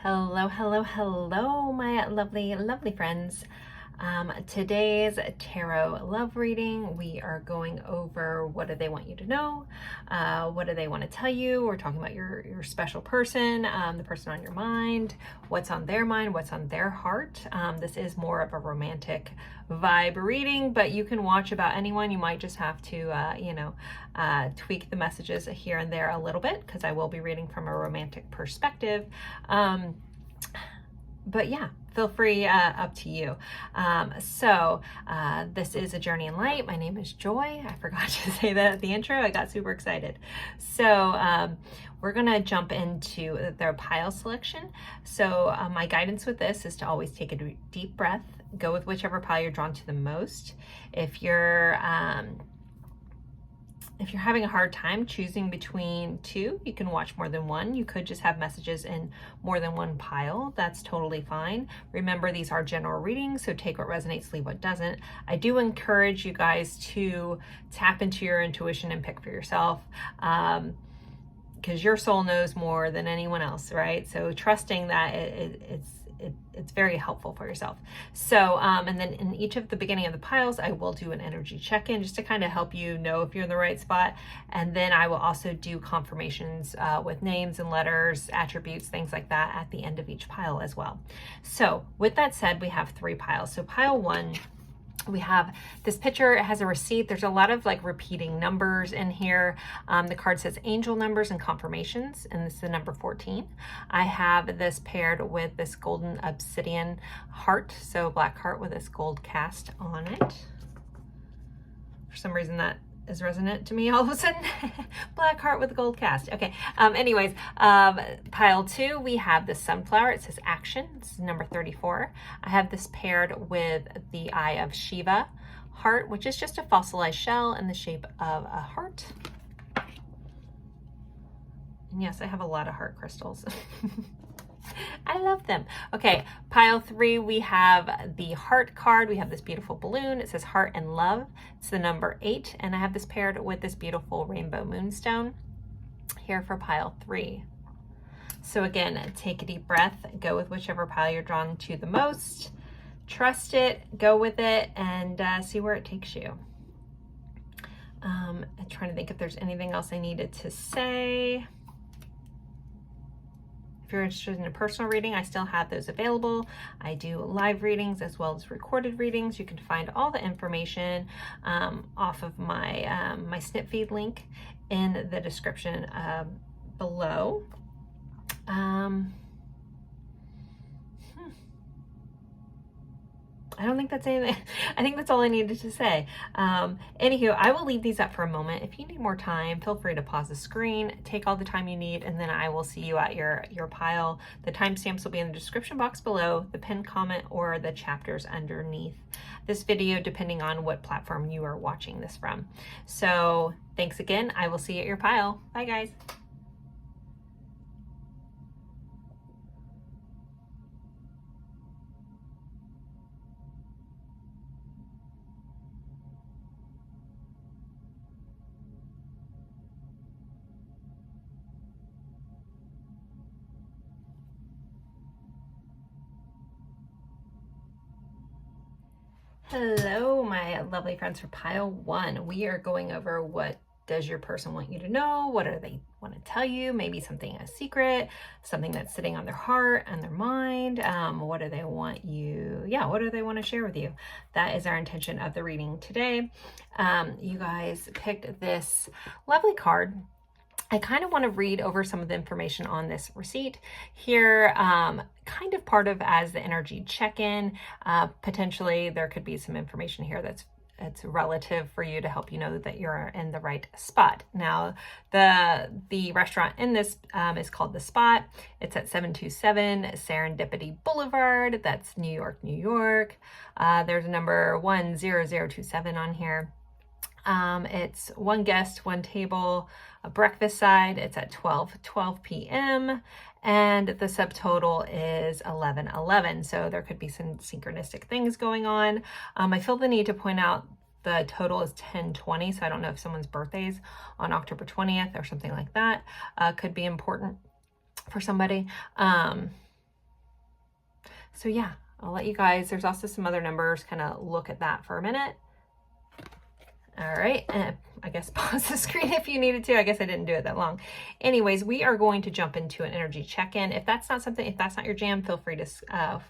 Hello, hello, hello, my lovely, lovely friends. Today's tarot love reading, we are going over what do they want you to know, what do they want to tell you. We're talking about your special person, the person on your mind, what's on their mind, what's on their heart. This is more of a romantic vibe reading, but you can watch about anyone. You might just have to, tweak the messages here and there a little bit because I will be reading from a romantic perspective. But yeah, feel free, up to you. This is A Journey in Light. My name is Joy. I forgot to say that at the intro. I got super excited. We're gonna jump into their pile selection. My guidance with this is to always take a deep breath, go with whichever pile you're drawn to the most. If you're having a hard time choosing between two, you can watch more than one. You could just have messages in more than one pile. That's totally fine. Remember, these are general readings, so take what resonates, leave what doesn't. I do encourage you guys to tap into your intuition and pick for yourself, because your soul knows more than anyone else, right? So trusting that it's very helpful for yourself. And then in each of the beginning of the piles, I will do an energy check-in just to kind of help you know if you're in the right spot. And then I will also do confirmations with names and letters, attributes, things like that at the end of each pile as well. So with that said, we have three piles. So pile one, we have this picture. It has a receipt. There's a lot of like repeating numbers in here. The card says angel numbers and confirmations, and this is the number 14. I have this paired with this golden obsidian heart, so black heart with this gold cast on it. For some reason that is resonant to me all of a sudden. Black heart with a gold cast. Okay. Pile two, we have the sunflower. It says action. This is number 34. I have this paired with the Eye of Shiva heart, which is just a fossilized shell in the shape of a heart. And yes, I have a lot of heart crystals. I love them. Okay, pile three, we have the heart card. We have this beautiful balloon. It says heart and love. It's the number 8, and I have this paired with this beautiful rainbow moonstone here for pile three. So again, take a deep breath, go with whichever pile you're drawn to the most, trust it, go with it, and see where it takes you. I'm trying to think if there's anything else I needed to say. If you're interested in a personal reading, I still have those available. I do live readings as well as recorded readings. You can find all the information off of my my snip feed link in the description below. I don't think that's anything. I think that's all I needed to say. Anywho, I will leave these up for a moment. If you need more time, feel free to pause the screen, take all the time you need, and then I will see you at your pile. The timestamps will be in the description box below, the pinned comment, or the chapters underneath this video, depending on what platform you are watching this from. So thanks again. I will see you at your pile. Bye, guys. Hello, my lovely friends for pile one. We are going over what does your person want you to know? What do they want to tell you? Maybe something a secret, something that's sitting on their heart and their mind. What do they want you? Yeah, what do they want to share with you? That is our intention of the reading today. You guys picked this lovely card. I kind of want to read over some of the information on this receipt here, kind of part of as the energy check-in. Potentially there could be some information here that's relative for you to help you know that you're in the right spot. Now, the restaurant in this is called The Spot. It's at 727 Serendipity Boulevard. That's New York, New York. There's a number 10027 on here. It's one guest, one table, a breakfast side. It's at 12 p.m. and the subtotal is 1111. So there could be some synchronistic things going on. I feel the need to point out the total is 1020. So I don't know if someone's birthday is on October 20th or something like that. Could be important for somebody. So yeah, I'll let you guys, there's also some other numbers, kind of look at that for a minute. All right, and I guess pause the screen if you needed to. I guess I didn't do it that long. Anyways, we are going to jump into an energy check-in. If that's not something, if that's not your jam, feel free to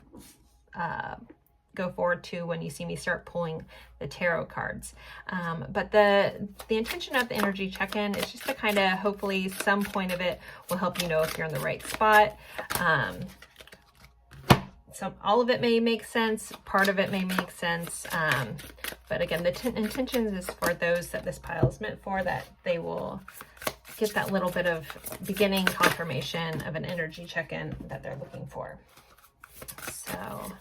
go forward to when you see me start pulling the tarot cards. But the intention of the energy check-in is just to kind of, hopefully some point of it will help you know if you're in the right spot. So all of it may make sense, part of it may make sense, but again, the intentions is for those that this pile is meant for, that they will get that little bit of beginning confirmation of an energy check-in that they're looking for. So,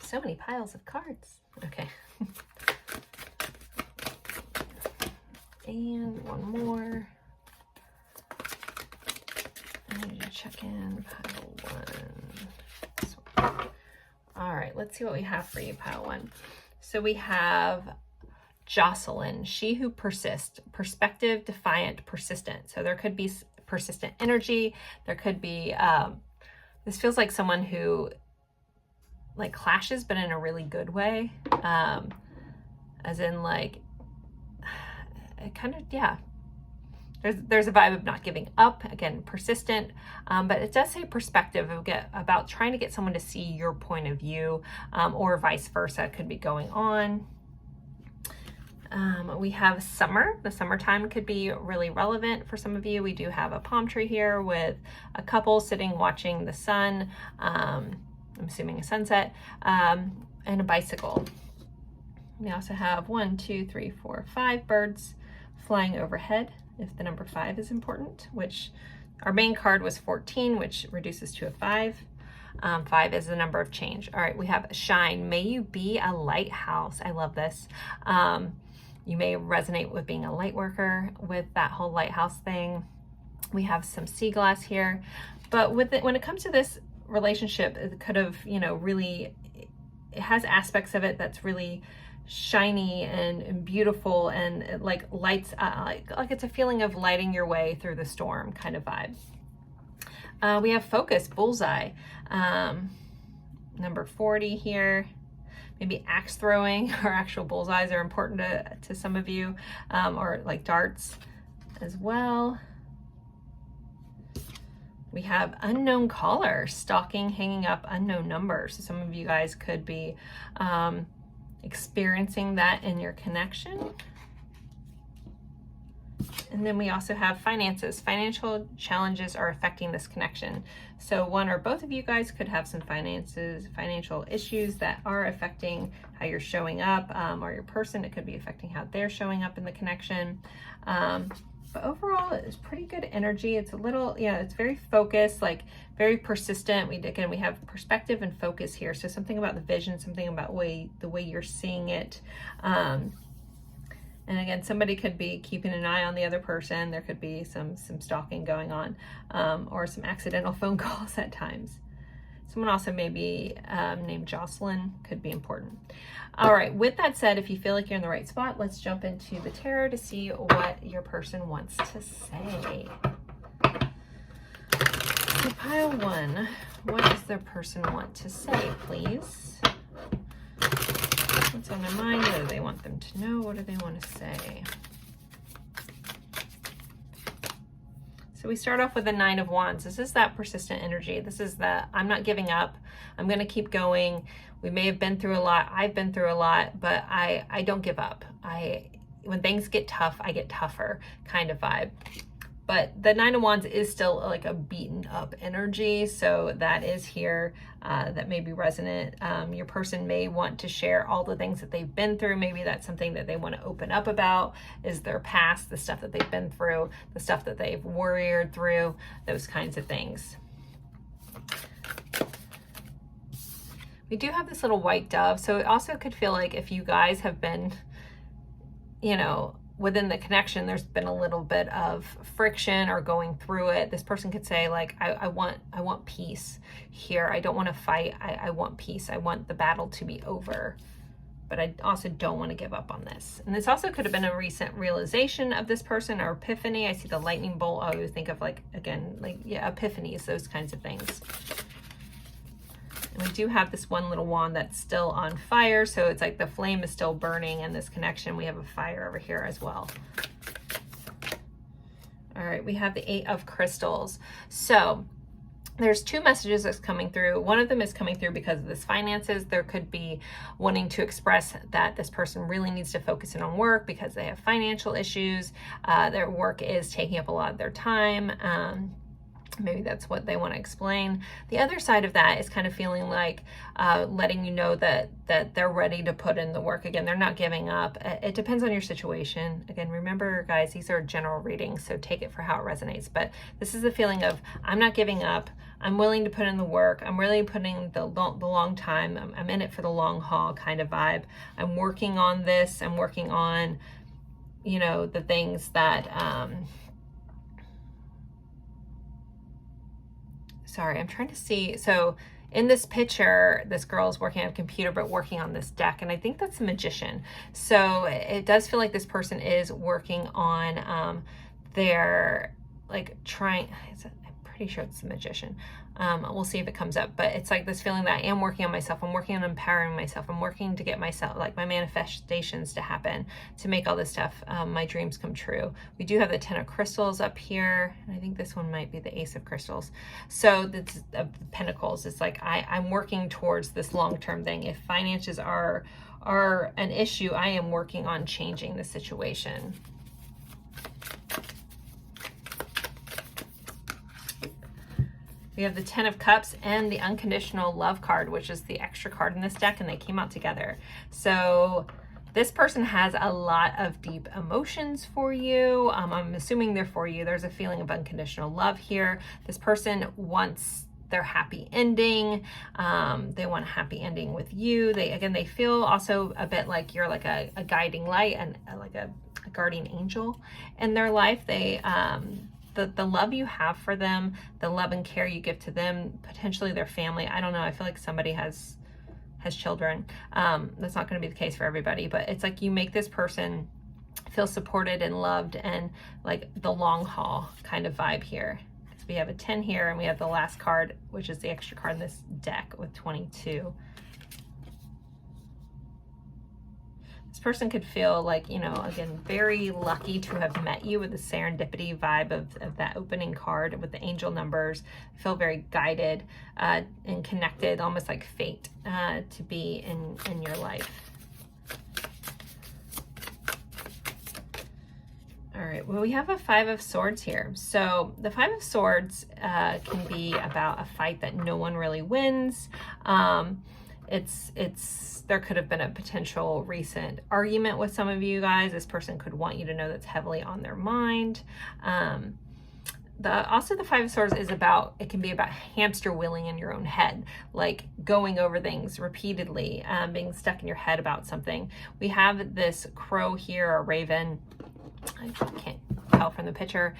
so many piles of cards. Okay. And one more. Energy check-in, pile one. All right, let's see what we have for you, pile one. So we have Jocelyn, she who persists, perspective, defiant, persistent. So there could be persistent energy. There could be, this feels like someone who like clashes, but in a really good way. As in like, it kind of, yeah. There's a vibe of not giving up, again, persistent, but it does say perspective about trying to get someone to see your point of view, or vice versa could be going on. We have summer. The summertime could be really relevant for some of you. We do have a palm tree here with a couple sitting watching the sun, I'm assuming a sunset, and a bicycle. We also have 1, 2, 3, 4, 5 birds flying overhead, if the number 5 is important, which our main card was 14, which reduces to a 5. 5 is the number of change. All right, we have shine. May you be a lighthouse. I love this. You may resonate with being a light worker with that whole lighthouse thing. We have some sea glass here, but with it, when it comes to this relationship, it could have, you know, really, it has aspects of it that's really shiny and beautiful, and it like lights, like it's a feeling of lighting your way through the storm kind of vibe. We have focus, bullseye, number 40 here. Maybe axe throwing or actual bullseyes are important to some of you, or like darts as well. We have unknown caller, stalking, hanging up unknown numbers. So some of you guys could be experiencing that in your connection. And then we also have finances. Financial challenges are affecting this connection. So one or both of you guys could have some financial issues that are affecting how you're showing up, or your person, it could be affecting how they're showing up in the connection. But overall, it's pretty good energy. It's a little, yeah, it's very focused, like very persistent. We have perspective and focus here. So something about the vision, something about the way you're seeing it. And again, somebody could be keeping an eye on the other person. There could be some stalking going on, or some accidental phone calls at times. Someone also maybe named Jocelyn could be important. All right, with that said, if you feel like you're in the right spot, let's jump into the tarot to see what your person wants to say. So pile one, what does their person want to say, please? What's on their mind? What do they want them to know? What do they want to say? So we start off with the 9 of Wands. This is that persistent energy. This is the, I'm not giving up. I'm going to keep going. We may have been through a lot. I've been through a lot, but I don't give up. When things get tough, I get tougher kind of vibe. But the 9 of Wands is still like a beaten up energy. So that is here, that may be resonant. Your person may want to share all the things that they've been through. Maybe that's something that they want to open up about, is their past, the stuff that they've been through, the stuff that they've warriored through, those kinds of things. We do have this little white dove. So it also could feel like if you guys have been, you know, within the connection, there's been a little bit of friction or going through it. This person could say like, I want peace here. I don't want to fight. I want peace. I want the battle to be over. but I also don't want to give up on this. And this also could have been a recent realization of this person or epiphany. I see the lightning bolt. I always think of like, again, like, yeah, epiphanies, those kinds of things. And we do have this one little wand that's still on fire. So it's like the flame is still burning in this connection. We have a fire over here as well. All right, we have the 8 of crystals. So there's 2 messages that's coming through. One of them is coming through because of this finances. There could be wanting to express that this person really needs to focus in on work because they have financial issues. Their work is taking up a lot of their time. Maybe that's what they want to explain. The other side of that is kind of feeling like letting you know that they're ready to put in the work. Again, they're not giving up. It depends on your situation. Again, remember, guys, these are general readings, so take it for how it resonates. But this is the feeling of, I'm not giving up. I'm willing to put in the work. I'm really putting the long time. I'm in it for the long haul kind of vibe. I'm working on this. I'm working on, you know, the things that... Sorry, I'm trying to see. So in this picture, this girl is working on a computer, but working on this deck. And I think that's a magician. So it does feel like this person is working on their, like, trying, I'm pretty sure it's the magician. We'll see if it comes up, but it's like this feeling that I am working on myself. I'm working on empowering myself. I'm working to get myself, like, my manifestations to happen, to make all this stuff, my dreams come true. We do have the 10 of crystals up here. And I think this one might be the ace of crystals. So the pentacles, it's like, I'm working towards this long-term thing. If finances are an issue, I am working on changing the situation. We have the 10 of Cups and the unconditional love card, which is the extra card in this deck, and they came out together. So this person has a lot of deep emotions for you. I'm assuming they're for you. There's a feeling of unconditional love here. This person wants their happy ending. They want a happy ending with you. They feel also a bit like you're like a guiding light and like a guardian angel in their life. The love you have for them, the love and care you give to them, potentially their family. I don't know. I feel like somebody has children. That's not going to be the case for everybody, but it's like you make this person feel supported and loved and like the long haul kind of vibe here. So we have a 10 here, and we have the last card, which is the extra card in this deck with 22. This person could feel like, you know, again, very lucky to have met you with the serendipity vibe of that opening card with the angel numbers. I feel very guided and connected, almost like fate to be in your life. All right, well, we have a 5 of Swords here. So the 5 of Swords can be about a fight that no one really wins. There could have been a potential recent argument with some of you guys. This person could want you to know that's heavily on their mind. Also the 5 of Swords is about, it can be about hamster wheeling in your own head, like going over things repeatedly, being stuck in your head about something. We have this crow here, a raven. I can't tell from the picture,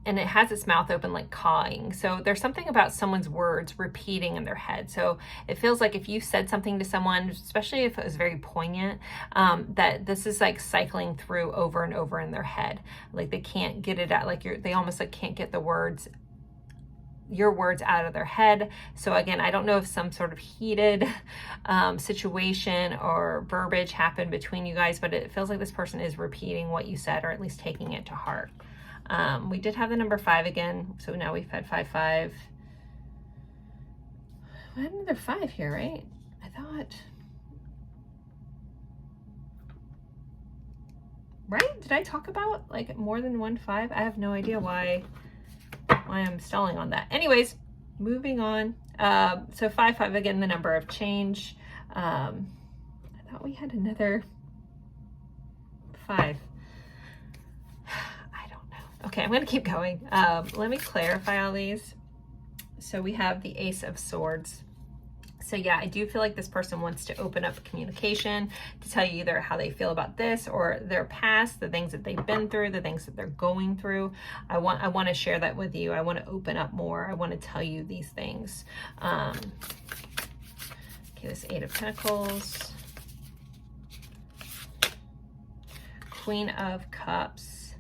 and it has its mouth open like cawing. So there's something about someone's words repeating in their head. So it feels like if you said something to someone, especially if it was very poignant, that this is like cycling through over and over in their head. Like they can't get it out, like they almost like can't get your words out of their head. So again, I don't know if some sort of heated situation or verbiage happened between you guys, but it feels like this person is repeating what you said, or at least taking it to heart. We did have the number 5 again, so now we've had 5, 5. I had another 5 here, right? I thought. Right? Did I talk about like more than 1 5? I have no idea why I'm stalling on that. Anyways, moving on. So 5, 5 again, the number of change. I thought we had another 5. Okay, I'm going to keep going. Let me clarify all these. So we have the Ace of Swords. So yeah, I do feel like this person wants to open up communication to tell you either how they feel about this or their past, the things that they've been through, the things that they're going through. I want to share that with you. I want to open up more. I want to tell you these things. Okay, this 8 of Pentacles. Queen of Cups.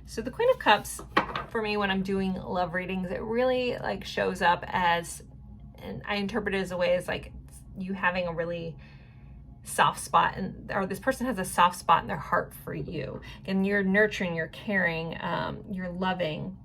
So the Queen of Cups, for me, when I'm doing love readings, it really like shows up as, and I interpret it as a way as like you having a really soft spot, and or this person has a soft spot in their heart for you, and you're nurturing, you're caring, you're loving.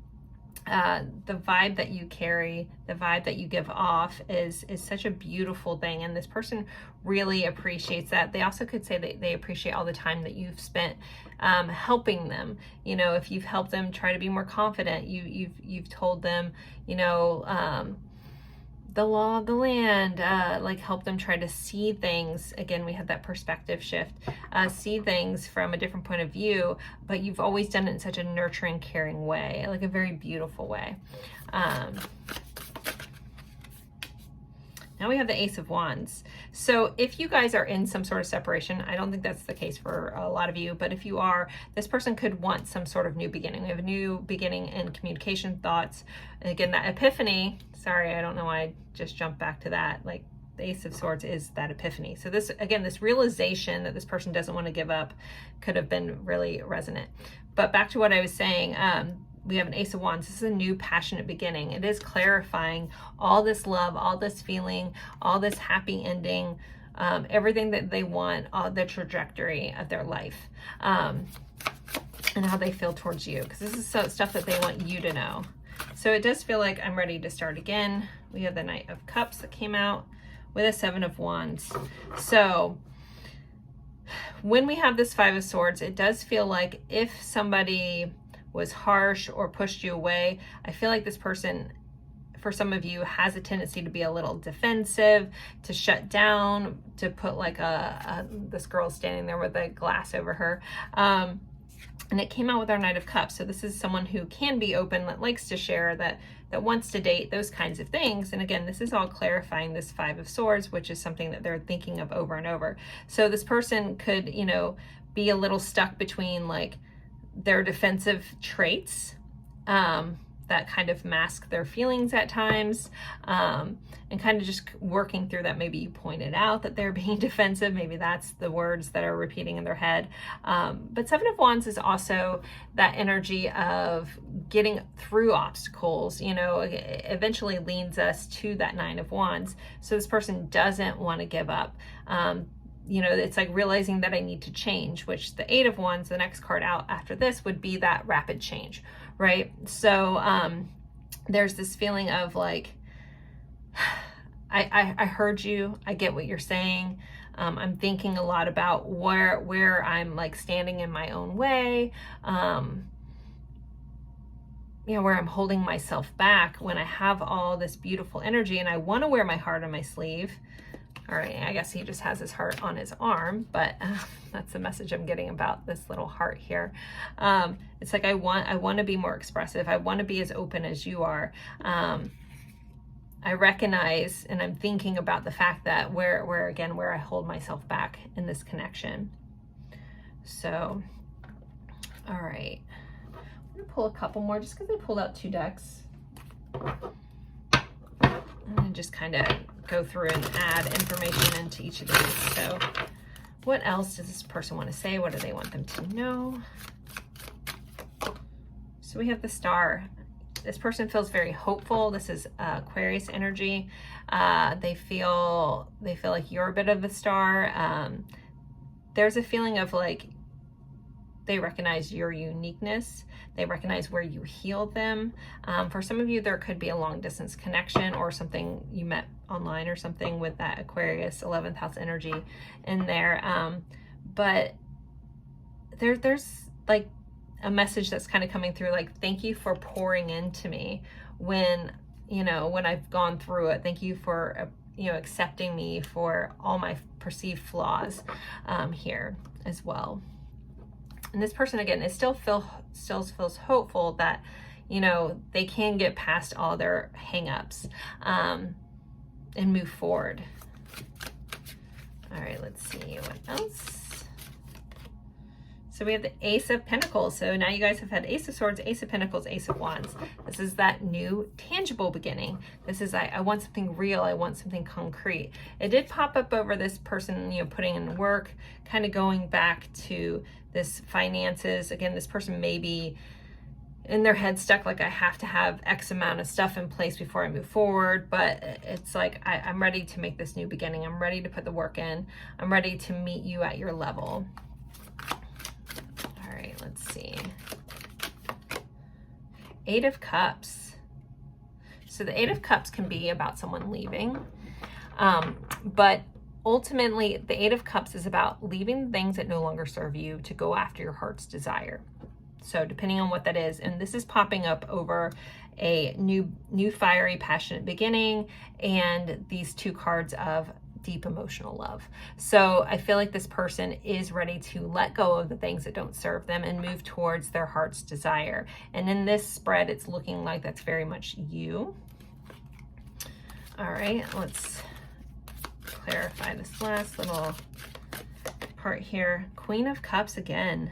The vibe that you carry, the vibe that you give off is such a beautiful thing, and this person really appreciates that. They also could say that they appreciate all the time that you've spent helping them. You know, if you've helped them try to be more confident, you've told them, you know, the law of the land, like help them try to see things. Again, we have that perspective shift, see things from a different point of view, but you've always done it in such a nurturing, caring way, like a very beautiful way. Now we have the Ace of Wands. So if you guys are in some sort of separation, I don't think that's the case for a lot of you, but if you are, this person could want some sort of new beginning. We have a new beginning in communication, thoughts. And again, that Epiphany, sorry, I don't know why I just jumped back to that. Like the Ace of Swords is that Epiphany. So this, again, this realization that this person doesn't want to give up could have been really resonant. But back to what I was saying, we have an Ace of Wands. This is a new passionate beginning. It is clarifying all this love, all this feeling, all this happy ending, everything that they want, all the trajectory of their life, and how they feel towards you. Because this is stuff that they want you to know. So it does feel like I'm ready to start again. We have the Knight of Cups that came out with a 7 of Wands. So when we have this 5 of Swords, it does feel like if somebody was harsh or pushed you away, I feel like this person, for some of you, has a tendency to be a little defensive, to shut down, to put like this girl's standing there with a glass over her. And it came out with our Knight of Cups. So this is someone who can be open, that likes to share, that wants to date, those kinds of things. And again, this is all clarifying this 5 of Swords, which is something that they're thinking of over and over. So this person could, you know, be a little stuck between like their defensive traits that kind of mask their feelings at times, and kind of just working through that. Maybe you pointed out that they're being defensive. Maybe that's the words that are repeating in their head. But 7 of Wands is also that energy of getting through obstacles, you know, eventually leads us to that 9 of Wands. So this person doesn't want to give up. You know, it's like realizing that I need to change, which the 8 of Wands, the next card out after this, would be that rapid change, right? So there's this feeling of like, I heard you, I get what you're saying. I'm thinking a lot about where I'm like standing in my own way, you know, where I'm holding myself back when I have all this beautiful energy and I want to wear my heart on my sleeve. All right, I guess he just has his heart on his arm, but that's the message I'm getting about this little heart here. It's like I want to be more expressive. I want to be as open as you are. I recognize, and I'm thinking about the fact that where I hold myself back in this connection. So, all right, I'm gonna pull a couple more just because I pulled out 2 decks. And just kind of go through and add information into each of these. So what else does this person want to say? What do they want them to know? So we have the Star. This person feels very hopeful. This is Aquarius energy. They feel like you're a bit of the star. There's a feeling of like they recognize your uniqueness. They recognize where you healed them. For some of you, there could be a long distance connection or something you met online or something with that Aquarius 11th house energy in there. But there's like a message that's kind of coming through, like, thank you for pouring into me when, you know, when I've gone through it. Thank you for, you know, accepting me for all my perceived flaws here as well. And this person, again, it still feels hopeful that, you know, they can get past all their hang-ups and move forward. All right, let's see what else. So we have the Ace of Pentacles. So now you guys have had Ace of Swords, Ace of Pentacles, Ace of Wands. This is that new tangible beginning. This is, I want something real. I want something concrete. It did pop up over this person, you know, putting in work, kind of going back to this finances. Again, this person may be in their head stuck, like I have to have X amount of stuff in place before I move forward. But it's like, I'm ready to make this new beginning. I'm ready to put the work in. I'm ready to meet you at your level. Let's see. Eight of Cups. So the Eight of Cups can be about someone leaving. But ultimately, the Eight of Cups is about leaving things that no longer serve you to go after your heart's desire. So depending on what that is, and this is popping up over a new fiery, passionate beginning, and these two cards of deep emotional love. So I feel like this person is ready to let go of the things that don't serve them and move towards their heart's desire. And in this spread, it's looking like that's very much you. All right, let's clarify this last little part here. Queen of Cups again.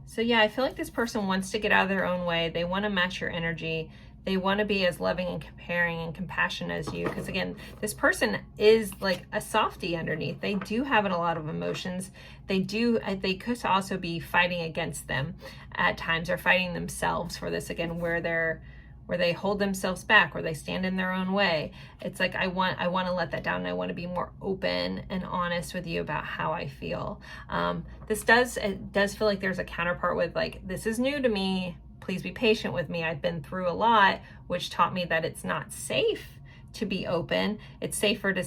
So yeah, I feel like this person wants to get out of their own way. They want to match your energy. They want to be as loving and caring and compassionate as you. Because again, this person is like a softie underneath. They do have a lot of emotions. They could also be fighting against them at times, or fighting themselves for this, again, where they hold themselves back, where they stand in their own way. It's like, I want to let that down, and I want to be more open and honest with you about how I feel. It does feel like there's a counterpart with like, this is new to me. Please be patient with me. I've been through a lot, which taught me that it's not safe to be open. It's safer to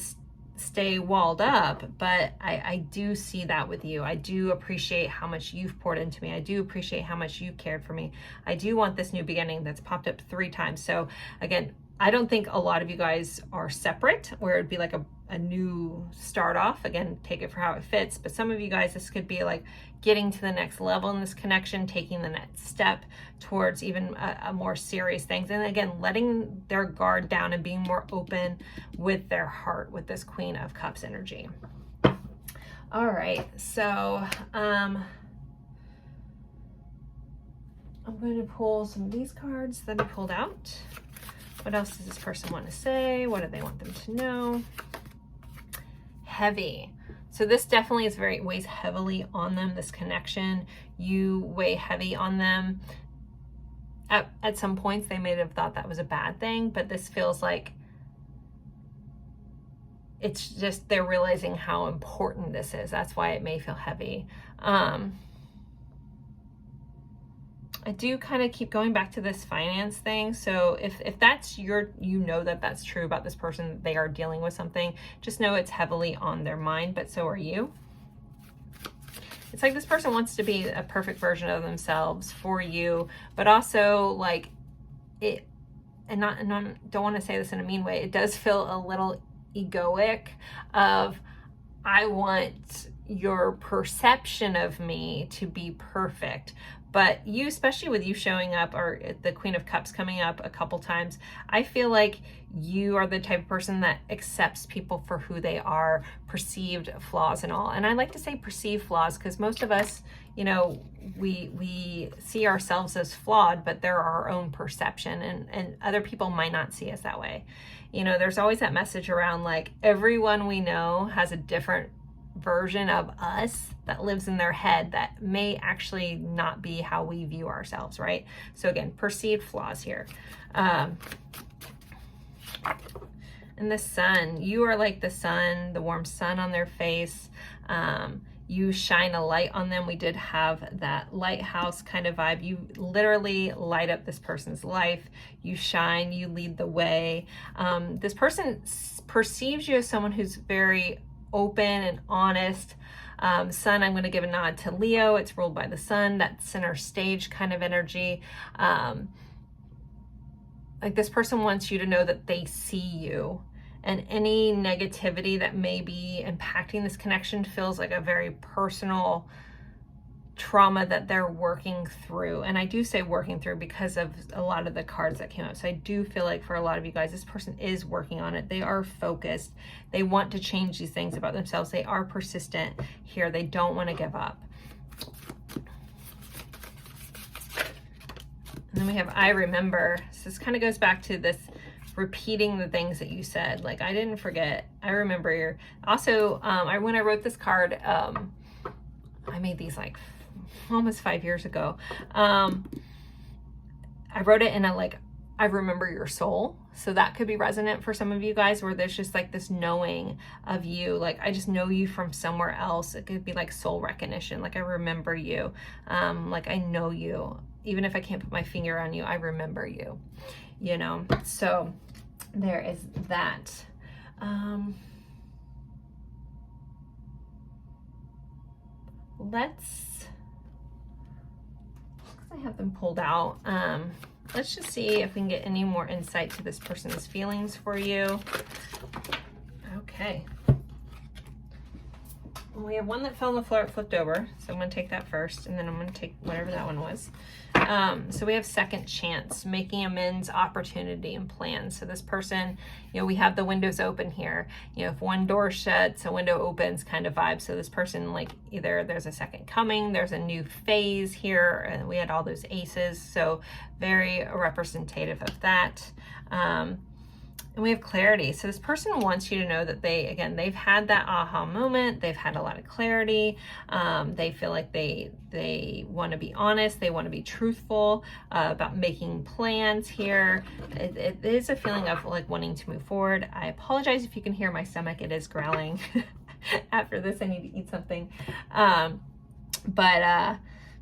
stay walled up, but I do see that with you. I do appreciate how much you've poured into me. I do appreciate how much you've cared for me. I do want this new beginning. That's popped up 3 times. So again, I don't think a lot of you guys are separate, where it'd be like a new start off. Again, take it for how it fits. But some of you guys, this could be like getting to the next level in this connection, taking the next step towards even a more serious things. And again, letting their guard down and being more open with their heart with this Queen of Cups energy. All right, so I'm going to pull some of these cards that I pulled out. What else does this person want to say? What do they want them to know? Heavy. So this definitely is weighs heavily on them, this connection. You weigh heavy on them. At some points, they may have thought that was a bad thing, but this feels like it's just they're realizing how important this is. That's why it may feel heavy. I do kind of keep going back to this finance thing. So if that's you know that that's true about this person, they are dealing with something, just know it's heavily on their mind, but so are you. It's like this person wants to be a perfect version of themselves for you, but also like it, and don't want to say this in a mean way, it does feel a little egoic of, I want your perception of me to be perfect. But you, especially with you showing up, or the Queen of Cups coming up a couple times, I feel like you are the type of person that accepts people for who they are, perceived flaws and all. And I like to say perceived flaws, because most of us, you know, we see ourselves as flawed, but they're our own perception, and other people might not see us that way. You know, there's always that message around like everyone we know has a different version of us that lives in their head that may actually not be how we view ourselves, right? So again, perceived flaws here. And the sun, you are like the sun, the warm sun on their face. You shine a light on them. We did have that lighthouse kind of vibe. You literally light up this person's life. You shine, you lead the way. This person perceives you as someone who's very open and honest. Sun, I'm going to give a nod to Leo. It's ruled by the sun, that center stage kind of energy. Like this person wants you to know that they see you, and any negativity that may be impacting this connection feels like a very personal trauma that they're working through. And I do say working through because of a lot of the cards that came out. So I do feel like for a lot of you guys, this person is working on it. They are focused. They want to change these things about themselves. They are persistent here. They don't want to give up. And then we have I remember. So this kind of goes back to this repeating the things that you said. Like, I didn't forget. I remember your. Also, when I wrote this card, I made these like almost 5 years ago. I wrote it in a like, I remember your soul. So that could be resonant for some of you guys, where there's just like this knowing of you. Like, I just know you from somewhere else. It could be like soul recognition. Like, I remember you. Like, I know you. Even if I can't put my finger on you, I remember you, you know? So there is that. I have them pulled out. Let's just see if we can get any more insight to this person's feelings for you. Okay. We have one that fell on the floor, it flipped over. So I'm going to take that first, and then I'm going to take whatever that one was. So we have second chance, making amends, opportunity, and plans. So this person, you know, we have the windows open here. You know, if one door shuts, a window opens kind of vibe. So this person, like, either there's a second coming, there's a new phase here, and we had all those aces. So very representative of that. And we have clarity. So this person wants you to know that they've had that aha moment. They've had a lot of clarity. They feel like they want to be honest. They want to be truthful about making plans here. It is a feeling of like wanting to move forward. I apologize if you can hear my stomach. It is growling. After this, I need to eat something.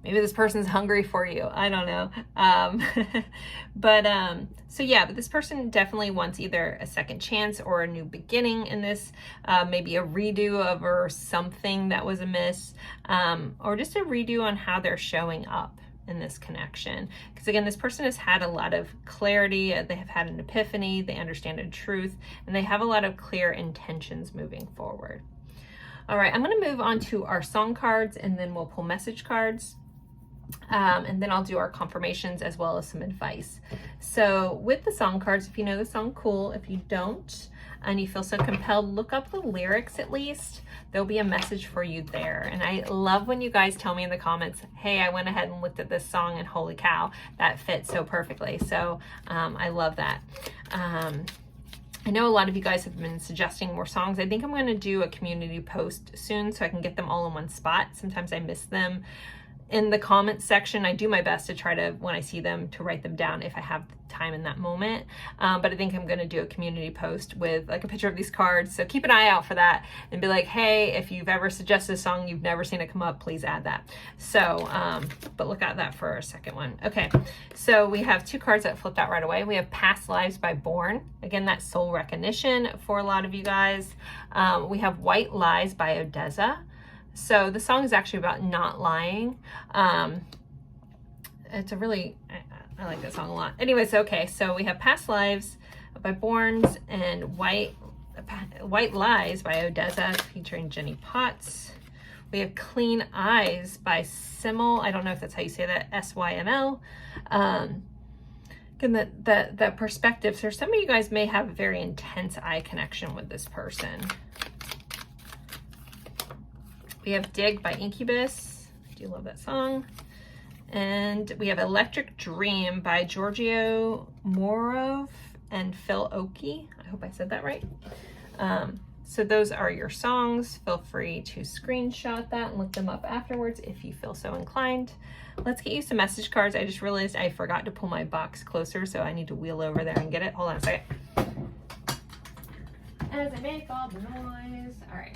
Maybe this person's hungry for you. I don't know. But this person definitely wants either a second chance or a new beginning in this, maybe a redo of or something that was amiss, or just a redo on how they're showing up in this connection. Because again, this person has had a lot of clarity. They have had an epiphany. They understand a truth, and they have a lot of clear intentions moving forward. All right, I'm going to move on to our song cards, and then we'll pull message cards. And then I'll do our confirmations as well as some advice. So with the song cards, if you know the song, cool. If you don't, and you feel so compelled, look up the lyrics at least. There'll be a message for you there. And I love when you guys tell me in the comments, hey, I went ahead and looked at this song and holy cow, that fits so perfectly. So I love that. I know a lot of you guys have been suggesting more songs. I think I'm going to do a community post soon so I can get them all in one spot. Sometimes I miss them in the comments section. I do my best to try to, when I see them, to write them down if I have time in that moment. But I think I'm going to do a community post with like a picture of these cards. So keep an eye out for that and be like, hey, if you've ever suggested a song, you've never seen it come up, please add that. So, but look at that for our second one. Okay. So we have two cards that flipped out right away. We have Past Lives by Born. Again, that's soul recognition for a lot of you guys. We have White Lies by Odessa. So the song is actually about not lying. It's a really, I like that song a lot. Anyways, okay, so we have Past Lives by Borns and White Lies by Odessa featuring Jenny Potts. We have Clean Eyes by Simel. I don't know if that's how you say that, S-Y-M-L. Again, that perspective. So some of you guys may have a very intense eye connection with this person. We have Dig by Incubus. I do love that song. And we have Electric Dream by Giorgio Morov and Phil Oakey. I hope I said that right. So those are your songs. Feel free to screenshot that and look them up afterwards if you feel so inclined. Let's get you some message cards. I just realized I forgot to pull my box closer, so I need to wheel over there and get it. Hold on a second. As I make all the noise. All right.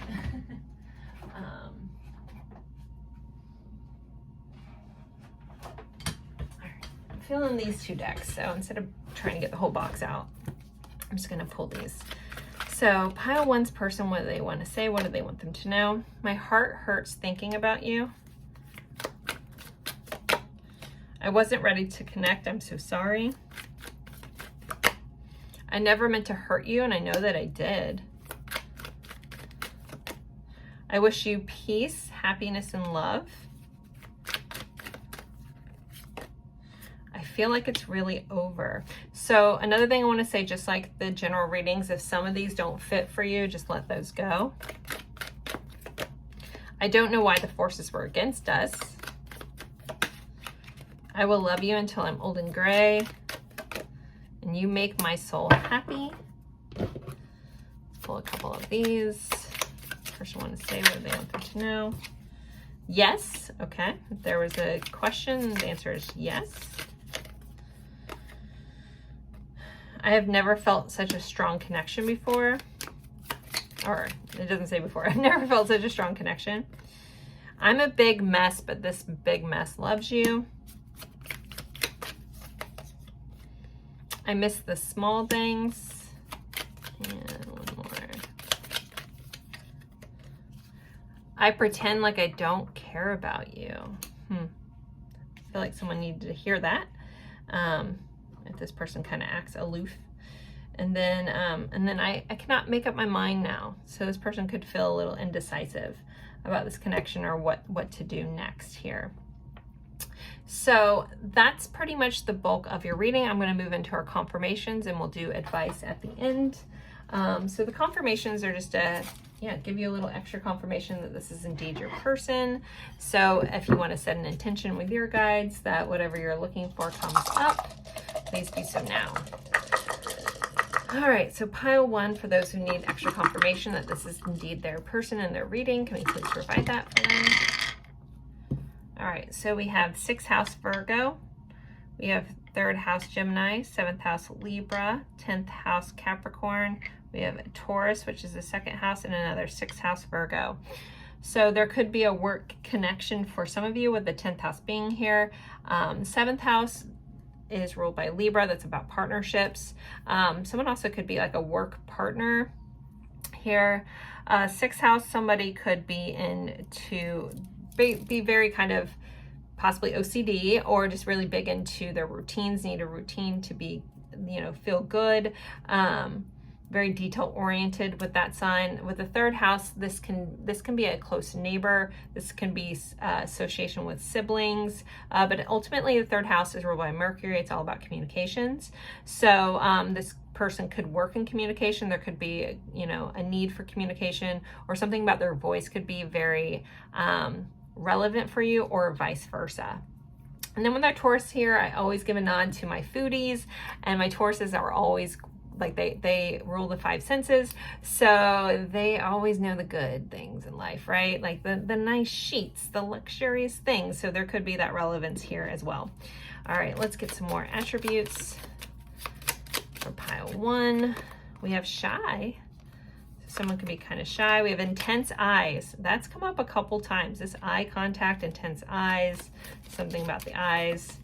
I'm feeling these two decks, so instead of trying to get the whole box out, I'm just going to pull these. So pile one's person, what do they want to say? What do they want them to know? My heart hurts thinking about you. I wasn't ready to connect. I'm so sorry. I never meant to hurt you, and I know that I did. I wish you peace, happiness, and love. feel like it's really over. So another thing I want to say, just like the general readings, if some of these don't fit for you, just let those go. I don't know why the forces were against us. I will love you until I'm old and gray. And you make my soul happy. Let's pull a couple of these. First, I want to say what they want them to know. Yes. Okay. If there was a question, the answer is yes. I have never felt such a strong connection before. Or it doesn't say before. I've never felt such a strong connection. I'm a big mess, but this big mess loves you. I miss the small things. And one more. I pretend like I don't care about you. I feel like someone needed to hear that. If this person kind of acts aloof. And then I cannot make up my mind now. So this person could feel a little indecisive about this connection or what to do next here. So that's pretty much the bulk of your reading. I'm going to move into our confirmations and we'll do advice at the end. So the confirmations are just to give you a little extra confirmation that this is indeed your person. So if you want to set an intention with your guides that whatever you're looking for comes up, please do so now. All right, so pile 1, for those who need extra confirmation that this is indeed their person and their reading, can we please provide that for them? All right, so we have 6th house Virgo, we have 3rd house Gemini, 7th house Libra, 10th house Capricorn, we have Taurus, which is the 2nd house, and another 6th house Virgo. So there could be a work connection for some of you with the 10th house being here. 7th house is ruled by Libra. That's about partnerships. Someone also could be like a work partner here. 6th house, somebody could be be very kind of possibly OCD or just really big into their routines, need a routine to be, feel good. Very detail oriented with that sign. With the 3rd house, this can be a close neighbor. This can be association with siblings, but ultimately the 3rd house is ruled by Mercury. It's all about communications. So this person could work in communication. There could be, a need for communication, or something about their voice could be very relevant for you, or vice versa. And then with our Taurus here, I always give a nod to my foodies, and my Tauruses are always like they rule the 5 senses, so they always know the good things in life, right? Like the nice sheets, the luxurious things. So there could be that relevance here as well. All right, let's get some more attributes for pile 1. We have shy. Someone could be kind of shy. We have intense eyes. That's come up a couple times. This eye contact, intense eyes, something about the eyes.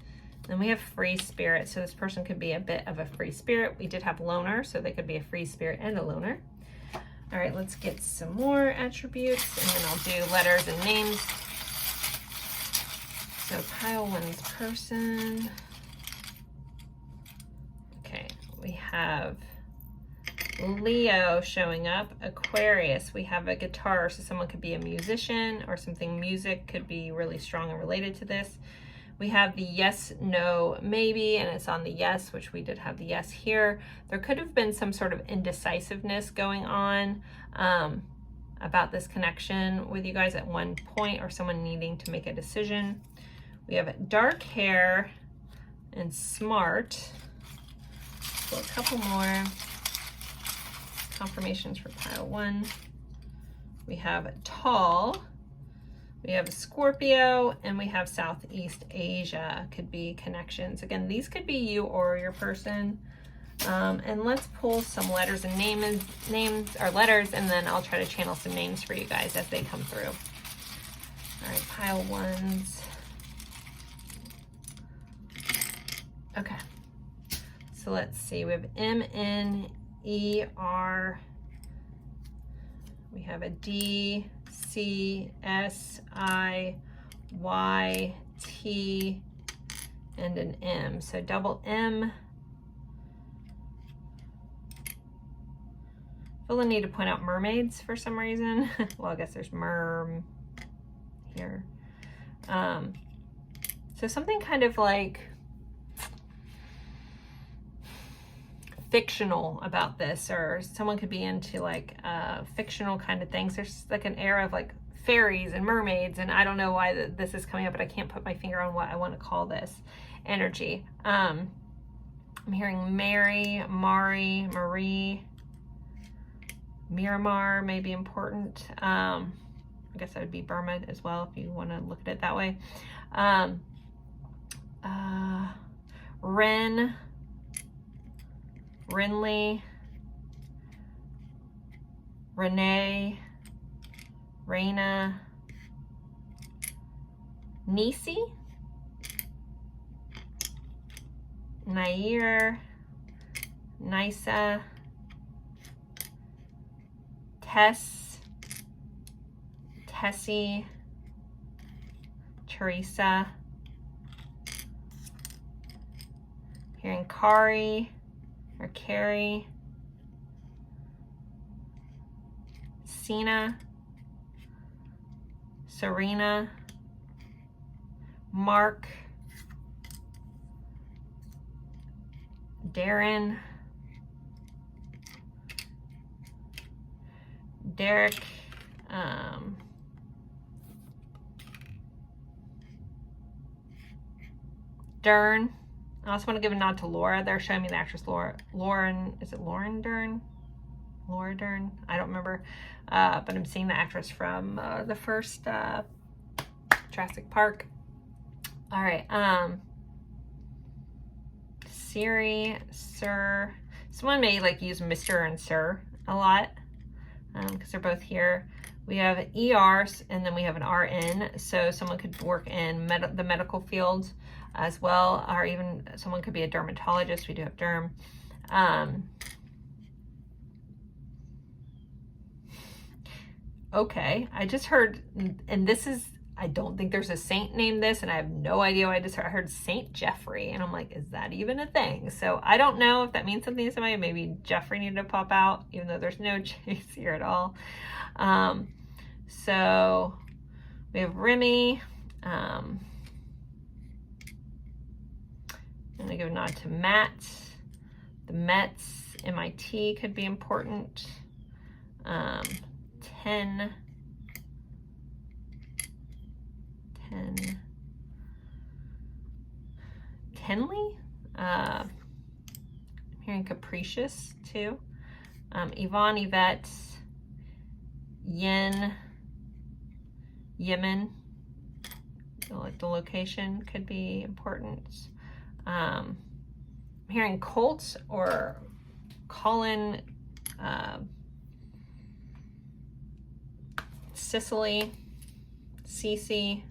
Then we have free spirit. So this person could be a bit of a free spirit. We did have loner, so they could be a free spirit and a loner. All right, let's get some more attributes, and then I'll do letters and names. So pile 1's person. Okay, we have Leo showing up. Aquarius, we have a guitar, so someone could be a musician or something. Music could be really strong and related to this. We have the yes, no, maybe, and it's on the yes, which we did have the yes here. There could have been some sort of indecisiveness going on about this connection with you guys at one point, or someone needing to make a decision. We have dark hair and smart. So a couple more confirmations for pile 1. We have tall. We have Scorpio, and we have Southeast Asia. Could be connections. Again, these could be you or your person. And let's pull some letters and names or letters, and then I'll try to channel some names for you guys as they come through. All right, pile 1s. Okay. So let's see. We have M-N-E-R. We have a D, C, S, I, Y, T, and an M. So double M. I feel the need to point out mermaids for some reason. Well, I guess there's merm here. So something kind of like, fictional about this, or someone could be into like fictional kind of things. There's like an era of like fairies and mermaids, and I don't know why this is coming up, but I can't put my finger on what I want to call this energy. I'm hearing Mary, Mari, Marie, Miramar may be important. I guess that would be Burma as well, if you want to look at it that way. Ren, Renly, Renee, Raina, Nisi, Nair, Nisa, Tess, Tessie, Teresa, hearing Kari or Carrie, Sina, Serena, Mark, Darren, Derek, Dern. I also want to give a nod to Laura. They're showing me the actress Lauren, is it Lauren Dern? Laura Dern? I don't remember. But I'm seeing the actress from the first Jurassic Park. All right. Siri, Sir. Someone may like use Mr. and Sir a lot because they're both here. We have ERs and then we have an RN. So someone could work in the medical field as well, or even someone could be a dermatologist. We do have derm. Okay, I just heard, and this is, I don't think there's a saint named this, and I have no idea why I heard Saint Jeffrey, and I'm like, is that even a thing? So I don't know if that means something to somebody. Maybe Jeffrey needed to pop out, even though there's no J's here at all. So we have Remy. I'm gonna give a nod to Matt. The Mets, MIT could be important. 10. Tenley? I'm hearing capricious too. Yvonne, Yvette, Yen, Yemen. Like the location could be important. I'm hearing Colt or Colin, Sicily, Cece.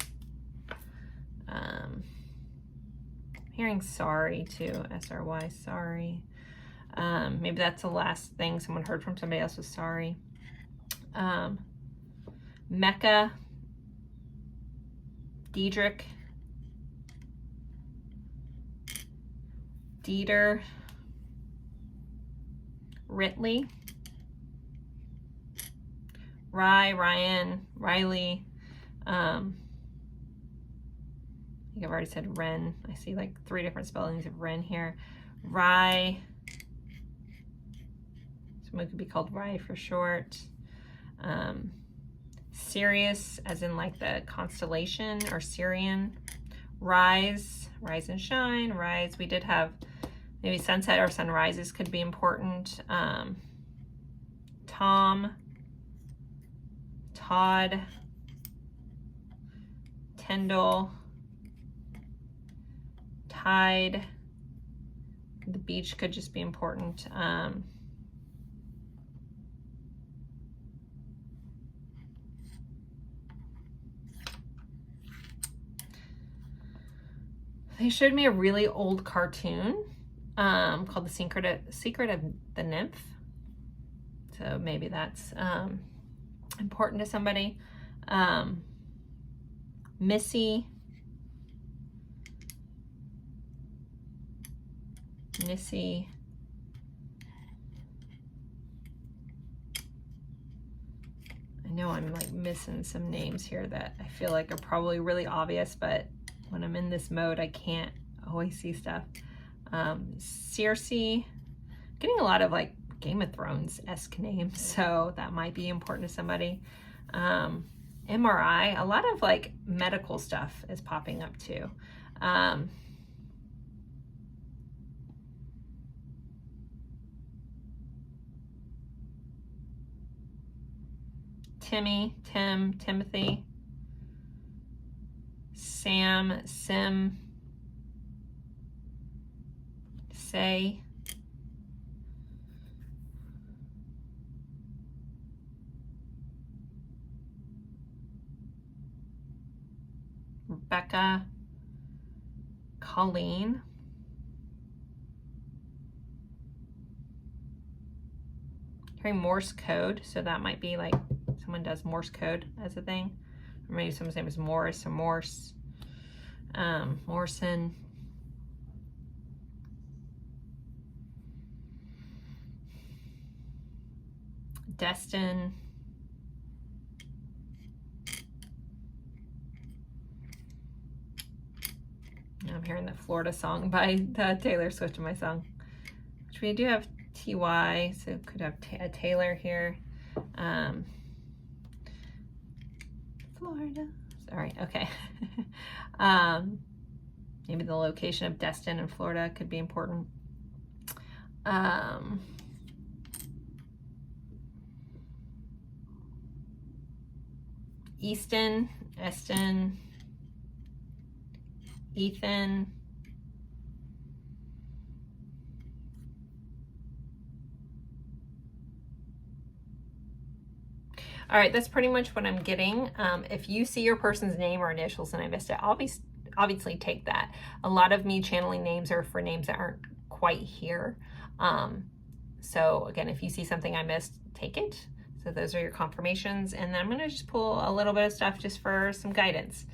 Hearing sorry too, SRY, sorry. Maybe that's the last thing someone heard from somebody else was sorry. Mecca, Diedrich, Dieter, Ritley, Ryan, Riley. I think I've already said Ren. I see like 3 different spellings of Ren here. Rye. Someone could be called Rye for short. Sirius, as in like the constellation, or Syrian. Rise and shine. Rise. We did have maybe sunset or sunrises could be important. Tom, Todd, Tyndall, Tide. The beach could just be important. They showed me a really old cartoon called The Secret of the Nymph. So maybe that's important to somebody. Missy, Nissy, I know I'm like missing some names here that I feel like are probably really obvious, but when I'm in this mode, I can't always see stuff. Circe, getting a lot of like Game of Thrones-esque names, so that might be important to somebody. MRI, a lot of like medical stuff is popping up too. Timmy, Tim, Timothy, Sam, Sim, Say, Rebecca, Colleen, hearing Morse code, so that might be like someone does Morse code as a thing, or maybe someone's name is Morris or Morse, Morrison, Destin, I'm hearing the Florida song by Taylor Swift in my song, which we do have TY, so could have a Taylor here. Florida, sorry, okay. Maybe the location of Destin in Florida could be important. Easton, Eston, Ethan, all right, that's pretty much what I'm getting. If you see your person's name or initials and I missed it, obviously take that. A lot of me channeling names are for names that aren't quite here. So again, if you see something I missed, take it. So those are your confirmations. And then I'm gonna just pull a little bit of stuff just for some guidance.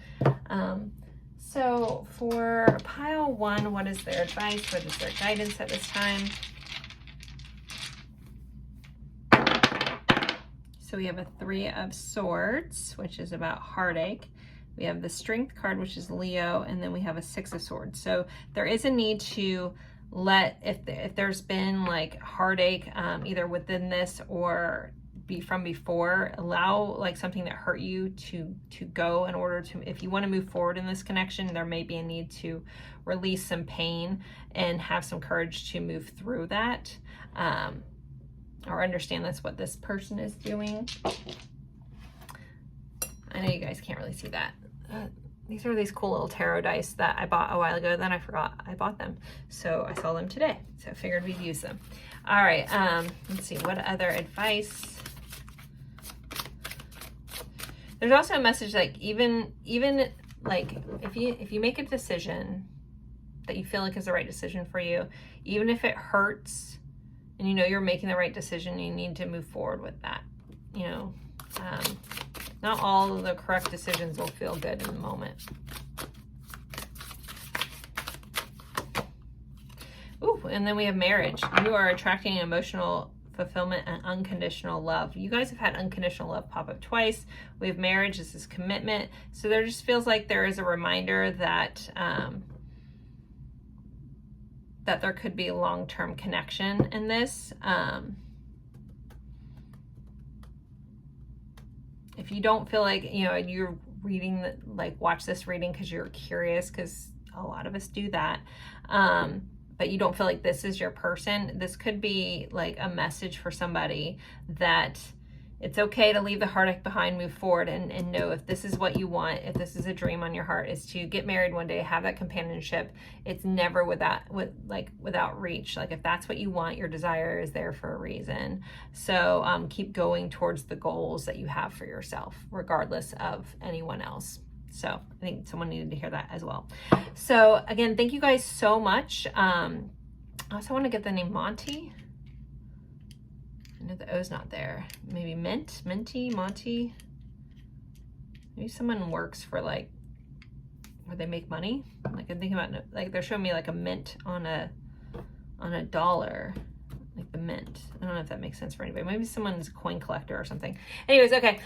So for pile 1, what is their advice? What is their guidance at this time? So we have a 3 of Swords, which is about heartache. We have the Strength card, which is Leo, and then we have a 6 of Swords. So there is a need to let, if there's been like heartache, either within this or from before, allow like something that hurt you to go in order to, if you want to move forward in this connection, there may be a need to release some pain and have some courage to move through that, or understand that's what this person is doing. I know you guys can't really see that. These are these cool little tarot dice that I bought a while ago, then I forgot I bought them. So I saw them today, so I figured we'd use them. All right, let's see, what other advice? There's also a message like even like if you make a decision that you feel like is the right decision for you, even if it hurts and you know you're making the right decision, you need to move forward with that. You know, not all of the correct decisions will feel good in the moment. Ooh, and then we have marriage. You are attracting emotional fulfillment and unconditional love. You guys have had unconditional love pop up twice. We have marriage. This is commitment. So there just feels like there is a reminder that that there could be a long-term connection in this. If you don't feel like, you know, you're reading, like watch this reading because you're curious, because a lot of us do that, but you don't feel like this is your person, this could be like a message for somebody that it's okay to leave the heartache behind, move forward, and know if this is what you want, if this is a dream on your heart, is to get married one day, have that companionship. It's never without reach. Like if that's what you want, your desire is there for a reason. So keep going towards the goals that you have for yourself, regardless of anyone else. So I think someone needed to hear that as well. So again, thank you guys so much. I also want to get the name Monty. I know the O's not there. Maybe Minty, Monty. Maybe someone works for like, where they make money. Like I'm thinking about, like they're showing me like a mint on a dollar, like the mint. I don't know if that makes sense for anybody. Maybe someone's a coin collector or something. Anyways, okay.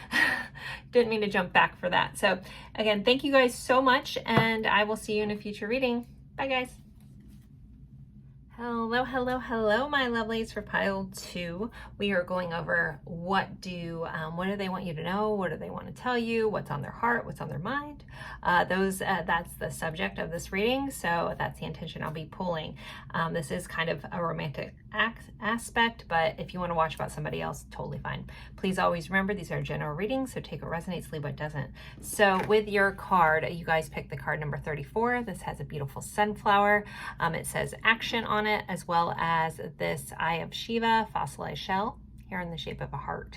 Didn't mean to jump back for that. So again, thank you guys so much, and I will see you in a future reading. Bye guys. Hello, hello, hello, my lovelies. For pile 2, we are going over what do they want you to know? What do they want to tell you? What's on their heart? What's on their mind? That's the subject of this reading, so that's the intention I'll be pulling. This is kind of a romantic aspect, but if you want to watch about somebody else, totally fine. Please always remember these are general readings, so take what resonates, leave what doesn't. So with your card, you guys picked the card number 34. This has a beautiful sunflower. It says action on it, as well as this Eye of Shiva fossilized shell here in the shape of a heart.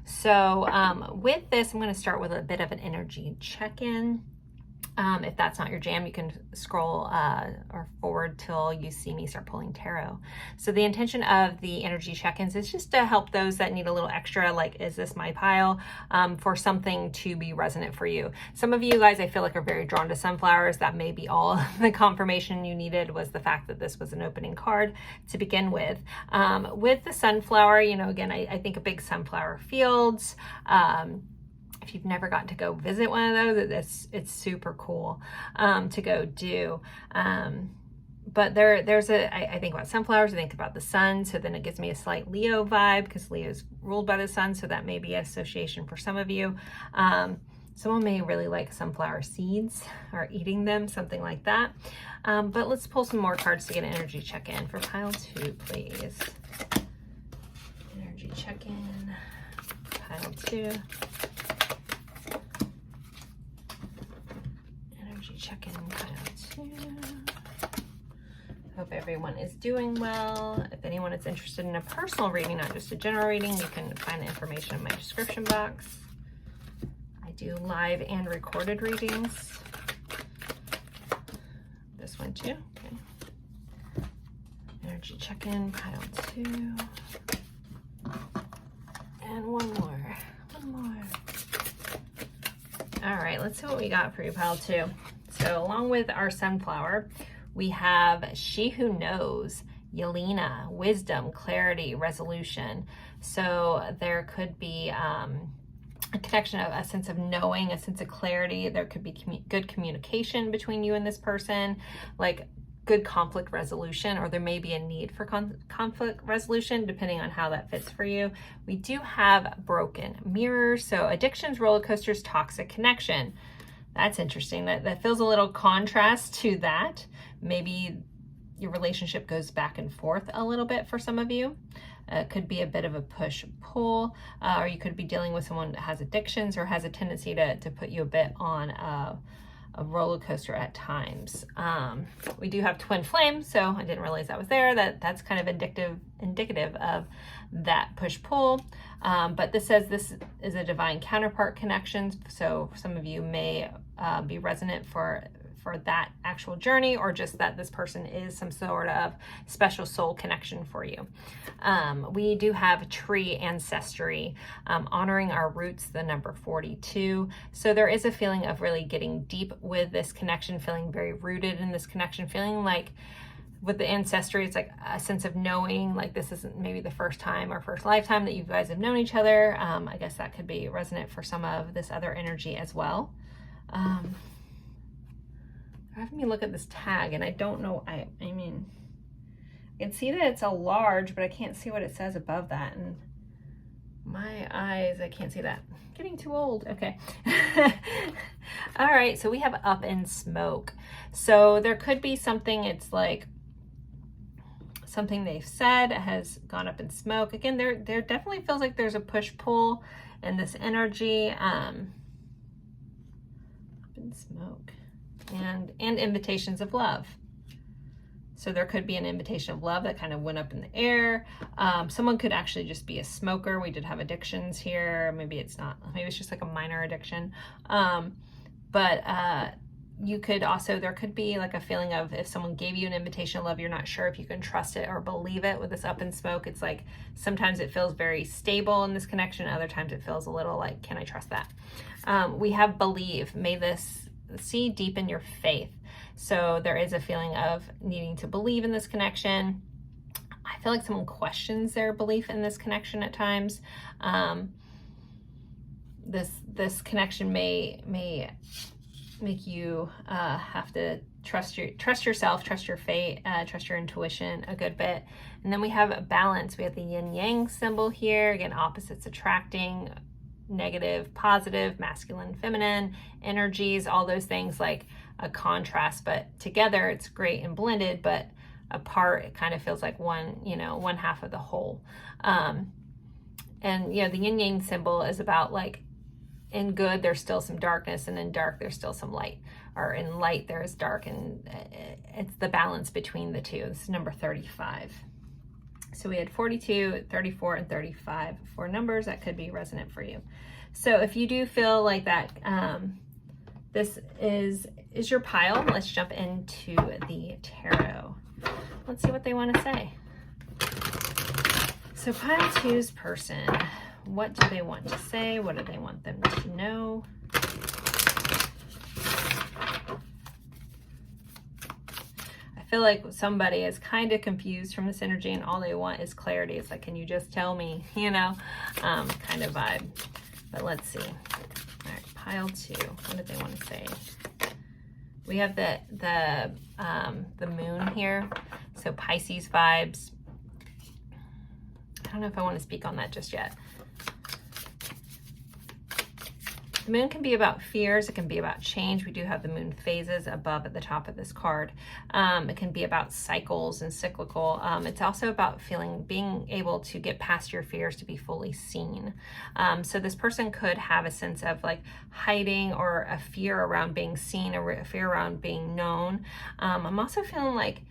So with this, I'm going to start with a bit of an energy check-in. If that's not your jam, you can scroll or forward till you see me start pulling tarot. So the intention of the energy check-ins is just to help those that need a little extra, like, is this my pile, for something to be resonant for you. Some of you guys, I feel like, are very drawn to sunflowers. That may be all the confirmation you needed, was the fact that this was an opening card to begin with. With the sunflower, you know, again, I think of big sunflower fields. If you've never gotten to go visit one of those, it's super cool to go do. But I think about sunflowers, I think about the sun, so then it gives me a slight Leo vibe, because Leo is ruled by the sun, so that may be an association for some of you. Someone may really like sunflower seeds or eating them, something like that. But let's pull some more cards to get an energy check-in for pile 2, please. Energy check-in, pile 2. Check-in pile 2. Hope everyone is doing well. If anyone is interested in a personal reading, not just a general reading, you can find the information in my description box. I do live and recorded readings. This one too. Okay. Energy check-in pile 2. And one more. All right, let's see what we got for you, pile 2. So along with our sunflower, we have She Who Knows, Yelena, wisdom, clarity, resolution. So there could be a connection of a sense of knowing, a sense of clarity. There could be good communication between you and this person, like good conflict resolution, or there may be a need for conflict resolution depending on how that fits for you. We do have broken mirrors, so addictions, roller coasters, toxic connection. That's interesting. That feels a little contrast to that. Maybe your relationship goes back and forth a little bit for some of you. It could be a bit of a push-pull, or you could be dealing with someone that has addictions or has a tendency to put you a bit on a roller coaster at times. We do have twin flames, so I didn't realize that was there. That's kind of indicative of that push-pull. But this says this is a divine counterpart connection, so some of you may be resonant for that actual journey, or just that this person is some sort of special soul connection for you. We do have tree ancestry, honoring our roots, the number 42. So there is a feeling of really getting deep with this connection, feeling very rooted in this connection, feeling like with the ancestry, it's like a sense of knowing, like this isn't maybe the first time or first lifetime that you guys have known each other. I guess that could be resonant for some of this other energy as well. Having me look at this tag, and I don't know, I mean, I can see that it's a large, but I can't see what it says above that, and my eyes, I can't see that. Getting too old. Okay. All right, so we have up in smoke. So there could be something, it's like something they've said has gone up in smoke. Again, there definitely feels like there's a push-pull in this energy. Up in smoke. And invitations of love. So there could be an invitation of love that kind of went up in the air. Someone could actually just be a smoker. We did have addictions here. Maybe it's not. Maybe it's just like a minor addiction. But you could also, there could be like a feeling of if someone gave you an invitation of love, you're not sure if you can trust it or believe it. With this up in smoke, it's like sometimes it feels very stable in this connection. Other times it feels a little like, can I trust that? We have believe. May this see deepen your faith. So there is a feeling of needing to believe in this connection. I feel like someone questions their belief in this connection at times. This connection may make you have to trust yourself, trust your fate, trust your intuition a good bit. And then we have a balance. We have the yin yang symbol here. Again, opposites attracting, negative, positive, masculine, feminine energies, all those things, like a contrast, but together it's great and blended, but apart it kind of feels like one, you know, one half of the whole. And you know, the yin yang symbol is about like, in good there's still some darkness, and in dark there's still some light, or in light there is dark, and it's the balance between the two. This is number 35. So we had 42, 34, and 35 for numbers that could be resonant for you. So if you do feel like that, this is your pile, let's jump into the tarot. Let's see what they want to say. So pile 2's person, what do they want to say? What do they want them to know? I feel like somebody is kind of confused from this energy, and all they want is clarity. It's like, can you just tell me, you know, kind of vibe. But let's see. All right, pile 2. What do they want to say? We have the moon here, so Pisces vibes. I don't know if I want to speak on that just yet. The moon can be about fears. It can be about change. We do have the moon phases above at the top of this card. It can be about cycles and cyclical. It's also about being able to get past your fears to be fully seen. So this person could have a sense of like hiding, or a fear around being seen, or a fear around being known. I'm also feeling like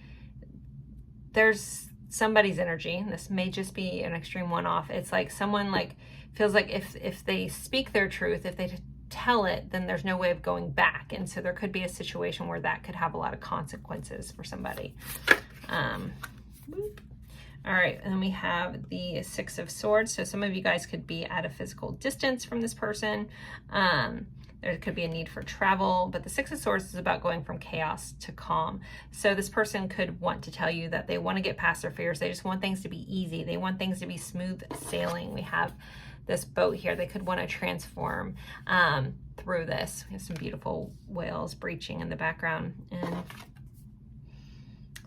there's somebody's energy, and this may just be an extreme one-off. It's like someone like feels like if they speak their truth, if they tell it, then there's no way of going back. And so there could be a situation where that could have a lot of consequences for somebody. All right, and then we have the 6 of Swords. So some of you guys could be at a physical distance from this person. There could be a need for travel, but the 6 of Swords is about going from chaos to calm. So this person could want to tell you that they want to get past their fears. They just want things to be easy. They want things to be smooth sailing. We have this boat here. They could want to transform through this. We have some beautiful whales breaching in the background. And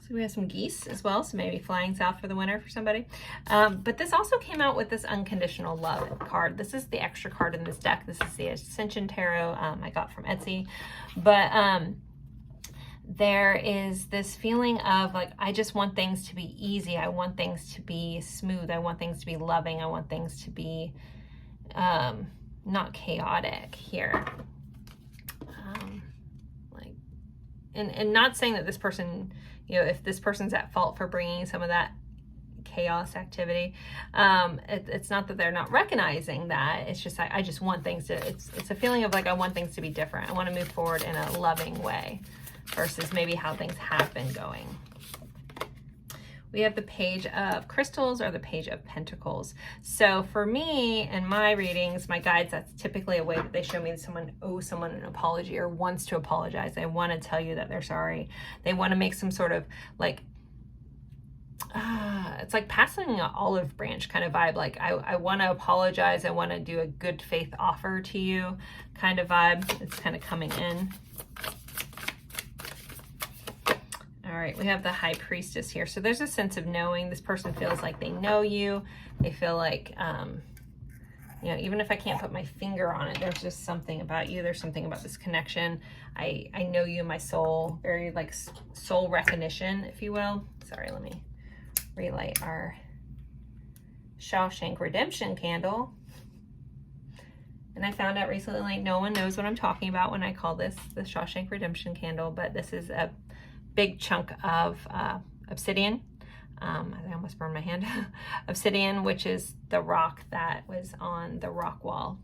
so we have some geese as well, so maybe flying south for the winter for somebody. But this also came out with this unconditional love card. This is the extra card in this deck. This is the Ascension Tarot I got from Etsy. But there is this feeling of like, I just want things to be easy. I want things to be smooth. I want things to be loving. I want things to be not chaotic here. And not saying that this person, you know, if this person's at fault for bringing some of that chaos activity, it's not that they're not recognizing that. It's just I just want things to, it's a feeling of like, I want things to be different. I want to move forward in a loving way versus maybe how things have been going. We have the Page of Crystals, or the Page of Pentacles. So for me, in my readings, my guides, that's typically a way that they show me that someone owes someone an apology or wants to apologize. They want to tell you that they're sorry. They want to make some sort of like, it's like passing an olive branch kind of vibe. Like I want to apologize. I want to do a good faith offer to you kind of vibe. It's kind of coming in. All right, we have the High Priestess here. So there's a sense of knowing. This person feels like they know you. They feel like, you know, even if I can't put my finger on it, there's just something about you. There's something about this connection. I know you in my soul. Very like soul recognition, if you will. Sorry, let me relight our Shawshank Redemption candle. And I found out recently, like, no one knows what I'm talking about when I call this the Shawshank Redemption candle, but this is a big chunk of obsidian. I almost burned my hand. Obsidian, which is the rock that was on the rock wall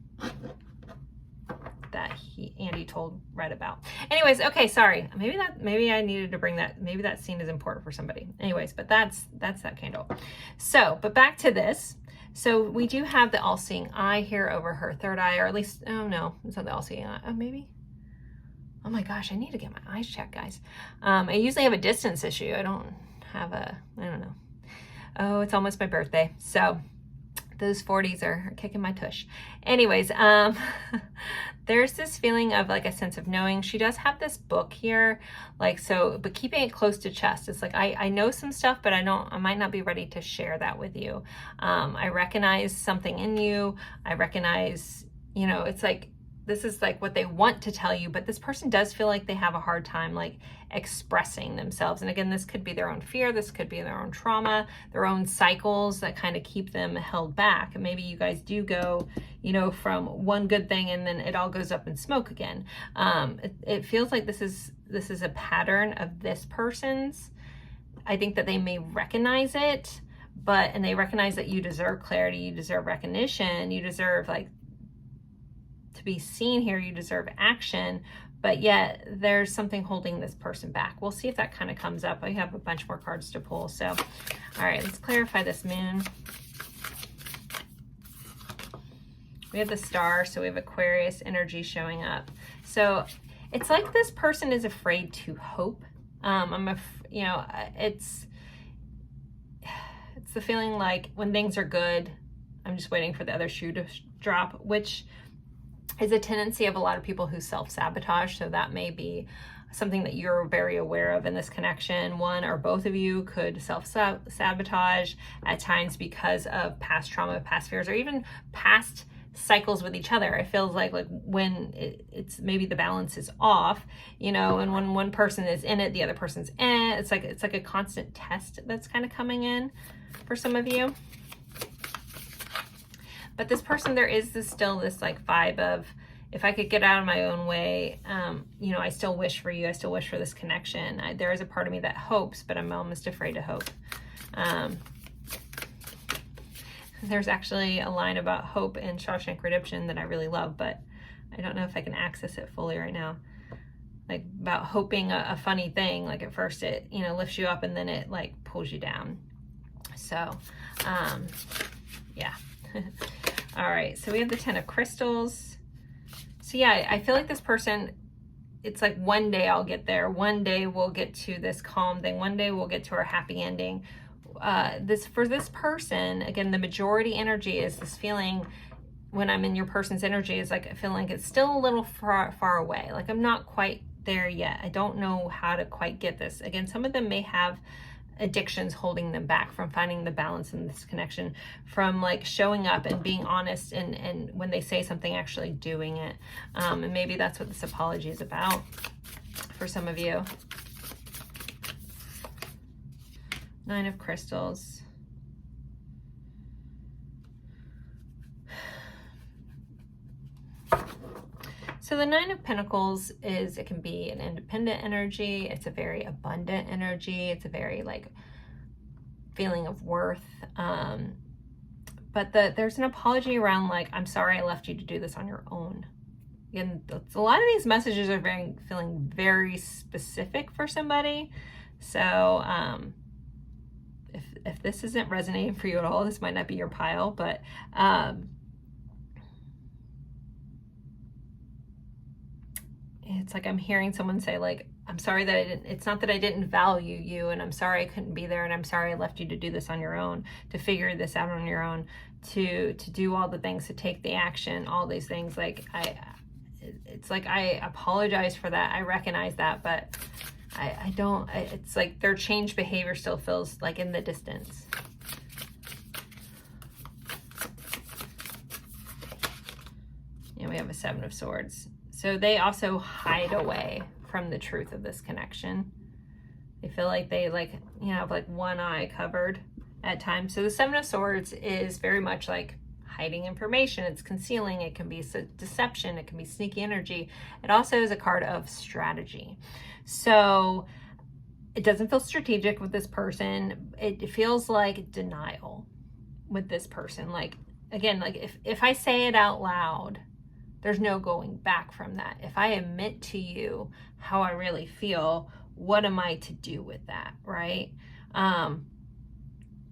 that Andy read about. Anyways, okay, sorry. Maybe I needed to bring that. Maybe that scene is important for somebody. Anyways, but that's that candle. So, but back to this. So we do have the all-seeing eye here over her third eye, or at least, oh no, it's not the all-seeing eye. Oh, maybe. Oh my gosh, I need to get my eyes checked, guys. I usually have a distance issue. I don't know. Oh, it's almost my birthday. So Those 40s are kicking my tush. Anyways, there's this feeling of like a sense of knowing. She does have this book here, like, so, but keeping it close to chest. It's like, I know some stuff, but I might not be ready to share that with you. I recognize something in you. I recognize, you know, it's like, this is like what they want to tell you, but this person does feel like they have a hard time like expressing themselves. And again, this could be their own fear, this could be their own trauma, their own cycles that kind of keep them held back. And maybe you guys do go, you know, from one good thing and then it all goes up in smoke again. It feels like this is a pattern of this person's. I think that they may recognize it, and they recognize that you deserve clarity, you deserve recognition, you deserve like to be seen here, you deserve action, but yet there's something holding this person back. We'll see if that kind of comes up. I have a bunch more cards to pull. So, all right, let's clarify this moon. We have the star, so we have Aquarius energy showing up. So it's like this person is afraid to hope. You know, it's the feeling like when things are good, I'm just waiting for the other shoe to drop, which is a tendency of a lot of people who self-sabotage. So that may be something that you're very aware of in this connection. One or both of you could self-sabotage at times because of past trauma, past fears, or even past cycles with each other. It feels like when it's maybe the balance is off, you know, and when one person is in it, the other person's in it. It's like a constant test that's kind of coming in for some of you. But this person, there is still this like vibe of, if I could get out of my own way, you know, I still wish for you. I still wish for this connection. There is a part of me that hopes, but I'm almost afraid to hope. There's actually a line about hope in Shawshank Redemption that I really love, but I don't know if I can access it fully right now. Like about hoping a funny thing. Like at first it, you know, lifts you up and then it like pulls you down. So, yeah. All right, so we have the 10 of Crystals. So yeah, I feel like this person, it's like one day I'll get there. One day we'll get to this calm thing. One day we'll get to our happy ending. For this person, again, the majority energy is this feeling when I'm in your person's energy is like, I feel like it's still a little far away. Like I'm not quite there yet. I don't know how to quite get this. Again, some of them may have addictions holding them back from finding the balance in this connection, from like showing up and being honest and when they say something, actually doing it. And maybe that's what this apology is about for some of you. 9 of Crystals. So the 9 of Pentacles is, it can be an independent energy. It's a very abundant energy. It's a very like feeling of worth. But there's an apology around like, I'm sorry I left you to do this on your own. And a lot of these messages are feeling very specific for somebody. So if this isn't resonating for you at all, this might not be your pile, but it's like I'm hearing someone say like, I'm sorry that it's not that I didn't value you, and I'm sorry I couldn't be there, and I'm sorry I left you to do this on your own, to figure this out on your own, to do all the things, to take the action, all these things. Like it's like I apologize for that. I recognize that, but I don't, it's like their changed behavior still feels like in the distance. And we have a 7 of Swords. So they also hide away from the truth of this connection. They feel like they like, you know, have like one eye covered at times. So the 7 of Swords is very much like hiding information. It's concealing. It can be deception. It can be sneaky energy. It also is a card of strategy. So it doesn't feel strategic with this person. It feels like denial with this person. Like, again, like if I say it out loud, there's no going back from that. If I admit to you how I really feel, what am I to do with that, right?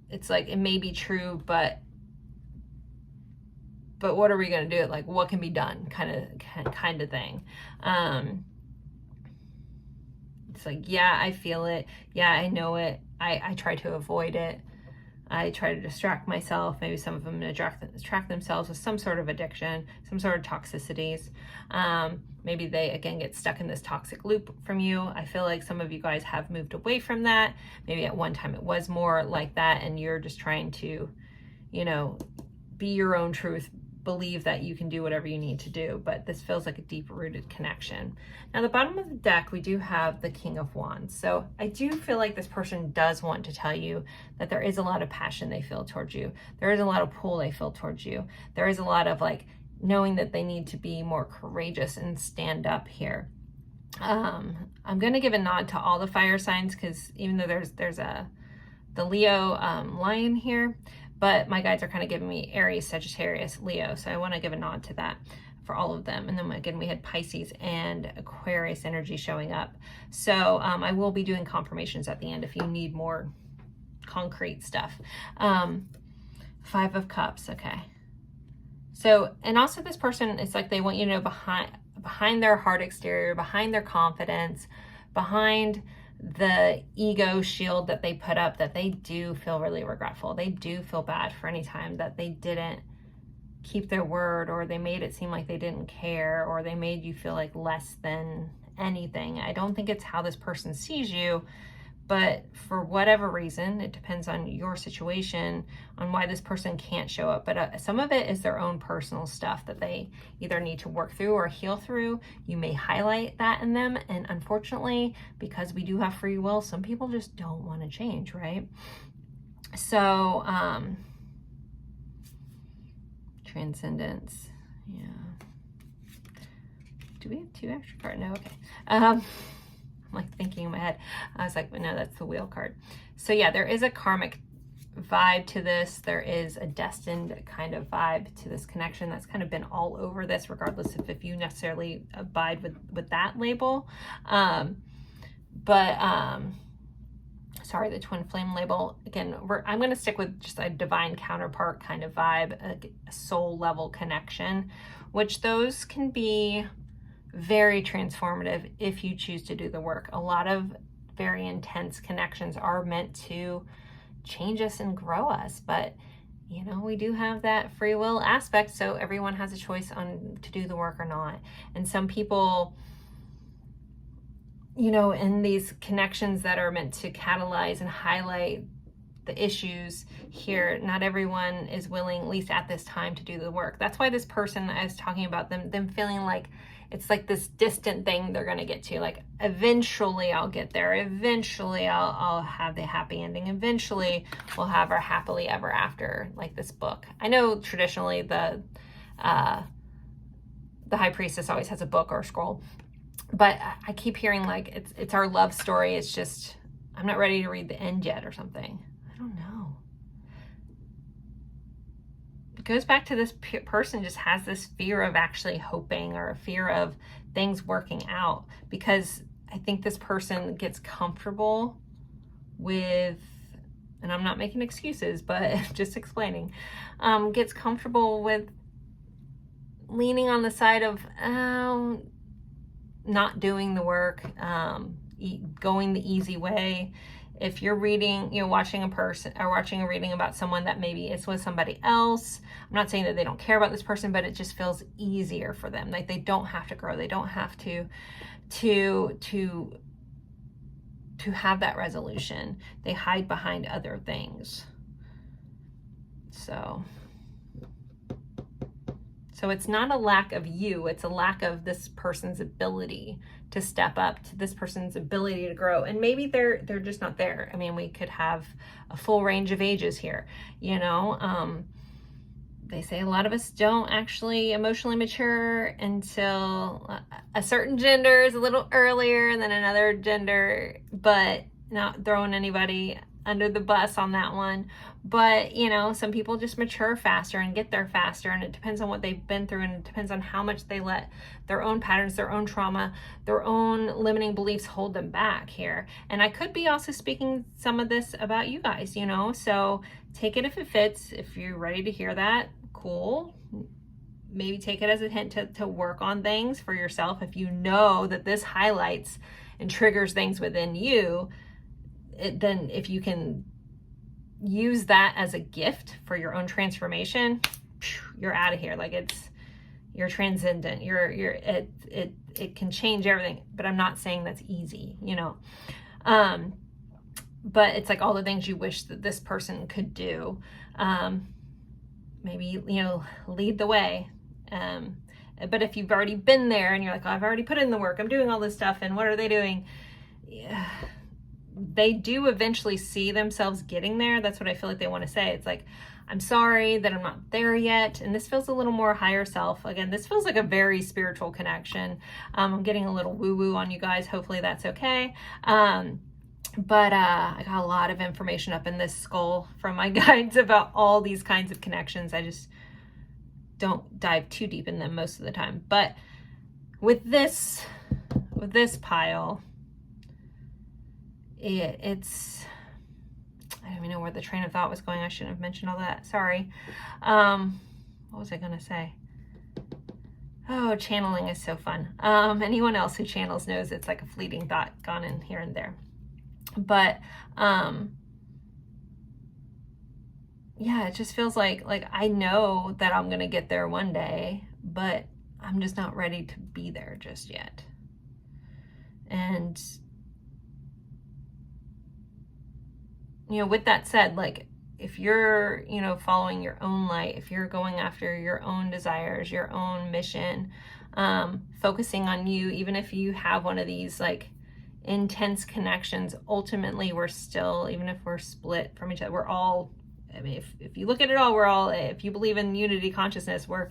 It's like, it may be true, but what are we going to do? Like, what can be done kind of thing. It's like, yeah, I feel it. Yeah, I know it. I try to avoid it. I try to distract myself. Maybe some of them distract themselves with some sort of addiction, some sort of toxicities. Maybe they, again, get stuck in this toxic loop from you. I feel like some of you guys have moved away from that. Maybe at one time it was more like that, and you're just trying to, you know, be your own truth, believe that you can do whatever you need to do, but this feels like a deep-rooted connection. Now, the bottom of the deck, we do have the King of Wands. So I do feel like this person does want to tell you that there is a lot of passion they feel towards you. There is a lot of pull they feel towards you. There is a lot of like knowing that they need to be more courageous and stand up here. I'm going to give a nod to all the fire signs, because even though there's the Leo lion here, but my guides are kind of giving me Aries, Sagittarius, Leo. So I want to give a nod to that for all of them. And then again, we had Pisces and Aquarius energy showing up. So I will be doing confirmations at the end if you need more concrete stuff. 5 of Cups. Okay. So, and also this person, it's like they want you to know behind their hard exterior, behind their confidence, behind the ego shield that they put up, that they do feel really regretful. They do feel bad for any time that they didn't keep their word, or they made it seem like they didn't care, or they made you feel like less than anything. I don't think it's how this person sees you, but for whatever reason, it depends on your situation, on why this person can't show up. But some of it is their own personal stuff that they either need to work through or heal through. You may highlight that in them. And unfortunately, because we do have free will, some people just don't want to change, right? So, Transcendence. Yeah. Do we have 2 extra cards? No, okay. I'm like thinking in my head. I was like, but no, that's the wheel card. So yeah, there is a karmic vibe to this. There is a destined kind of vibe to this connection that's kind of been all over this, regardless of if you necessarily abide with that label. Sorry, the twin flame label. Again, I'm going to stick with just a divine counterpart kind of vibe, a soul level connection, which those can be very transformative if you choose to do the work. A lot of very intense connections are meant to change us and grow us, but you know, we do have that free will aspect, so everyone has a choice on to do the work or not. And some people, you know, in these connections that are meant to catalyze and highlight the issues here, not everyone is willing, at least at this time, to do the work. That's why this person, I was talking about them feeling like it's like this distant thing they're going to get to. Like, eventually I'll get there. Eventually I'll have the happy ending. Eventually we'll have our happily ever after, like this book. I know traditionally the high priestess always has a book or a scroll, but I keep hearing like it's our love story. It's just, I'm not ready to read the end yet or something. I don't know. It goes back to this person just has this fear of actually hoping, or a fear of things working out, because I think this person gets comfortable with, and I'm not making excuses, but just explaining, gets comfortable with leaning on the side of not doing the work, going the easy way. If you're reading, you know, watching a person or watching a reading about someone that maybe is with somebody else, I'm not saying that they don't care about this person, but it just feels easier for them. Like they don't have to grow. They don't have to have that resolution. They hide behind other things. So it's not a lack of you, it's a lack of this person's ability to step up, to this person's ability to grow. And maybe they're just not there. I mean, we could have a full range of ages here, you know. They say a lot of us don't actually emotionally mature until a certain gender is a little earlier than another gender, but not throwing anybody under the bus on that one. But, you know, some people just mature faster and get there faster, and it depends on what they've been through, and it depends on how much they let their own patterns, their own trauma, their own limiting beliefs hold them back here. And I could be also speaking some of this about you guys, you know, so take it if it fits. If you're ready to hear that, cool. Maybe take it as a hint to work on things for yourself. If you know that this highlights and triggers things within you, then if you can use that as a gift for your own transformation, you're out of here. Like you're transcendent. It can change everything, but I'm not saying that's easy, you know. But it's like all the things you wish that this person could do. Maybe, you know, lead the way. But if you've already been there and you're like, oh, I've already put in the work, I'm doing all this stuff, and what are they doing? Yeah, they do eventually see themselves getting there. That's what I feel like they want to say. It's like, I'm sorry that I'm not there yet. And this feels a little more higher self. Again, this feels like a very spiritual connection. I'm getting a little woo-woo on you guys. Hopefully that's okay. But I got a lot of information up in this skull from my guides about all these kinds of connections. I just don't dive too deep in them most of the time. But with this pile, it's, I don't even know where the train of thought was going. I shouldn't have mentioned all that. Sorry. What was I going to say? Oh, channeling is so fun. Anyone else who channels knows it's like a fleeting thought gone in here and there. But yeah, it just feels like I know that I'm gonna get there one day, but I'm just not ready to be there just yet. And you know, with that said, like if you're, you know, following your own light, if you're going after your own desires, your own mission, focusing on you, even if you have one of these like intense connections, ultimately we're still, even if we're split from each other, we're all, I mean, if you look at it all, we're all, if you believe in unity consciousness, we're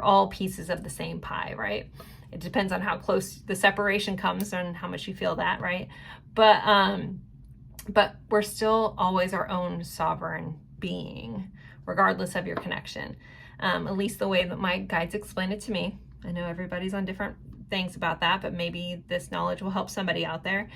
all pieces of the same pie, right? It depends on how close the separation comes and how much you feel that, right? But we're still always our own sovereign being, regardless of your connection. At least the way that my guides explain it to me. I know everybody's on different things about that, but maybe this knowledge will help somebody out there.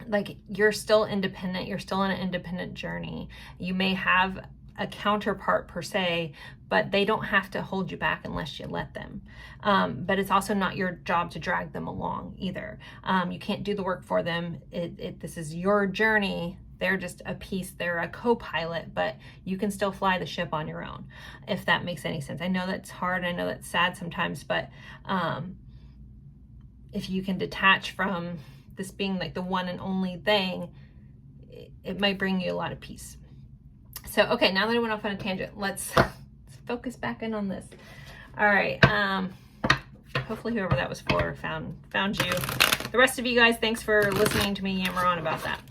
Like you're still independent. You're still on an independent journey. You may have a counterpart per se, but they don't have to hold you back unless you let them. But it's also not your job to drag them along either. You can't do the work for them. This is your journey. They're just a piece, they're a co-pilot, but you can still fly the ship on your own, if that makes any sense. I know that's hard, I know that's sad sometimes, but if you can detach from this being like the one and only thing, it might bring you a lot of peace. So, okay, now that I went off on a tangent, let's focus back in on this. All right, hopefully whoever that was for found you. The rest of you guys, thanks for listening to me yammer on about that.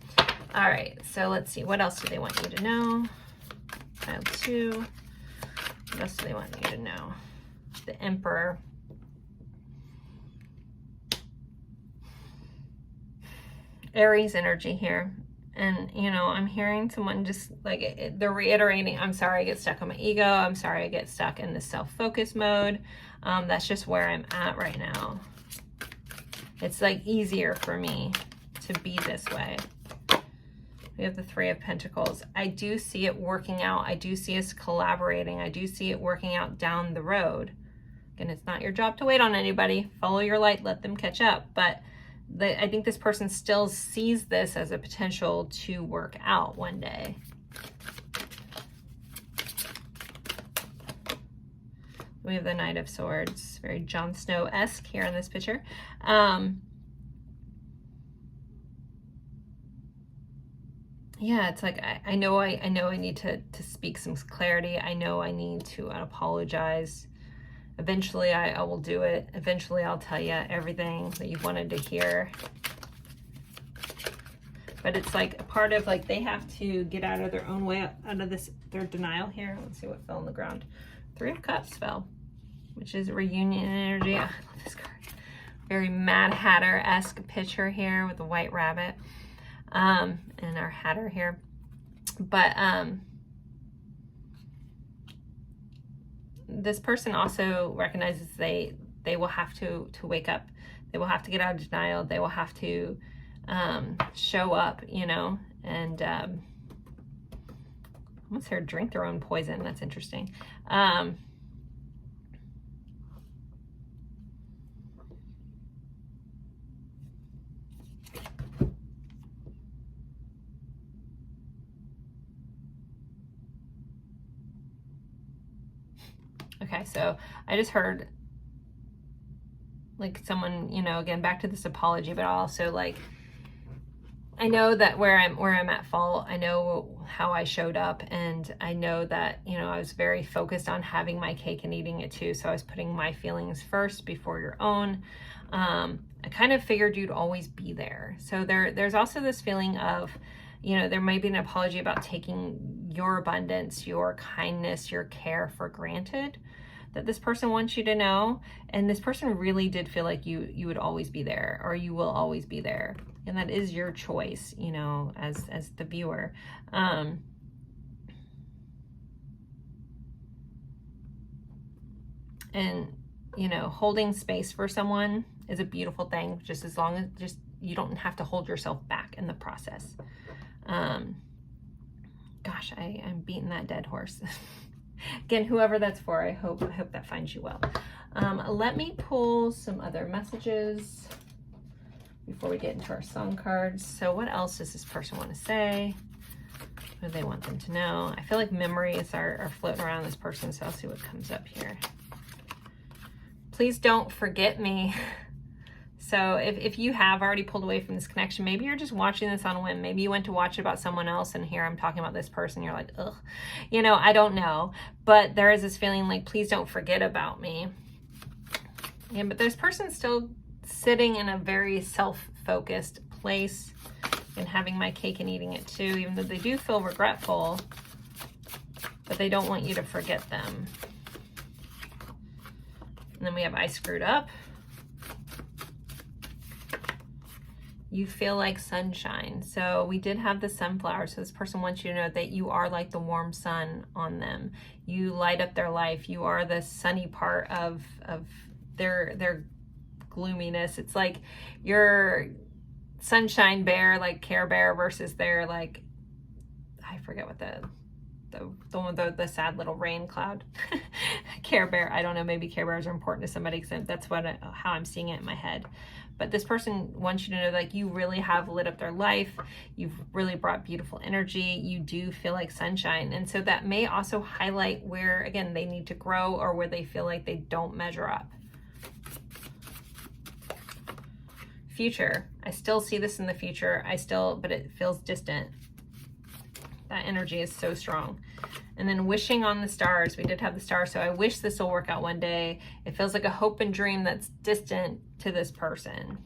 All right, so let's see. What else do they want you to know? Pile 2. What else do they want you to know? The Emperor. Aries energy here. And, you know, I'm hearing someone just like, they're reiterating, I'm sorry I get stuck on my ego. I'm sorry I get stuck in the self-focus mode. That's just where I'm at right now. It's like easier for me to be this way. We have the 3 of Pentacles. I do see it working out. I do see us collaborating. I do see it working out down the road. Again, it's not your job to wait on anybody. Follow your light, let them catch up. But I think this person still sees this as a potential to work out one day. We have the Knight of Swords. Very Jon Snow-esque here in this picture. Yeah, it's like, I know I need to speak some clarity. I know I need to apologize. Eventually I will do it. Eventually I'll tell you everything that you wanted to hear. But it's like a part of like, they have to get out of their own way, out of this, their denial here. Let's see what fell on the ground. 3 of Cups fell, which is reunion energy. I love this card. Very Mad Hatter-esque picture here with the white rabbit. And our Hatter here, but this person also recognizes they will have to wake up. They will have to get out of denial. They will have to show up, you know, and almost heard drink their own poison. That's interesting. Okay, so I just heard like someone, you know, again, back to this apology, but also like, I know that where I'm at fault. I know how I showed up, and I know that, you know, I was very focused on having my cake and eating it too. So I was putting my feelings first before your own. I kind of figured you'd always be there. So there's also this feeling of, you know, there might be an apology about taking your abundance, your kindness, your care for granted, that this person wants you to know. And this person really did feel like you would always be there, or you will always be there. And that is your choice, you know, as the viewer. And, you know, holding space for someone is a beautiful thing, just as long as just you don't have to hold yourself back in the process. Gosh, I'm beating that dead horse. Again, whoever that's for, I hope that finds you well. Let me pull some other messages before we get into our song cards. So what else does this person want to say? What do they want them to know? I feel like memories are floating around this person, so I'll see what comes up here. Please don't forget me. So if you have already pulled away from this connection, maybe you're just watching this on a whim. Maybe you went to watch it about someone else, and here I'm talking about this person. You're like, ugh, you know, I don't know. But there is this feeling like, please don't forget about me. Yeah, but this person's still sitting in a very self-focused place and having my cake and eating it too, even though they do feel regretful, but they don't want you to forget them. And then we have I screwed up. You feel like sunshine. So we did have the sunflower. So this person wants you to know that you are like the warm sun on them. You light up their life. You are the sunny part of their gloominess. It's like your sunshine bear, like Care Bear, versus their, like, I forget what the sad little rain cloud. Care Bear, I don't know, maybe Care Bears are important to somebody, because that's how I'm seeing it in my head. But this person wants you to know, like, you really have lit up their life. You've really brought beautiful energy. You do feel like sunshine. And so that may also highlight where, again, they need to grow, or where they feel like they don't measure up. Future. I still see this in the future. But it feels distant. That energy is so strong. And then wishing on the stars. We did have the stars. So I wish this will work out one day. It feels like a hope and dream that's distant to this person.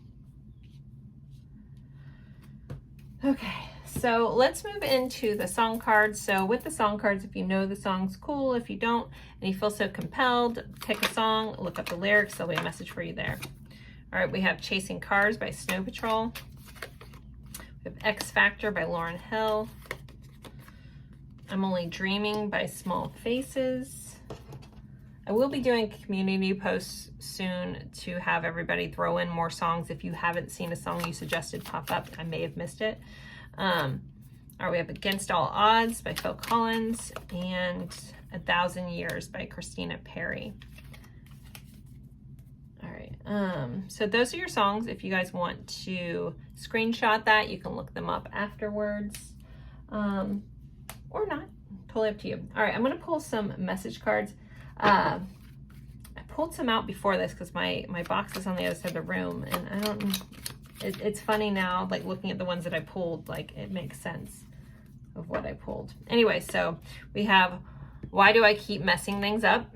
Okay, so let's move into the song cards. So with the song cards, if you know the song's cool. If you don't, and you feel so compelled, pick a song, look up the lyrics. There'll be a message for you there. All right, we have Chasing Cars by Snow Patrol. We have X Factor by Lauryn Hill. I'm Only Dreaming by Small Faces. I will be doing community posts soon to have everybody throw in more songs. If you haven't seen a song you suggested pop up, I may have missed it. All right, we have Against All Odds by Phil Collins and 1,000 Years by Christina Perri. All right, so those are your songs. If you guys want to screenshot that, you can look them up afterwards. Or not, totally up to you. All right, I'm gonna pull some message cards. I pulled some out before this because my box is on the other side of the room, and I don't, it's funny now, like looking at the ones that I pulled, like it makes sense of what I pulled. Anyway, so we have, why do I keep messing things up?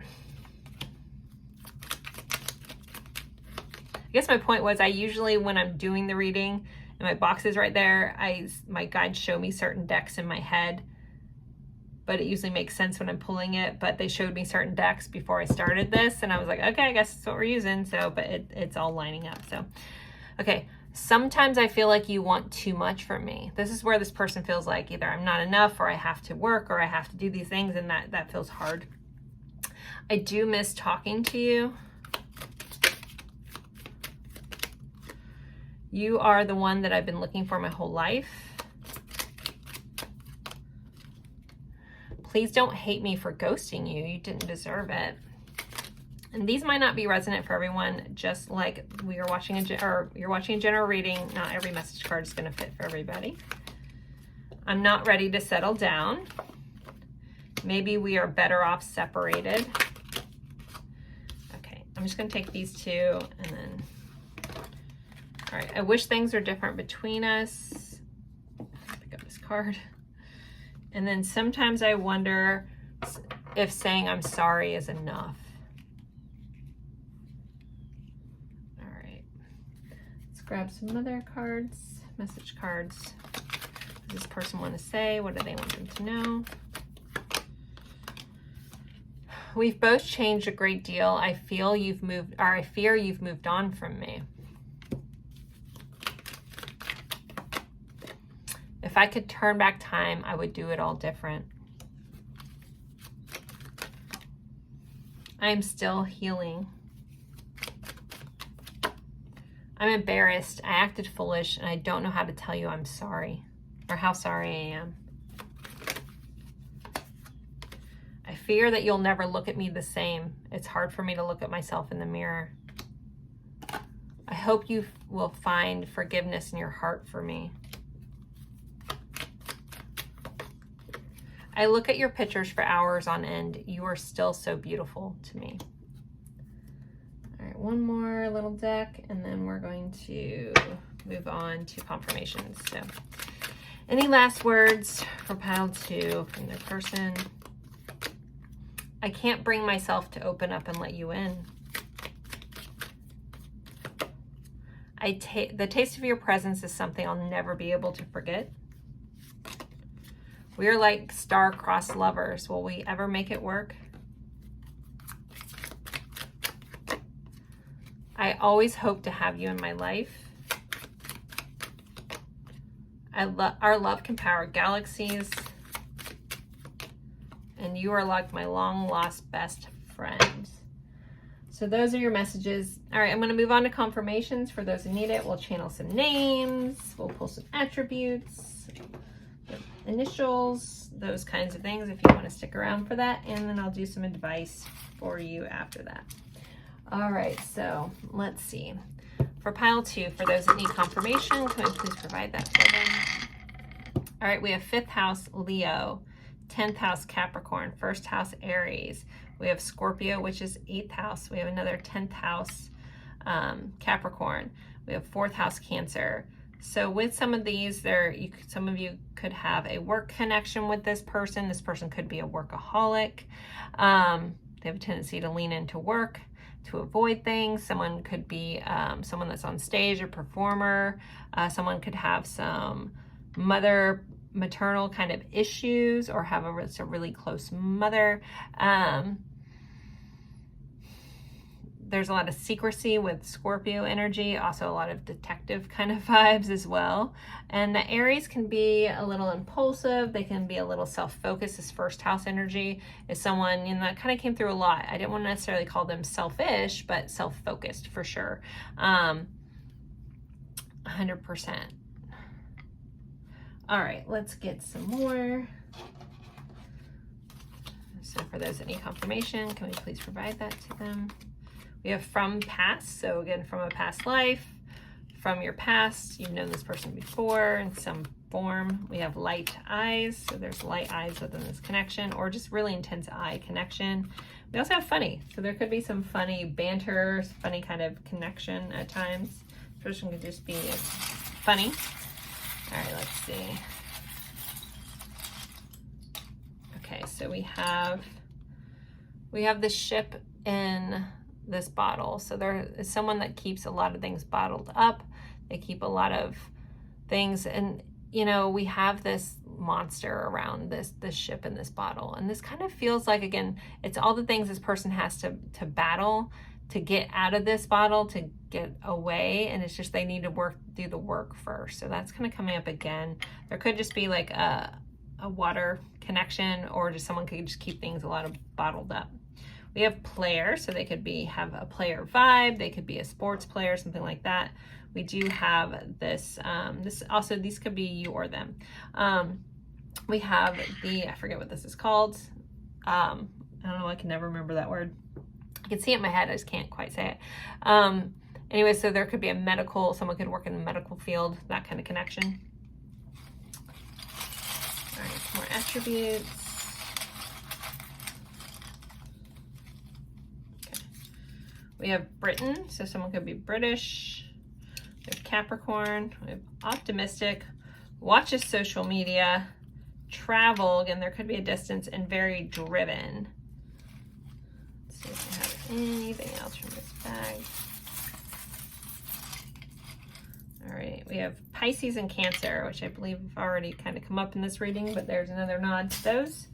I guess my point was, I usually, when I'm doing the reading and my box is right there, my guides show me certain decks in my head, but it usually makes sense when I'm pulling it. But they showed me certain decks before I started this, and I was like, okay, I guess that's what we're using. So, but it's all lining up. So, okay. Sometimes I feel like you want too much from me. This is where this person feels like either I'm not enough, or I have to work, or I have to do these things, and that feels hard. I do miss talking to you. You are the one that I've been looking for my whole life. Please don't hate me for ghosting you. You didn't deserve it. And these might not be resonant for everyone, just like you're watching a general reading. Not every message card is going to fit for everybody. I'm not ready to settle down. Maybe we are better off separated. I'm just going to take these two and then, all right, I wish things were different between us. Pick up this card. And then sometimes I wonder if saying I'm sorry is enough. All right, let's grab some other cards, message cards. What does this person want to say? What do they want them to know? We've both changed a great deal. I feel you've moved, or I fear you've moved on from me. If I could turn back time, I would do it all different. I am still healing. I'm embarrassed. I acted foolish, and I don't know how to tell you I'm sorry, or how sorry I am. I fear that you'll never look at me the same. It's hard for me to look at myself in the mirror. I hope you will find forgiveness in your heart for me. I look at your pictures for hours on end. You are still so beautiful to me. All right, one more little deck, and then we're going to move on to confirmations. So, any last words for pile 2 from their person? I can't bring myself to open up and let you in. The taste of your presence is something I'll never be able to forget. We are like star-crossed lovers. Will we ever make it work? I always hope to have you in my life. Our love can power galaxies. And you are like my long-lost best friend. So those are your messages. All right, I'm going to move on to confirmations for those who need it. We'll channel some names. We'll pull some attributes, initials, those kinds of things if you want to stick around for that. And then I'll do some advice for you after that. All right, so let's see. For pile 2, for those that need confirmation, can I please provide that for them? All right, we have 5th house, Leo. 10th house, Capricorn. 1st house, Aries. We have Scorpio, which is 8th house. We have another 10th house, Capricorn. We have 4th house, Cancer. So with some of these, some of you could have a work connection with this person. This person could be a workaholic. They have a tendency to lean into work to avoid things. Someone could be someone that's on stage, a performer. Someone could have some maternal kind of issues or have a really close mother. There's a lot of secrecy with Scorpio energy, also a lot of detective kind of vibes as well. And the Aries can be a little impulsive. They can be a little self-focused. This 1st house energy is someone, that kind of came through a lot. I didn't want to necessarily call them selfish, but self-focused for sure. 100%. All right, let's get some more. So for those that need confirmation, can we please provide that to them? We have from past, so again, from a past life, from your past, you've known this person before in some form. We have light eyes, so there's light eyes within this connection, or just really intense eye connection. We also have funny, so there could be some funny banter, funny kind of connection at times. This person could just be funny. All right, let's see. Okay, so we have the ship in this bottle. So there is someone that keeps a lot of things bottled up. They keep a lot of things, and we have this monster around this ship in this bottle. And this kind of feels like, again, it's all the things this person has to battle to get out of this bottle, to get away, and it's just they need to do the work first. So that's kind of coming up again. There could just be like a water connection, or just someone could just keep things a lot of bottled up. We have player, so they could have a player vibe. They could be a sports player, something like that. We do have this. These could be you or them. We have I forget what this is called. I don't know. I can never remember that word. I can see it in my head. I just can't quite say it. Anyway, so there could be someone could work in the medical field, that kind of connection. All right, some more attributes. We have Britain, so someone could be British. We have Capricorn. We have optimistic, watches social media, travel. Again, there could be a distance, and very driven. Let's see if we have anything else from this bag. All right, we have Pisces and Cancer, which I believe have already kind of come up in this reading, but there's another nod to those.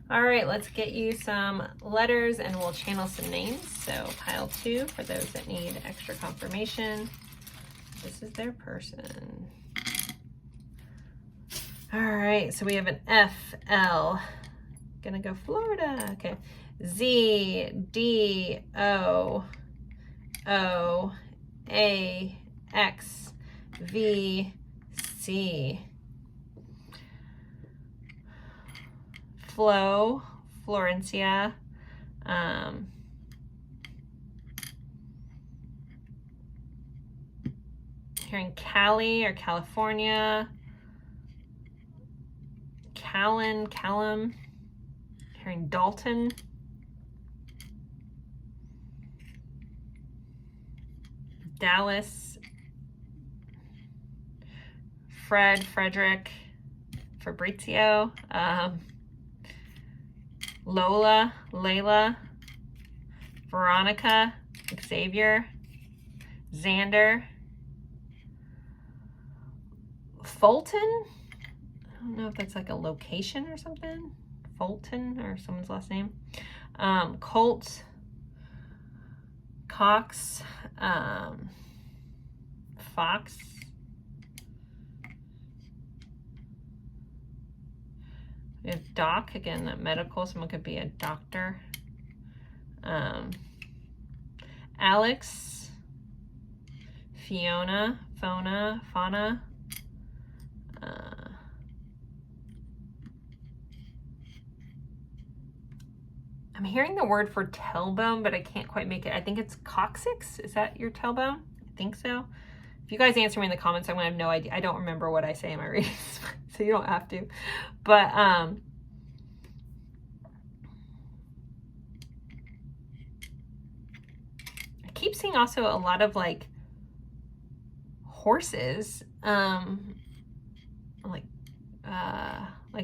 All right, let's get you some letters and we'll channel some names. So pile 2 for those that need extra confirmation. This is their person. All right, so we have an F, L. Gonna go Florida. Okay. Z, D, O, O, A, X, V, C. Flo, Florencia, hearing Cali or California, Callum, hearing Dalton, Dallas, Frederick, Fabrizio, Lola, Layla, Veronica, Xavier, Xander, Fulton. I don't know if that's like a location or something. Fulton or someone's last name. Colt, Cox, Fox. We have Doc, again, medical, someone could be a doctor. Alex, Fiona, Fauna. I'm hearing the word for tailbone, but I can't quite make it. I think it's coccyx. Is that your tailbone? I think so. If you guys answer me in the comments, I'm gonna have no idea. I don't remember what I say in my readings, so you don't have to. But I keep seeing also a lot of like horses, like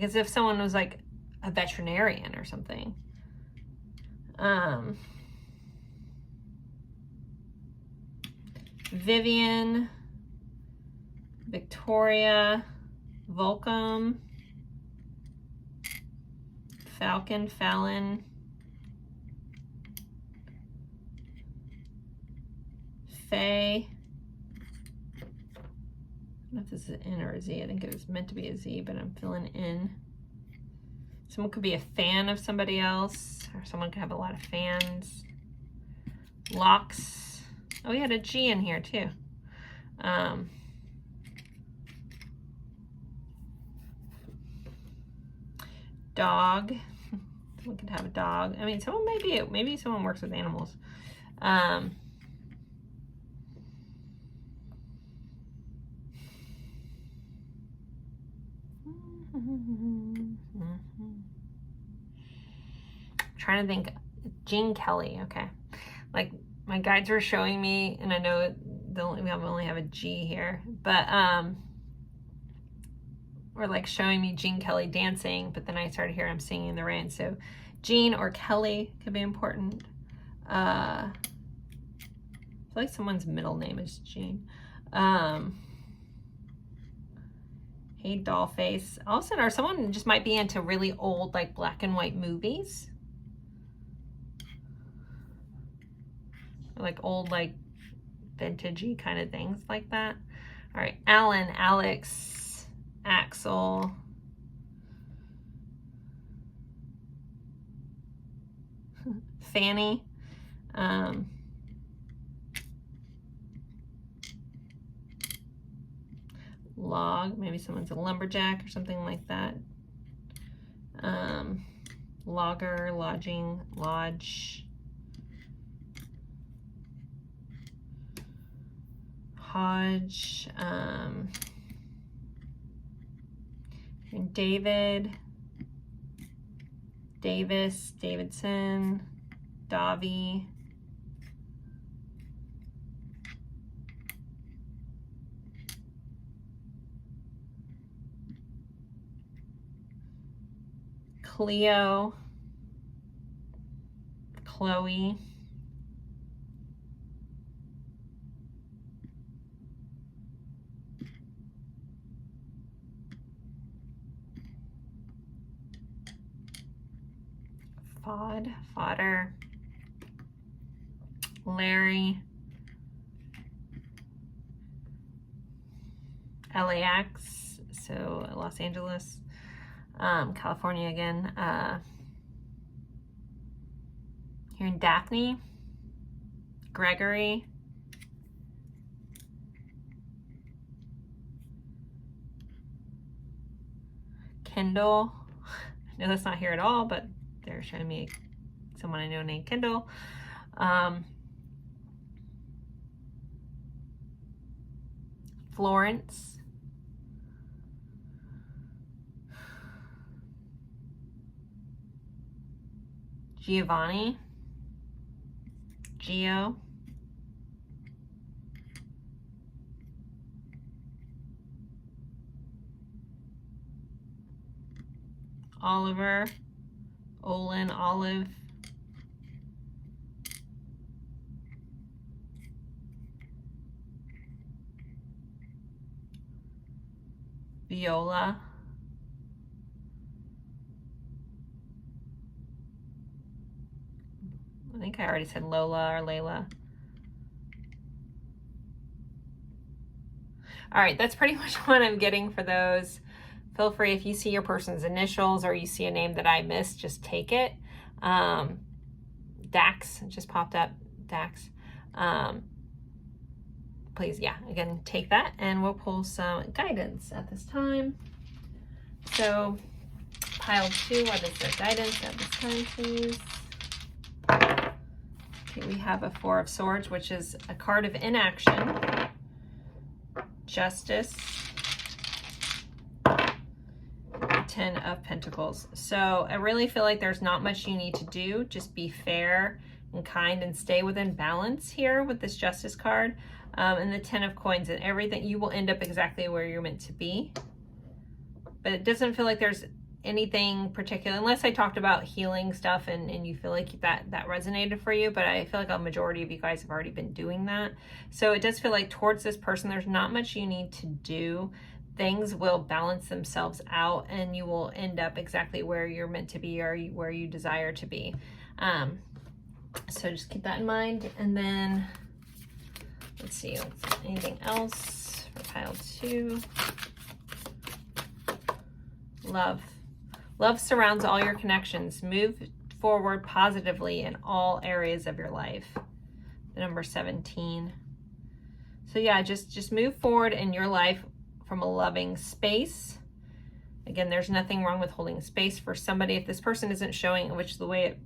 as if someone was like a veterinarian or something. Vivian, Victoria, Volcom, Falcon, Fallon, Faye. I don't know if this is an N or a Z. I think it was meant to be a Z, but I'm filling in. Someone could be a fan of somebody else, or someone could have a lot of fans. Locks. Oh, we had a G in here too. Dog. Someone could have a dog. I mean, someone maybe someone works with animals. Trying to think. Jean Kelly. Okay, like my guides were showing me, and I know we only have a G here, but were like showing me Jean Kelly dancing, but then I started hearing him singing in the rain. So Jean or Kelly could be important. I feel like someone's middle name is Jean. Hey, Dollface. Also, or someone just might be into really old, like black and white movies. Or like old, like vintagey kind of things like that. All right, Alan, Alex, Axel. Fanny. Log, maybe someone's a lumberjack or something like that. Logger, lodging, lodge. Hodge, and David, Davis, Davidson, Davi, Cleo, Chloe, Fodder, Larry, LAX, so Los Angeles, California again, here in Daphne, Gregory, Kendall. I know that's not here at all, but they're showing me someone I know named Kendall. Florence, Giovanni, Gio, Oliver, Olin, Olive, Viola, I think I already said Lola or Layla. All right, that's pretty much what I'm getting for those. Feel free, if you see your person's initials or you see a name that I missed, just take it. Dax just popped up, Dax. Please, yeah, again, take that and we'll pull some guidance at this time. So, pile 2, what is the guidance at this time, please? Okay, we have a 4 of Swords, which is a card of inaction, Justice, 10 of Pentacles. So I really feel like there's not much you need to do. Just be fair and kind and stay within balance here with this Justice card. And the 10 of Coins and everything, you will end up exactly where you're meant to be. But it doesn't feel like there's anything particular, unless I talked about healing stuff and you feel like that resonated for you, but I feel like a majority of you guys have already been doing that. So it does feel like towards this person, there's not much you need to do. Things will balance themselves out and you will end up exactly where you're meant to be or where you desire to be. So just keep that in mind. And then let's see, anything else for pile 2? Love. Love surrounds all your connections. Move forward positively in all areas of your life. The number 17. So yeah, just move forward in your life from a loving space. Again, there's nothing wrong with holding space for somebody. If this person isn't showing, which the way it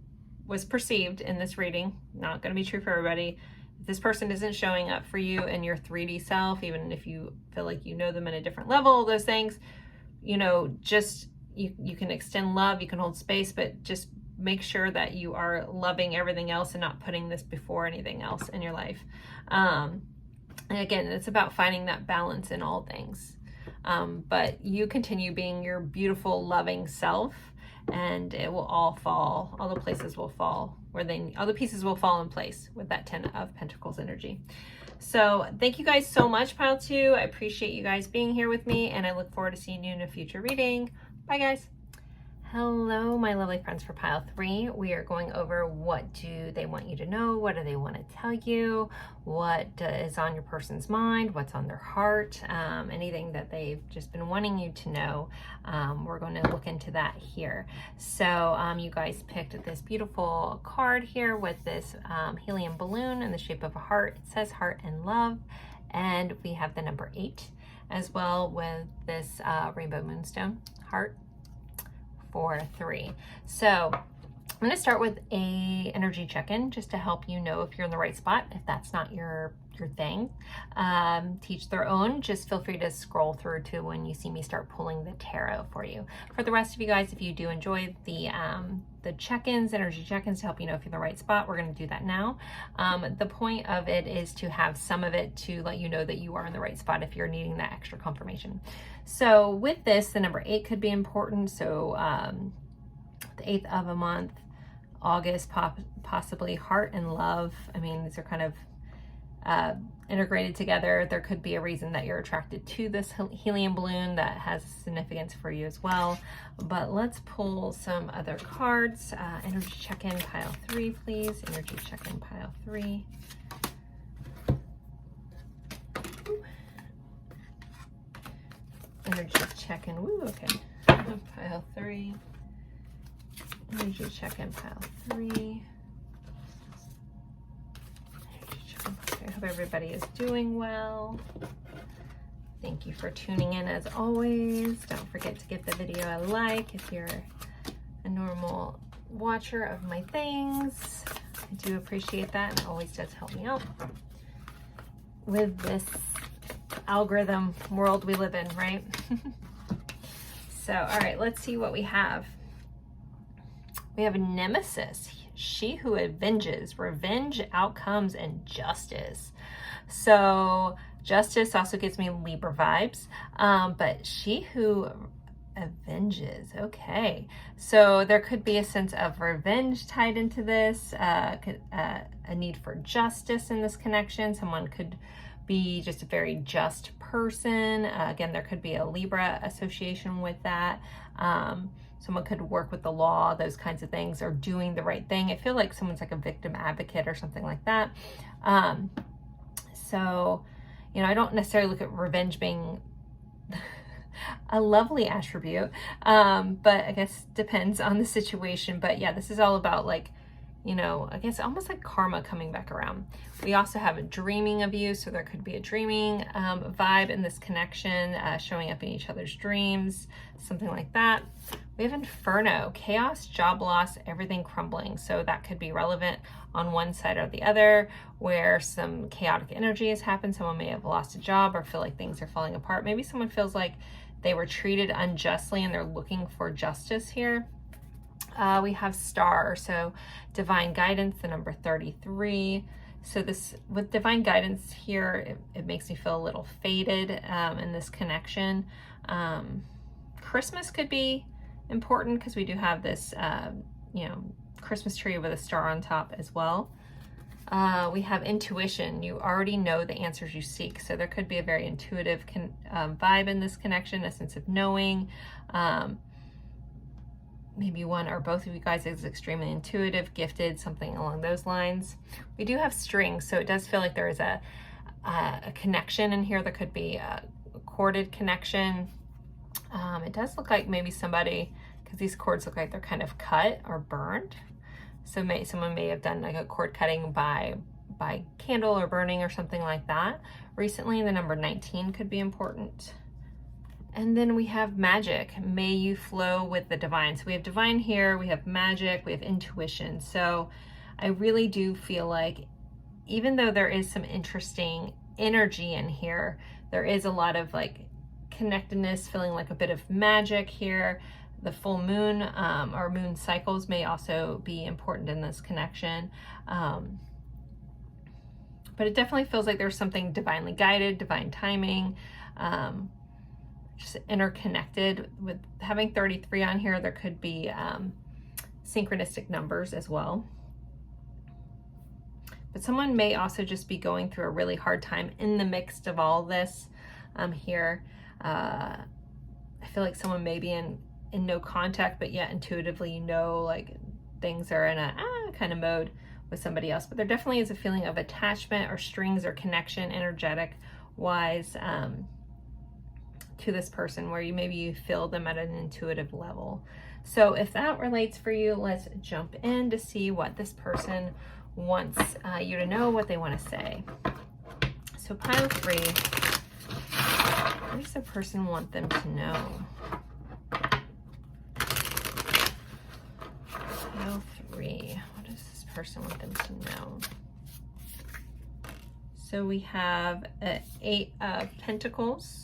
was perceived in this reading, not going to be true for everybody. If this person isn't showing up for you in your 3D self, even if you feel like you know them at a different level, those things, you know, just you can extend love, you can hold space, but just make sure that you are loving everything else and not putting this before anything else in your life. And again, it's about finding that balance in all things. But you continue being your beautiful, loving self, and it will all fall, all the places will fall all the pieces will fall in place with that 10 of Pentacles energy. So thank you guys so much, pile 2. I appreciate you guys being here with me, and I look forward to seeing you in a future reading. Bye, guys. Hello, my lovely friends for pile 3. We are going over what do they want you to know, what do they want to tell you, what is on your person's mind, what's on their heart, anything that they've just been wanting you to know. We're going to look into that here. So you guys picked this beautiful card here with this helium balloon in the shape of a heart. It says heart and love, and we have the number 8 as well with this rainbow moonstone heart. 4-3. So I'm going to start with a energy check-in just to help you know if you're in the right spot, if that's not your thing. Teach their own. Just feel free to scroll through to when you see me start pulling the tarot for you. For the rest of you guys, if you do enjoy the check-ins, energy check-ins to help you know if you're in the right spot, we're going to do that now. The point of it is to have some of it to let you know that you are in the right spot if you're needing that extra confirmation. So with this, the number 8 could be important. So the 8th of a month, August, possibly heart and love. I mean, these are kind of integrated together. There could be a reason that you're attracted to this helium balloon that has significance for you as well. But let's pull some other cards. Energy check-in pile 3, please. Energy check-in pile 3. Energy check-in. Woo, okay. Pile 3. Energy check-in pile 3. I hope everybody is doing well. Thank you for tuning in as always. Don't forget to give the video a like if you're a normal watcher of my things. I do appreciate that, and it always does help me out with this algorithm world we live in, right? So, all right, let's see what we have. We have a nemesis. She who avenges, revenge, outcomes, and justice. So justice also gives me Libra vibes, but she who avenges, okay. So there could be a sense of revenge tied into this, a need for justice in this connection. Someone could be just a very just person. Again, there could be a Libra association with that. Someone could work with the law, those kinds of things, or doing the right thing. I feel like someone's like a victim advocate or something like that. So, you know, I don't necessarily look at revenge being a lovely attribute, but I guess depends on the situation. But yeah, this is all about, like, you know, I guess almost like karma coming back around. We also have a dreaming of you, so there could be a dreaming vibe in this connection, showing up in each other's dreams, something like that. We have Inferno, chaos, job loss, everything crumbling. So that could be relevant on one side or the other, where some chaotic energy has happened. Someone may have lost a job or feel like things are falling apart. Maybe someone feels like they were treated unjustly and they're looking for justice here. We have Star, so divine guidance, the number 33. So this, with divine guidance here, it makes me feel a little faded in this connection. Christmas could be important because we do have this, you know, Christmas tree with a star on top as well. We have intuition. You already know the answers you seek. So there could be a very intuitive vibe in this connection, a sense of knowing. Maybe one or both of you guys is extremely intuitive, gifted, something along those lines. We do have strings, so it does feel like there is a connection in here. There could be a corded connection. It does look like maybe somebody, because these cords look like they're kind of cut or burned. So someone may have done like a cord cutting by candle or burning or something like that recently. The number 19 could be important. And then we have magic. May you flow with the divine. So we have divine here, we have magic, we have intuition. So I really do feel like, even though there is some interesting energy in here, there is a lot of like connectedness, feeling like a bit of magic here. The full moon or moon cycles may also be important in this connection. But it definitely feels like there's something divinely guided, divine timing, just interconnected. With having 33 on here, there could be synchronistic numbers as well. But someone may also just be going through a really hard time in the mix of all this here. I feel like someone may be in no contact, but yet intuitively you know, like, things are in a kind of mode with somebody else. But there definitely is a feeling of attachment or strings or connection, energetic wise, to this person, where maybe you feel them at an intuitive level. So if that relates for you, let's jump in to see what this person wants you to know, what they want to say. So pile 3, what does the person want them to know? Pile 3, what does this person want them to know? So we have an 8 of Pentacles.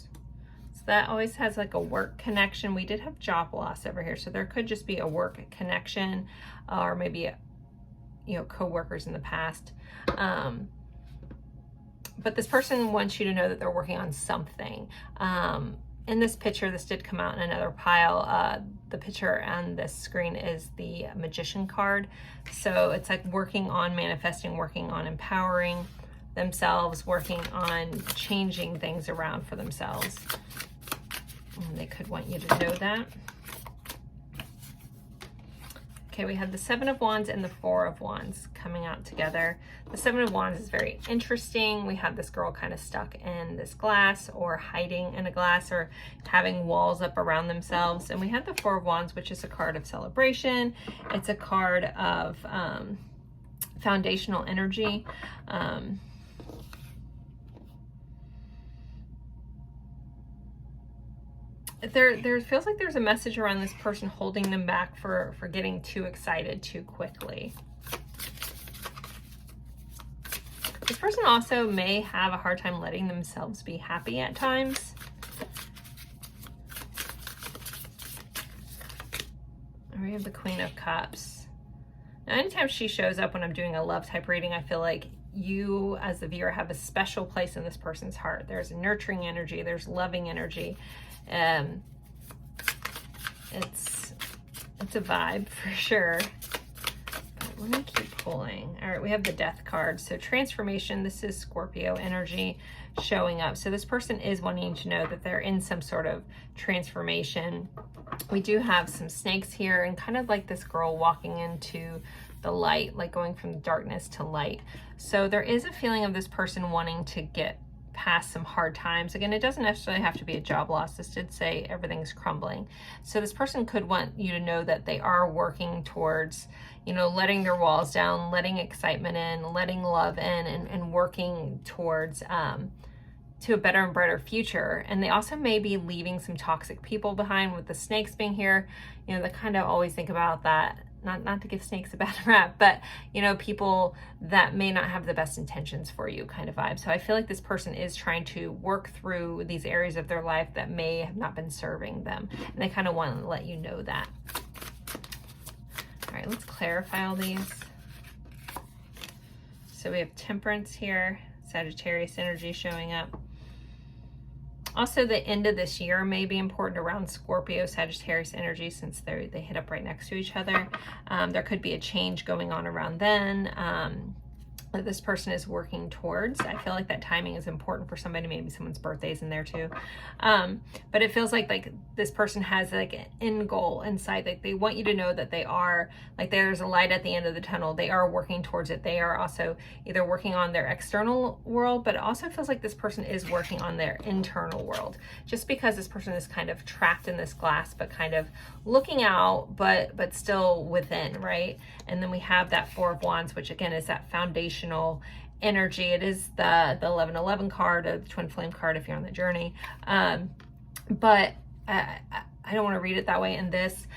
That always has like a work connection. We did have job loss over here, so there could just be a work connection, or maybe, you know, co-workers in the past. But this person wants you to know that they're working on something. And in this picture, this did come out in another pile. The picture on this screen is the Magician card. So it's like working on manifesting, working on empowering themselves, working on changing things around for themselves. And they could want you to know that. Okay, we have the Seven of Wands and the Four of Wands coming out together. The Seven of Wands is very interesting. We have this girl kind of stuck in this glass or hiding in a glass or having walls up around themselves. And we have the Four of Wands, which is a card of celebration. It's a card of foundational energy. There feels like there's a message around this person holding them back for getting too excited too quickly. This person also may have a hard time letting themselves be happy at times. And we have the Queen of Cups. Now, anytime she shows up when I'm doing a love type reading, I feel like you as the viewer have a special place in this person's heart. There's a nurturing energy, there's loving energy. It's a vibe for sure. But let me keep pulling. All right, we have the Death card. So transformation, this is Scorpio energy showing up. So this person is wanting to know that they're in some sort of transformation. We do have some snakes here and kind of like this girl walking into the light, like going from darkness to light. So there is a feeling of this person wanting to get past some hard times. Again, it doesn't necessarily have to be a job loss. This did say everything's crumbling. So this person could want you to know that they are working towards, you know, letting their walls down, letting excitement in, letting love in, and working towards to a better and brighter future. And they also may be leaving some toxic people behind, with the snakes being here. You know, they kind of always think about that. Not to give snakes a bad rap, but, you know, people that may not have the best intentions for you kind of vibe. So I feel like this person is trying to work through these areas of their life that may have not been serving them. And they kind of want to let you know that. All right, let's clarify all these. So we have Temperance here, Sagittarius energy showing up. Also, the end of this year may be important around Scorpio, Sagittarius energy, since they hit up right next to each other. There could be a change going on around then that this person is working towards. I feel like that timing is important for somebody. Maybe someone's birthday's in there too. But it feels like this person has like an end goal in sight. Like they want you to know that they are, like there's a light at the end of the tunnel. They are working towards it. They are also either working on their external world, but it also feels like this person is working on their internal world. Just because this person is kind of trapped in this glass, but kind of looking out, but still within, right? And then we have that Four of Wands, which again is that foundational energy. It is the 1111 card, or the Twin Flame card if you're on the journey. But I don't want to read it that way in this.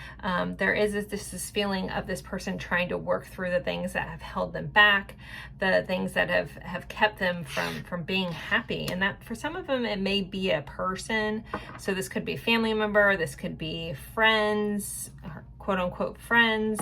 There is this feeling of this person trying to work through the things that have held them back, the things that have kept them from being happy. And that for some of them, it may be a person. So this could be a family member, this could be friends, quote unquote friends.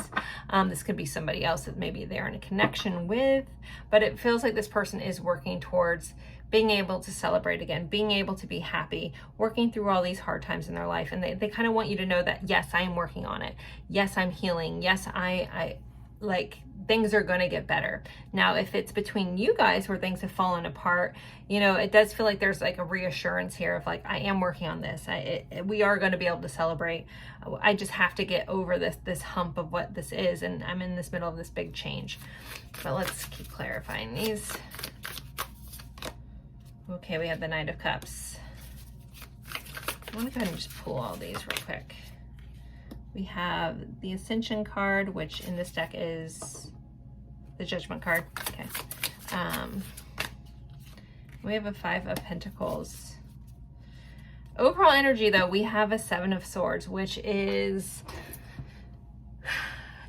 This could be somebody else that maybe they're in a connection with, but it feels like this person is working towards being able to celebrate again, being able to be happy, working through all these hard times in their life. And they kind of want you to know that, yes, I am working on it. Yes, I'm healing. Yes, I like things are going to get better. Now, if it's between you guys where things have fallen apart, you know, it does feel like there's like a reassurance here of like, I am working on this. We are going to be able to celebrate. I just have to get over this hump of what this is. And I'm in this middle of this big change. But let's keep clarifying these. Okay, we have the Knight of Cups. I want to go ahead and just pull all these real quick. We have the Ascension card, which in this deck is the Judgment card. Okay. We have a Five of Pentacles. Overall energy, though, we have a Seven of Swords, which is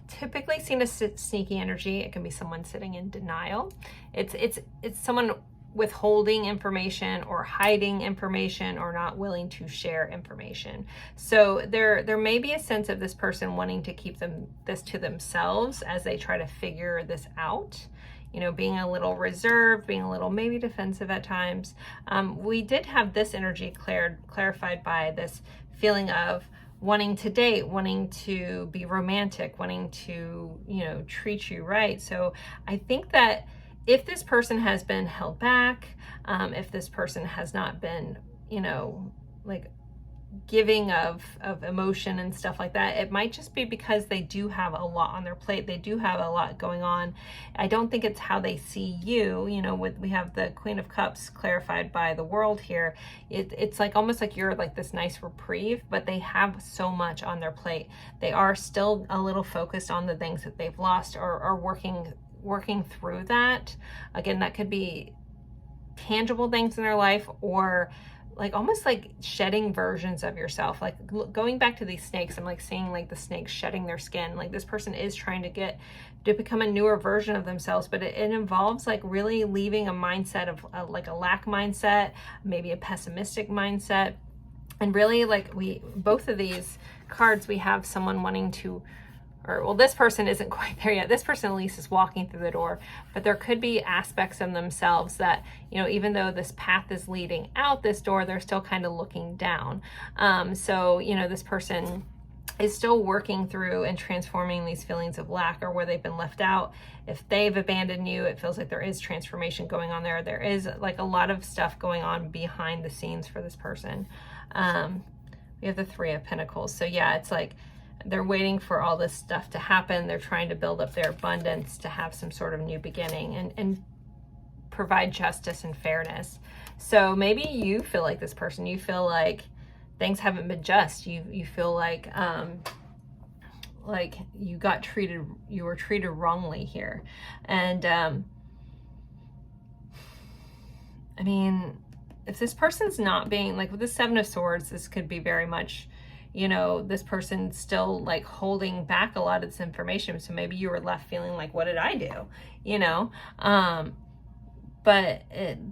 typically seen as sneaky energy. It can be someone sitting in denial. It's someone withholding information or hiding information or not willing to share information. So there may be a sense of this person wanting to keep this to themselves as they try to figure this out. you know, being a little reserved, being a little maybe defensive at times. We did have this energy clarified by this feeling of wanting to date, wanting to be romantic, wanting to, you know, treat you right. So I think that if this person has been held back, if this person has not been, you know, like giving of emotion and stuff like that, it might just be because they do have a lot on their plate. They do have a lot going on. I don't think it's how they see you. You know, we have the Queen of Cups clarified by the World here. It's like almost like you're like this nice reprieve, but they have so much on their plate. They are still a little focused on the things that they've lost, or working through that. Again, that could be tangible things in their life, or like almost like shedding versions of yourself. Like going back to these snakes, I'm like seeing like the snakes shedding their skin. Like this person is trying to become a newer version of themselves, but it involves like really leaving a mindset of like a lack mindset, maybe a pessimistic mindset. And really, like both of these cards, we have someone wanting to, or well, this person isn't quite there yet. This person at least is walking through the door, but there could be aspects of themselves that, you know, even though this path is leading out this door, they're still kind of looking down. So, you know, this person is still working through and transforming these feelings of lack, or where they've been left out. If they've abandoned you, it feels like there is transformation going on there. There is like a lot of stuff going on behind the scenes for this person. We have the Three of Pentacles. So yeah, it's like, they're waiting for all this stuff to happen. They're trying to build up their abundance to have some sort of new beginning and provide justice and fairness. So maybe you feel like this person, you feel like things haven't been just. You feel like you were treated wrongly here. And I mean, if this person's not being, like with the Seven of Swords, this could be very much, you know, this person's still like holding back a lot of this information. So maybe you were left feeling like, what did I do? You know, but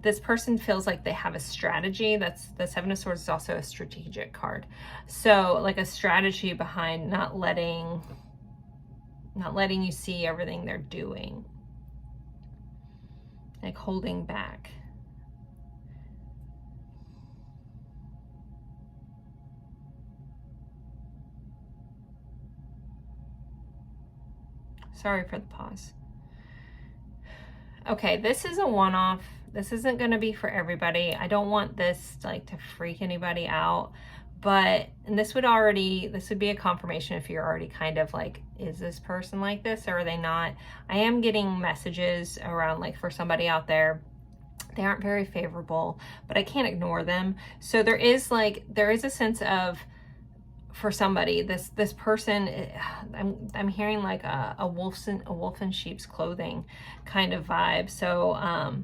this person feels like they have a strategy. That's the Seven of Swords is also a strategic card. So like a strategy behind not letting you see everything they're doing, like holding back. Sorry for the pause. Okay, this is a one-off. This isn't going to be for everybody. I don't want this like to freak anybody out, but and this would be a confirmation if you're already kind of like, is this person like this or are they not? I am getting messages around, like for somebody out there, they aren't very favorable, but I can't ignore them. So there is a sense of, for somebody, this person, I'm hearing like a wolf in sheep's clothing kind of vibe. So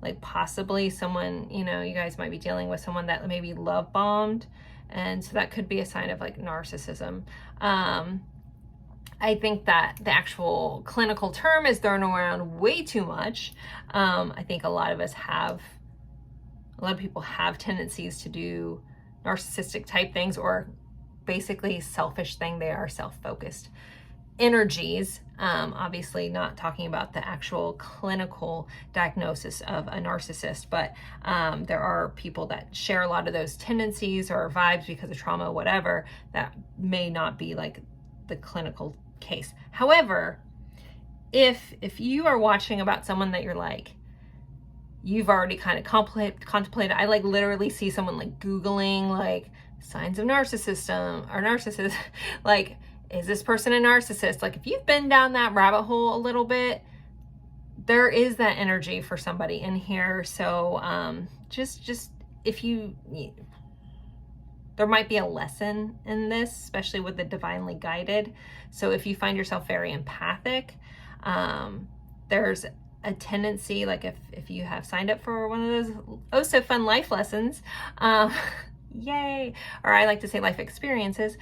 like possibly someone, you know, you guys might be dealing with someone that maybe love bombed, and so that could be a sign of like narcissism. I think that the actual clinical term is thrown around way too much. I think a lot of people have tendencies to do narcissistic type things, or basically selfish thing. They are self-focused energies. Obviously not talking about the actual clinical diagnosis of a narcissist, but there are people that share a lot of those tendencies or vibes because of trauma, whatever, that may not be like the clinical case. However, if you are watching about someone that you're like, you've already kind of contemplated, I like literally see someone like Googling like signs of narcissism or narcissist, like, is this person a narcissist? Like if you've been down that rabbit hole a little bit, there is that energy for somebody in here. So just if there might be a lesson in this, especially with the divinely guided. So if you find yourself very empathic, there's a tendency, like if you have signed up for one of those oh so fun life lessons, yay, or I like to say life experiences,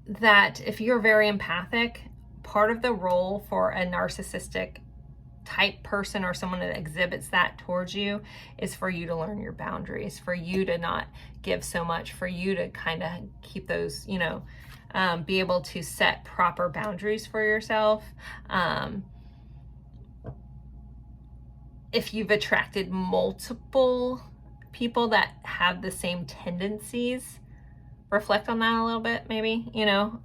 that if you're very empathic, part of the role for a narcissistic type person or someone that exhibits that towards you is for you to learn your boundaries, for you to not give so much, for you to kind of keep those, you know, be able to set proper boundaries for yourself. if you've attracted multiple people that have the same tendencies, reflect on that a little bit, maybe, you know,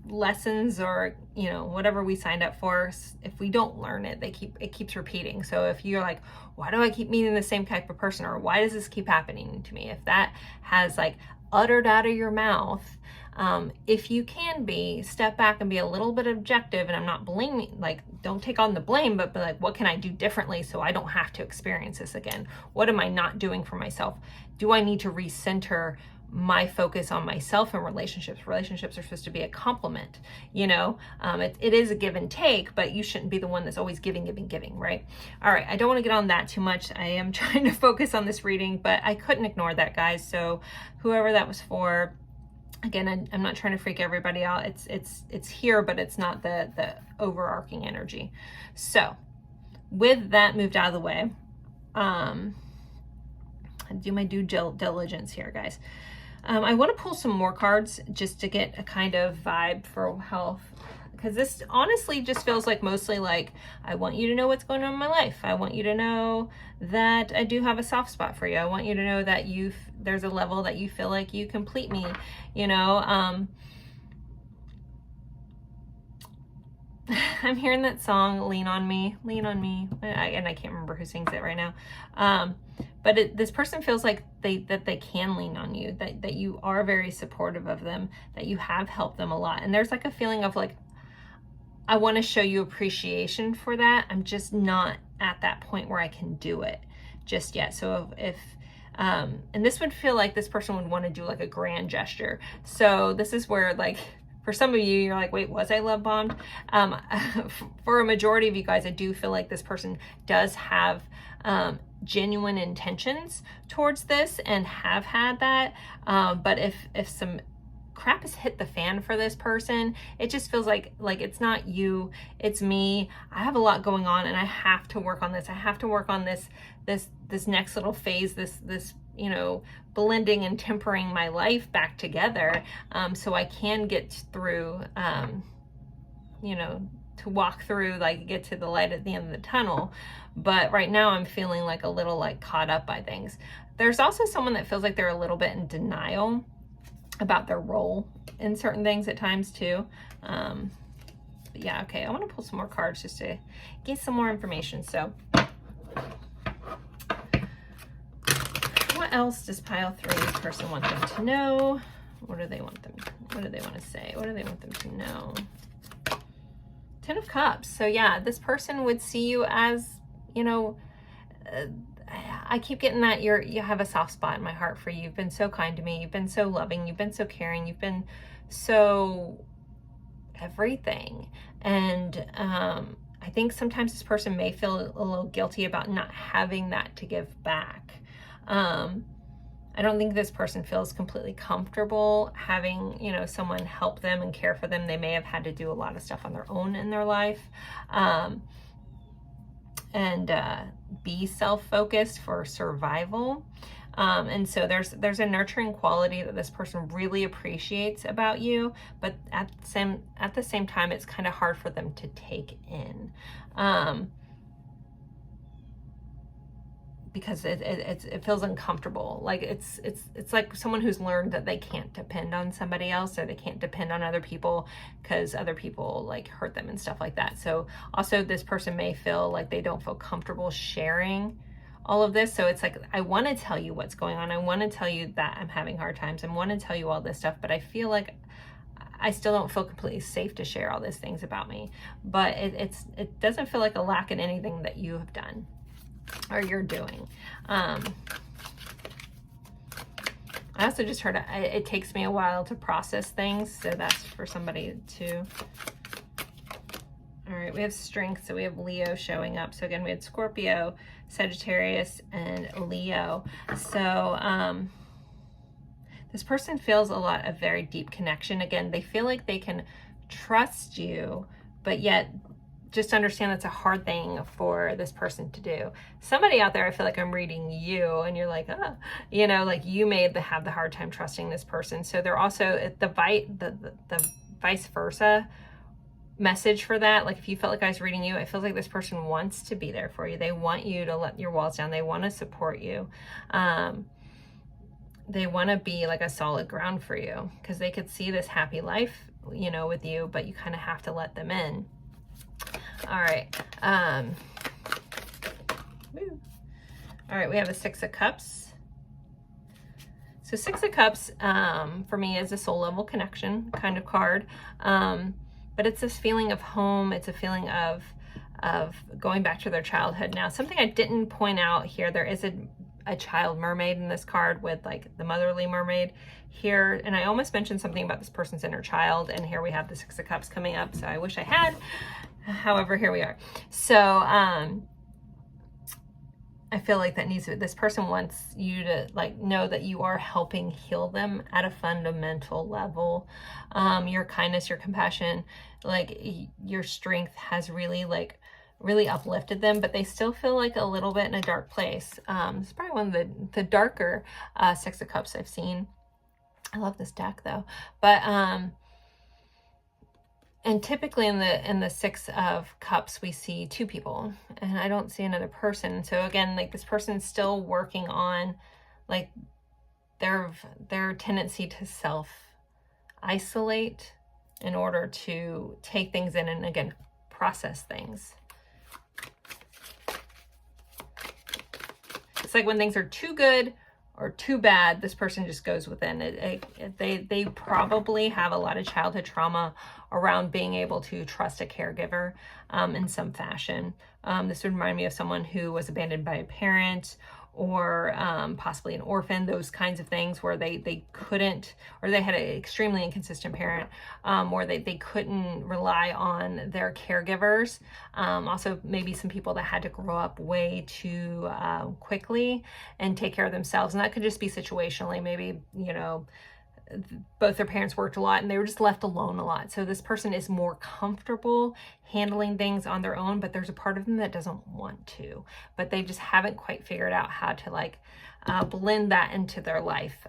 lessons or, you know, whatever we signed up for, if we don't learn it, it keeps repeating. So if you're like, why do I keep meeting the same type of person, or why does this keep happening to me? If that has like uttered out of your mouth, if you can step back and be a little bit objective, and I'm not blaming, like, don't take on the blame, but be like, what can I do differently so I don't have to experience this again? What am I not doing for myself? Do I need to recenter my focus on myself and relationships? Relationships are supposed to be a complement, you know. It is a give and take, but you shouldn't be the one that's always giving, right? All right, I don't want to get on that too much. I am trying to focus on this reading, but I couldn't ignore that, guys. So whoever that was for, again, I'm not trying to freak everybody out. It's here, but it's not the overarching energy. So with that moved out of the way, I do my due diligence here, guys. I want to pull some more cards just to get a kind of vibe for health, because this honestly just feels like mostly like, I want you to know what's going on in my life. I want you to know that I do have a soft spot for you. I want you to know that there's a level that you feel like you complete me, you know. I'm hearing that song, Lean on Me, and I can't remember who sings it right now. But this person feels like that they can lean on you, that you are very supportive of them, that you have helped them a lot. And there's like a feeling of like, I want to show you appreciation for that. I'm just not at that point where I can do it just yet. So and this would feel like this person would want to do like a grand gesture. So this is where, like, for some of you, you're like, wait, was I love bombed? For a majority of you guys, I do feel like this person does have genuine intentions towards this and have had that. But if some crap has hit the fan for this person, it just feels like it's not you, it's me. I have a lot going on and I have to work on this. I have to work on this next little phase, this you know, blending and tempering my life back together, so I can get through, you know, to walk through, like, get to the light at the end of the tunnel. But right now I'm feeling like a little like caught up by things. There's also someone that feels like they're a little bit in denial about their role in certain things at times too. But yeah, okay, I want to pull some more cards just to get some more information. So what else does pile 3 person want them to know? What do they want to say? What do they want them to know? 10 of Cups. So yeah, this person would see you as, you know, I keep getting that you have a soft spot in my heart for you. You've been so kind to me. You've been so loving. You've been so caring. You've been so everything. And I think sometimes this person may feel a little guilty about not having that to give back. I don't think this person feels completely comfortable having, you know, someone help them and care for them. They may have had to do a lot of stuff on their own in their life. And be self-focused for survival. And so there's a nurturing quality that this person really appreciates about you, but at the same time, it's kind of hard for them to take in. Because it feels uncomfortable. Like it's like someone who's learned that they can't depend on somebody else, or they can't depend on other people because other people like hurt them and stuff like that. So also this person may feel like they don't feel comfortable sharing all of this. So it's like, I want to tell you what's going on. I want to tell you that I'm having hard times. I want to tell you all this stuff, but I feel like I still don't feel completely safe to share all these things about me. But it doesn't feel like a lack in anything that you have done or you're doing. I also just heard it takes me a while to process things, so that's for somebody too. All right, we have strength, so we have Leo showing up. So again, we had Scorpio, Sagittarius, and Leo. So this person feels a lot of very deep connection. Again, they feel like they can trust you, but yet just understand that's a hard thing for this person to do. Somebody out there, I feel like I'm reading you, and you're like, oh, you know, like you may have the hard time trusting this person. So they're also the vice versa. message for that. Like if you felt like I was reading you, it feels like this person wants to be there for you. They want you to let your walls down. They want to support you. They want to be like a solid ground for you because they could see this happy life, you know, with you, but you kind of have to let them in. All right. All right, we have the Six of Cups. So Six of Cups for me is a soul level connection kind of card. But it's this feeling of home. It's a feeling of going back to their childhood. Now, something I didn't point out here, there is a child mermaid in this card with like the motherly mermaid here. And I almost mentioned something about this person's inner child. And here we have the Six of Cups coming up. So I wish I had. However, here we are. So I feel like that this person wants you to like know that you are helping heal them at a fundamental level. Your kindness, your compassion, like your strength has really uplifted them, but they still feel like a little bit in a dark place. It's probably one of the darker Six of Cups I've seen. I love this deck though, but and typically in the Six of Cups, we see two people and I don't see another person. So again, like this person is still working on like their tendency to self-isolate in order to take things in and again, process things. It's like when things are too good or too bad, this person just goes within it. They probably have a lot of childhood trauma around being able to trust a caregiver in some fashion. This would remind me of someone who was abandoned by a parent or possibly an orphan, those kinds of things where they couldn't, or they had an extremely inconsistent parent, or they couldn't rely on their caregivers. Also maybe some people that had to grow up way too quickly and take care of themselves. And that could just be situationally, maybe, you know, both their parents worked a lot and they were just left alone a lot. So this person is more comfortable handling things on their own, but there's a part of them that doesn't want to, but they just haven't quite figured out how to like blend that into their life.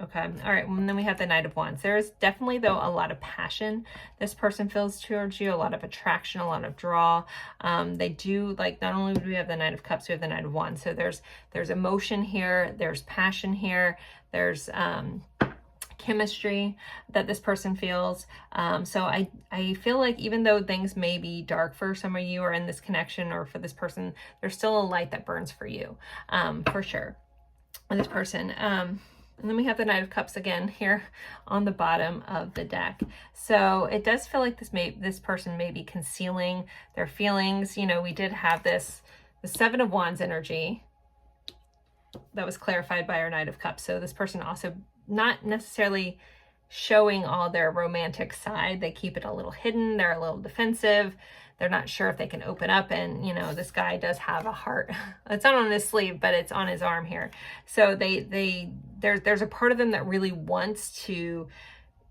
Okay. All right. And then we have the Knight of Wands. There's definitely though a lot of passion this person feels towards you, a lot of attraction, a lot of draw. They do like, not only do we have the Knight of Cups, we have the Knight of Wands. So there's emotion here. There's passion here. There's, chemistry that this person feels. So I feel like even though things may be dark for some of you or in this connection or for this person, there's still a light that burns for you, for sure, with this person. And then we have the Knight of Cups again here on the bottom of the deck. So it does feel like this person may be concealing their feelings. You know, we did have the Seven of Wands energy that was clarified by our Knight of Cups. So this person also not necessarily showing all their romantic side. They keep it a little hidden. They're a little defensive. They're not sure if they can open up. And, you know, this guy does have a heart. It's not on his sleeve, but it's on his arm here. So there's a part of them that really wants to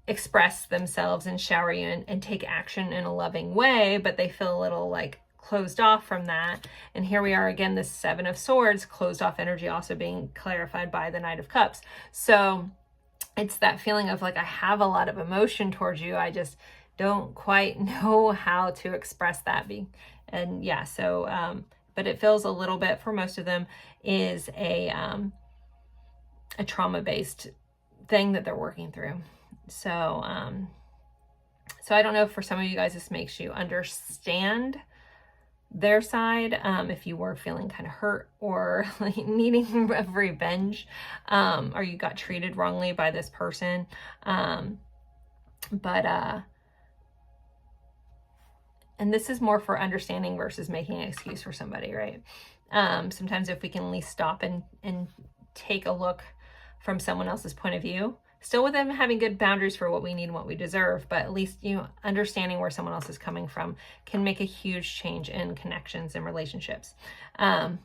express themselves and shower you and take action in a loving way, but they feel a little like closed off from that. And here we are again, this Seven of Swords, closed off energy also being clarified by the Knight of Cups. So it's that feeling of like, I have a lot of emotion towards you. I just don't quite know how to express that. And yeah, so, but it feels a little bit for most of them is a trauma-based thing that they're working through. So, so I don't know if for some of you guys, this makes you understand their side, if you were feeling kind of hurt or like needing revenge, or you got treated wrongly by this person. And this is more for understanding versus making an excuse for somebody, right? Sometimes if we can at least stop and take a look from someone else's point of view, still with them having good boundaries for what we need and what we deserve, but at least, you know, understanding where someone else is coming from can make a huge change in connections and relationships. But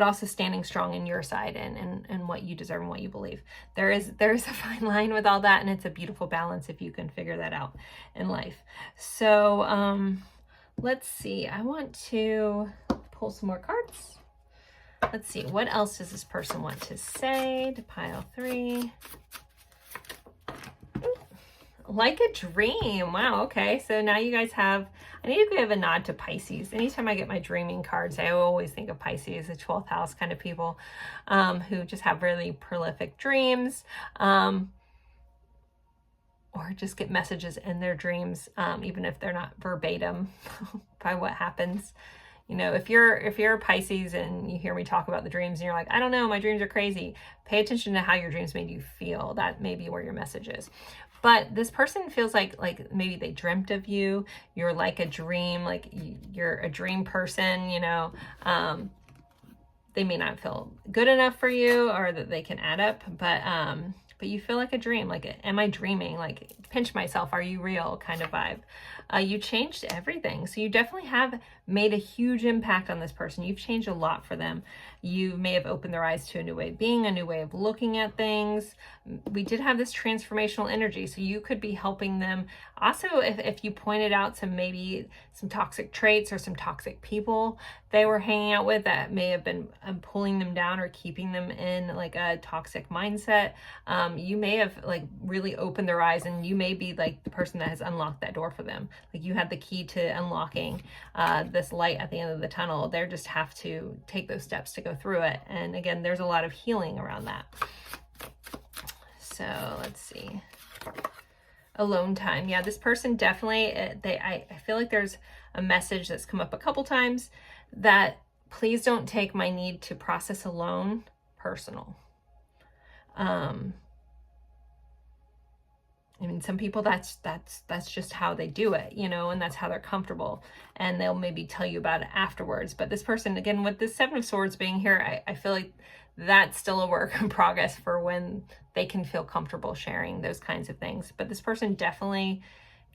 also standing strong in your side and what you deserve and what you believe. There is a fine line with all that, and it's a beautiful balance if you can figure that out in life. So let's see. I want to pull some more cards. Let's see, what else does this person want to say to pile 3? Like a dream. Wow, okay. So now you guys have, I need to give a nod to Pisces. Anytime I get my dreaming cards, I always think of Pisces, the 12th house kind of people, who just have really prolific dreams, or just get messages in their dreams, even if they're not verbatim by what happens. You know, if you're a Pisces and you hear me talk about the dreams and you're like, I don't know, my dreams are crazy, pay attention to how your dreams made you feel. That may be where your message is. But this person feels like maybe they dreamt of you. You're like a dream, like you're a dream person, you know. They may not feel good enough for you or that they can add up, but you feel like a dream. Like, am I dreaming? Like, pinch myself, are you real kind of vibe. You changed everything. So you definitely have made a huge impact on this person. You've changed a lot for them. You may have opened their eyes to a new way of being, a new way of looking at things. We did have this transformational energy, so you could be helping them. Also, if you pointed out some maybe some toxic traits or some toxic people they were hanging out with that may have been pulling them down or keeping them in like a toxic mindset, you may have like really opened their eyes, and you may be like the person that has unlocked that door for them. Like you had the key to unlocking this light at the end of the tunnel. They just have to take those steps to go through it. And again, there's a lot of healing around that. So let's see. Alone time. Yeah, this person definitely, I feel like there's a message that's come up a couple times that please don't take my need to process alone personal. I mean, some people that's just how they do it, you know, and that's how they're comfortable, and they'll maybe tell you about it afterwards. But this person, again, with this Seven of Swords being here, I feel like that's still a work in progress for when they can feel comfortable sharing those kinds of things. But this person definitely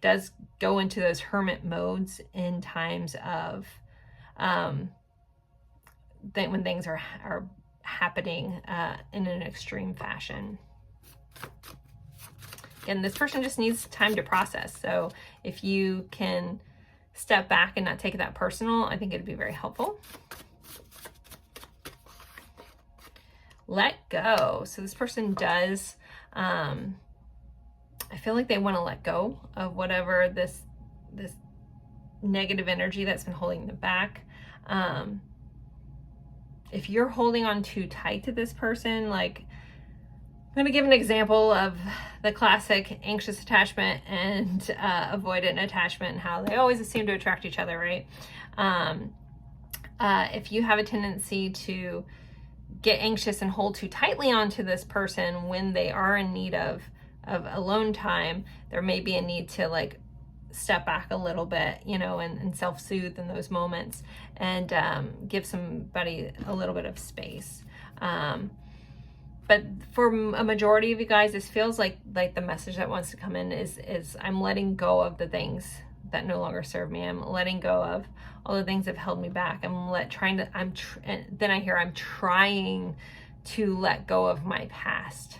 does go into those hermit modes in times of when things are happening in an extreme fashion. And this person just needs time to process. So if you can step back and not take it that personal, I think it'd be very helpful. Let go. So this person does, I feel like they want to let go of whatever this negative energy that's been holding them back. If you're holding on too tight to this person, like, I'm going to give an example of the classic anxious attachment and avoidant attachment and how they always seem to attract each other, right? If you have a tendency to get anxious and hold too tightly onto this person when they are in need of alone time, there may be a need to like step back a little bit, you know, and self-soothe in those moments, and give somebody a little bit of space. But for a majority of you guys, this feels like the message that wants to come in is I'm letting go of the things that no longer serve me. I'm letting go of all the things that have held me back. Then I hear I'm trying to let go of my past.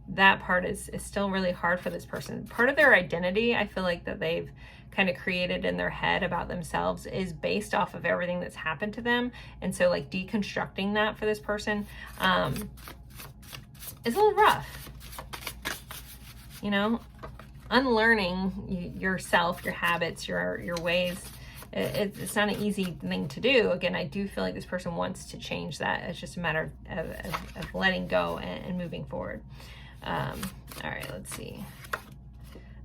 That part is still really hard for this person. Part of their identity, I feel like, that they've kind of created in their head about themselves is based off of everything that's happened to them. And so like deconstructing that for this person, it's a little rough, you know, unlearning yourself, your habits, your ways. It's not an easy thing to do. Again, I do feel like this person wants to change that. It's just a matter of letting go and moving forward. All right, let's see.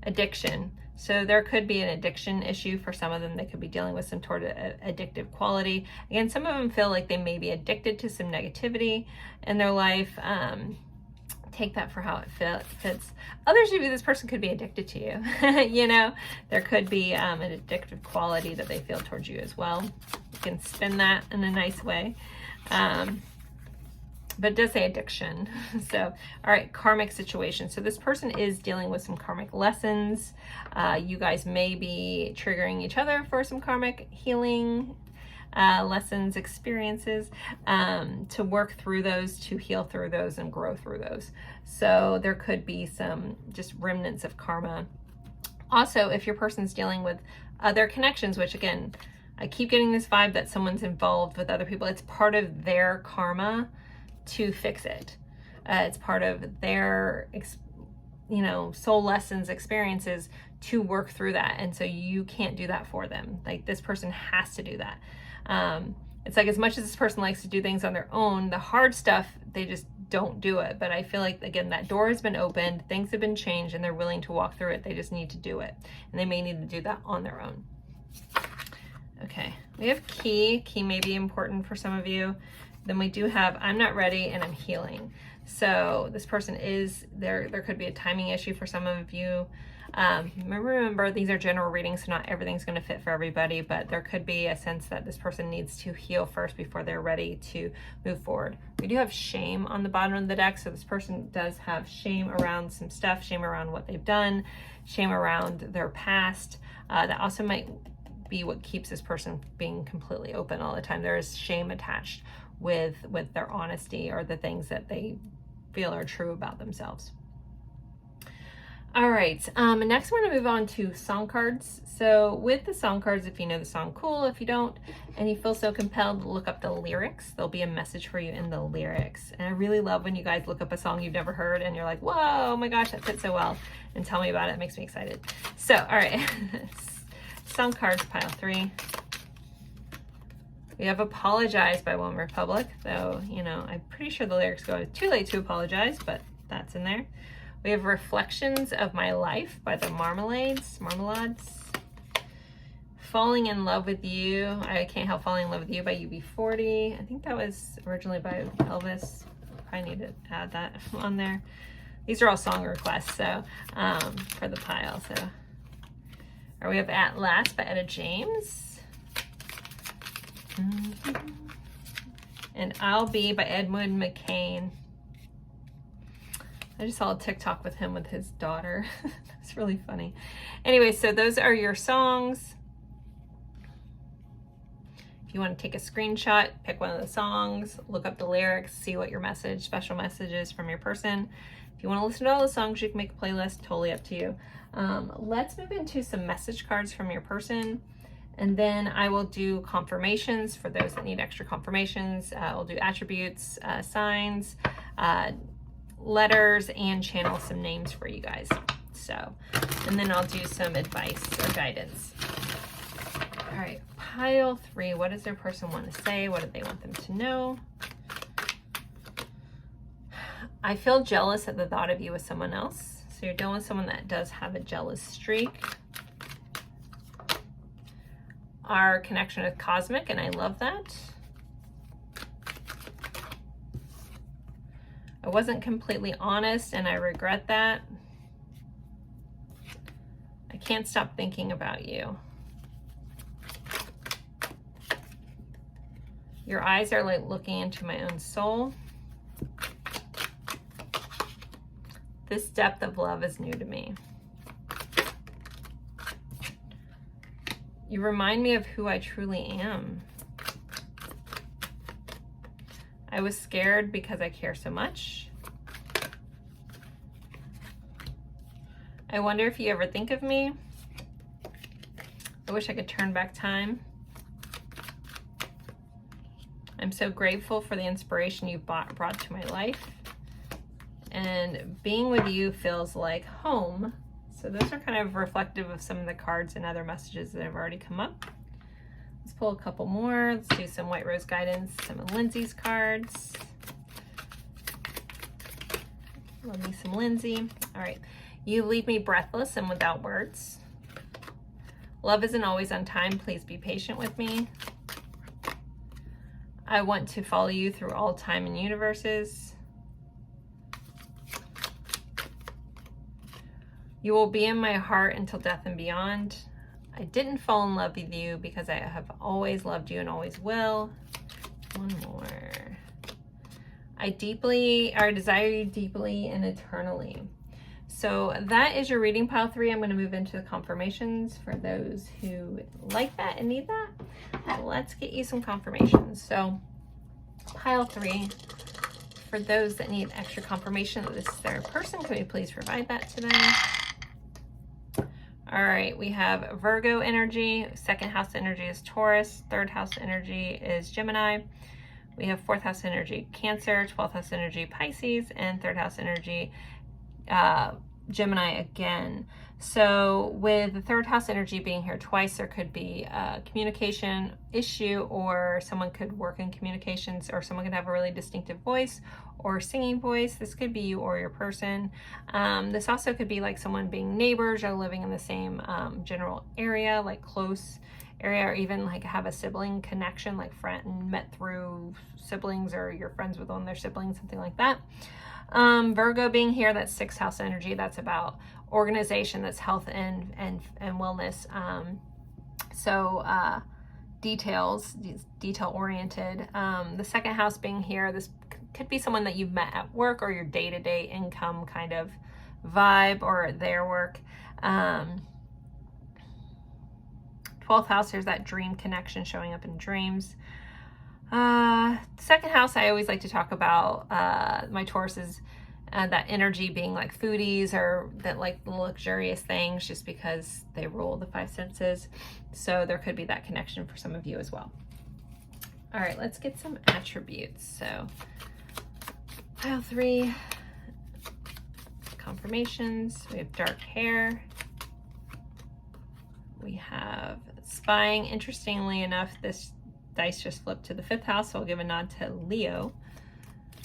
Addiction. So there could be an addiction issue for some of them. They could be dealing with some sort of addictive quality. Again, some of them feel like they may be addicted to some negativity in their life. Take that for how it fits. Others of you, this person could be addicted to you. You know, there could be an addictive quality that they feel towards you as well. You can spin that in a nice way. But it does say addiction. So, all right, karmic situation. So this person is dealing with some karmic lessons. You guys may be triggering each other for some karmic healing lessons, experiences, to work through those, to heal through those, and grow through those. So there could be some just remnants of karma. Also, if your person's dealing with other connections, which again, I keep getting this vibe that someone's involved with other people, it's part of their karma to fix it. It's part of their you know, soul lessons, experiences to work through that. And so you can't do that for them. Like, this person has to do that. It's like, as much as this person likes to do things on their own, the hard stuff, they just don't do it. But I feel like, again, that door has been opened, things have been changed, and they're willing to walk through it. They just need to do it. And they may need to do that on their own. Okay, we have key. Key may be important for some of you. Then we do have I'm not ready and I'm healing. So this person is, there could be a timing issue for some of you. Remember, these are general readings, so not everything's going to fit for everybody, but there could be a sense that this person needs to heal first before they're ready to move forward. We do have shame on the bottom of the deck, so this person does have shame around some stuff, shame around what they've done, shame around their past. That also might be what keeps this person being completely open all the time. There is shame attached with their honesty or the things that they feel are true about themselves. All right, next we're gonna move on to song cards. So with the song cards, if you know the song, cool. If you don't, and you feel so compelled to look up the lyrics, there'll be a message for you in the lyrics. And I really love when you guys look up a song you've never heard and you're like, whoa, oh my gosh, that fits so well. And tell me about it, it makes me excited. So, all right, song cards, pile 3. We have Apologize by One Republic, though, you know, I'm pretty sure the lyrics go, too late to apologize, but that's in there. We have Reflections of My Life by the Marmalades. Falling in Love with You. I Can't Help Falling in Love with You by UB40. I think that was originally by Elvis. I need to add that on there. These are all song requests, so for the pile. So, or we have At Last by Etta James. And I'll Be by Edmund McCain. I just saw a TikTok with him with his daughter. That's really funny. Anyway, so those are your songs. If you want to take a screenshot, pick one of the songs, look up the lyrics, see what your message, special message is from your person. If you want to listen to all the songs, you can make a playlist, totally up to you. Let's move into some message cards from your person. And then I will do confirmations for those that need extra confirmations. I'll do attributes, signs, letters, and channel some names for you guys. So, and then I'll do some advice or guidance. All right, pile 3. What does their person want to say? What do they want them to know? I feel jealous at the thought of you with someone else. So you're dealing with someone that does have a jealous streak. Our connection is cosmic, and I love that. I wasn't completely honest, and I regret that. I can't stop thinking about you. Your eyes are like looking into my own soul. This depth of love is new to me. You remind me of who I truly am. I was scared because I care so much. I wonder if you ever think of me. I wish I could turn back time. I'm so grateful for the inspiration you brought to my life. And being with you feels like home. So those are kind of reflective of some of the cards and other messages that have already come up. Let's pull a couple more. Let's do some White Rose guidance, some of Lindsay's cards. Love me some Lindsay. All right. You leave me breathless and without words. Love isn't always on time. Please be patient with me. I want to follow you through all time and universes. You will be in my heart until death and beyond. I didn't fall in love with you because I have always loved you and always will. One more. I desire you deeply and eternally. So that is your reading, pile 3. I'm going to move into the confirmations for those who like that and need that. Let's get you some confirmations. So pile 3, for those that need extra confirmation that this is their person, can we please provide that to them? All right, we have Virgo energy. 2nd house energy is Taurus. 3rd house energy is Gemini. We have 4th house energy Cancer, 12th house energy Pisces, and 3rd house energy Gemini again. So with the third house energy being here twice, there could be a communication issue, or someone could work in communications, or someone could have a really distinctive voice or singing voice. This could be you or your person. This also could be like someone being neighbors or living in the same general area, like close area, or even like have a sibling connection, like friend met through siblings, or you're friends with one of their siblings, something like that. Virgo being here, that's sixth house energy. That's about organization, that's health and wellness. Detail oriented. The second house being here, this could be someone that you've met at work, or your day-to-day income kind of vibe, or their work. 12th house, there's that dream connection showing up in dreams. Second house, I always like to talk about my Tauruses, that energy being like foodies, or that like luxurious things, just because they rule the five senses. So there could be that connection for some of you as well. All right, let's get some attributes. So pile 3, confirmations. We have dark hair. We have spying. Interestingly enough, this dice just flipped to the 5th house, so I'll give a nod to Leo,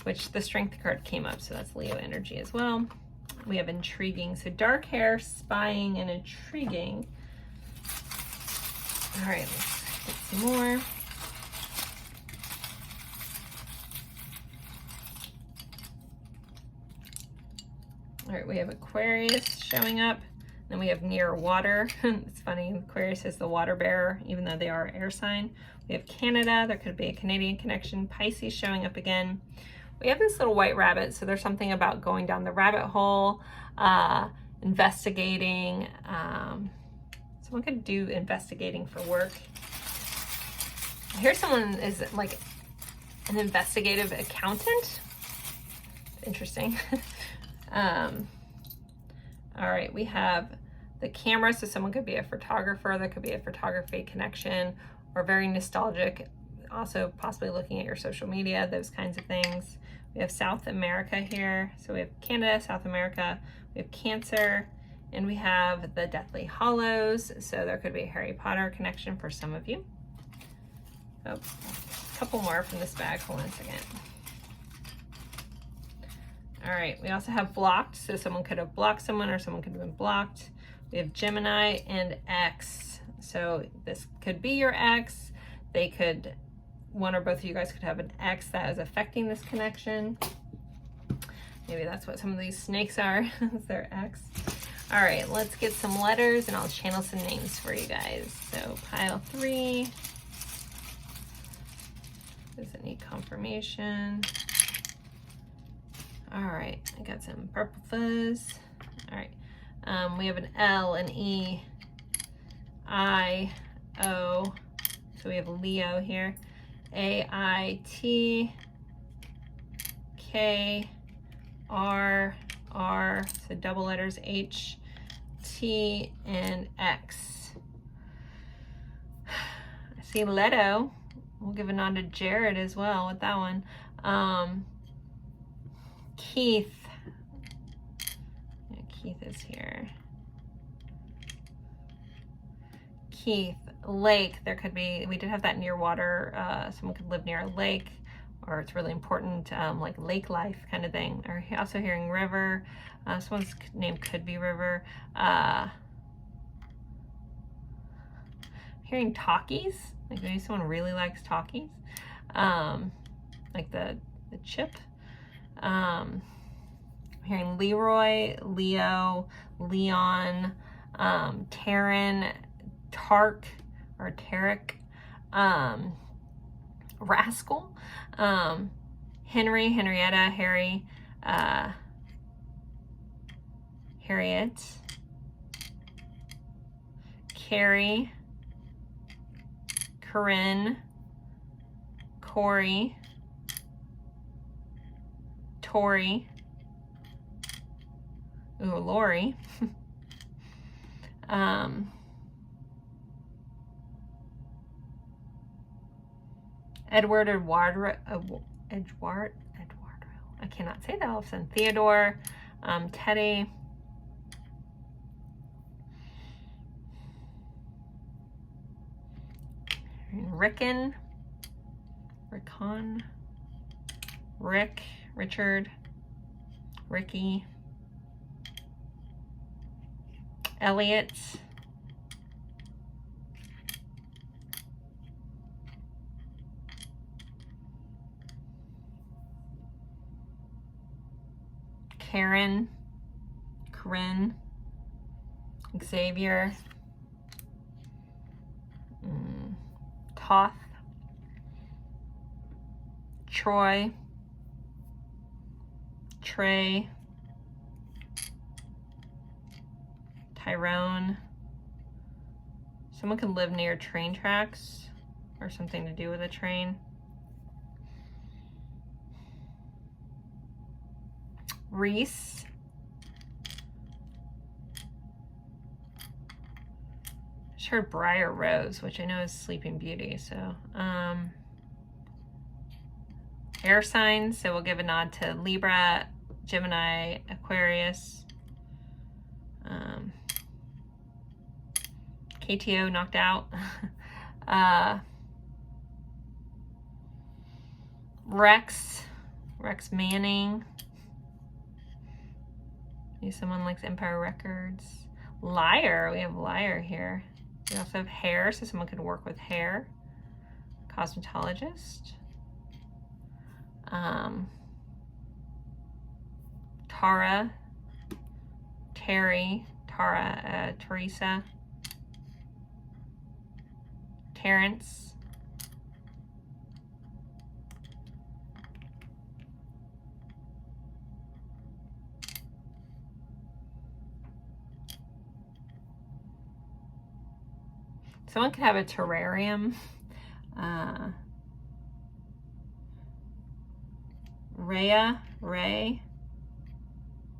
which the strength card came up, so that's Leo energy as well. We have intriguing, so dark hair, spying, and intriguing. All right, let's get some more. All right, we have Aquarius showing up. Then we have near water. It's funny, Aquarius is the water bearer, even though they are air sign. We have Canada, there could be a Canadian connection. Pisces showing up again. We have this little white rabbit, so there's something about going down the rabbit hole, investigating. Someone could do investigating for work. Here's someone is like an investigative accountant. Interesting. All right, we have the camera, so someone could be a photographer. There could be a photography connection, or very nostalgic, also possibly looking at your social media, those kinds of things. We have South America here. So we have Canada, South America, we have Cancer, and we have the Deathly Hallows. So there could be a Harry Potter connection for some of you. Oh, a couple more from this bag, hold on a second. All right, we also have blocked, so someone could have blocked someone, or someone could have been blocked. We have Gemini and X, so this could be your ex. They could, one or both of you guys could have an ex that is affecting this connection. Maybe that's what some of these snakes are, is their ex. All right, let's get some letters, and I'll channel some names for you guys. So pile 3. Does it need confirmation? All right, I got some purple fuzz. All right, we have an L, an E, I, O. So we have Leo here. A, I, T, K, R, R. So double letters H, T, and X. I see Leto. We'll give a nod to Jared as well with that one. Keith. Yeah, Keith is here. Keith. Lake. There could be, we did have that near water. Someone could live near a lake, or it's really important, like lake life kind of thing. Or also hearing river. Someone's name could be River. Hearing talkies. Like maybe someone really likes talkies. Like the chip. I'm hearing Leroy, Leo, Leon, Taryn, Tark or Tarek, Rascal, Henry, Henrietta, Harry, Harriet, Carrie, Corinne, Corey, Tori, ooh, Lori, Edward, Eduardo, I cannot say that all of a sudden, Theodore, Teddy, Rickon, Rick, Richard, Ricky, Elliot, Karen, Corinne, Xavier, Toth, Troy, Trey, Tyrone. Someone could live near train tracks or something to do with a train. Reese. I just heard Briar Rose, which I know is Sleeping Beauty, so air signs, so we'll give a nod to Libra, Gemini, Aquarius. KTO knocked out. Rex Manning. Maybe someone likes Empire Records. Liar, we have Liar here. We also have Hair, so someone could work with hair. Cosmetologist. Tara, Terry, Teresa, Terrence, someone could have a terrarium.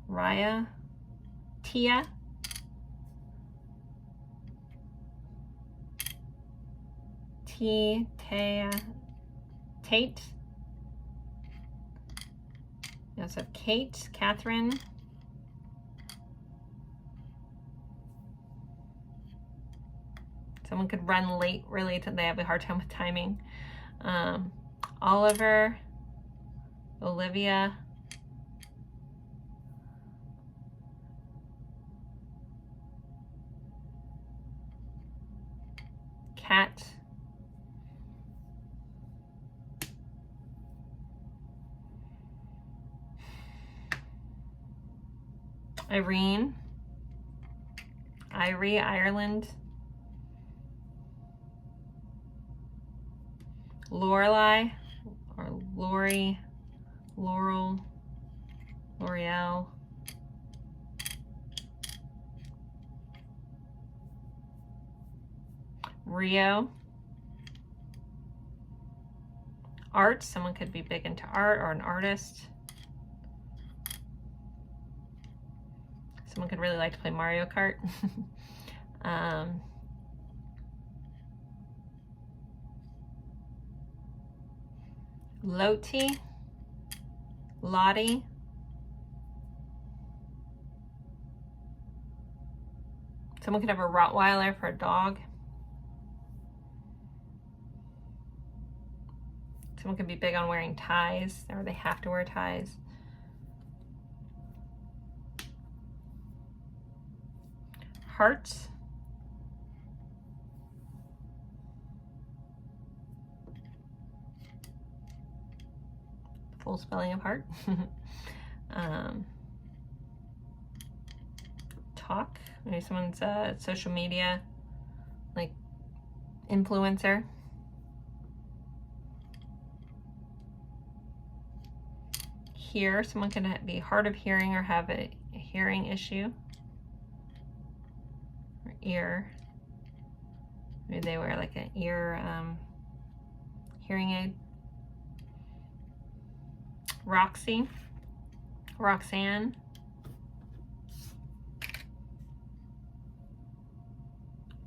Raya, Tia, Tate. We also have Kate, Catherine. Someone could run late, really, till they have a hard time with timing. Oliver, Olivia, Cat, Irene, Ireland, Lorelei, or Lori, Laurel, L'Oreal, Rio, art, someone could be big into art or an artist. Someone could really like to play Mario Kart. Lottie, Lottie, someone could have a Rottweiler for a dog. Someone could be big on wearing ties, or they have to wear ties. Heart. Full spelling of heart. Talk. Maybe someone's social media, like, influencer. Hear. Someone can be hard of hearing or have a hearing issue. Or ear. Maybe they wear like an ear hearing aid. Roxy, Roxanne,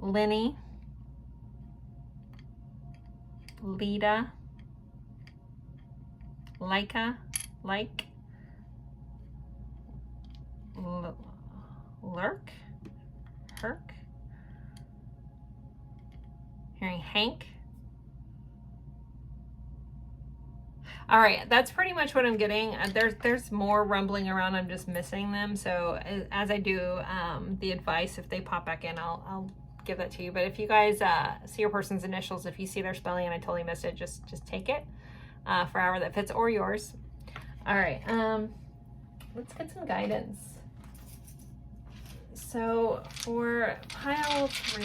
Lenny, Lita, Leica, Lurk, Herc, hearing Hank, All right, that's pretty much what I'm getting. There's more rumbling around. I'm just missing them. So as I do the advice, if they pop back in, I'll give that to you. But if you guys see your person's initials, if you see their spelling and I totally missed it, just take it for however that fits, or yours. All right, let's get some guidance. So for pile 3,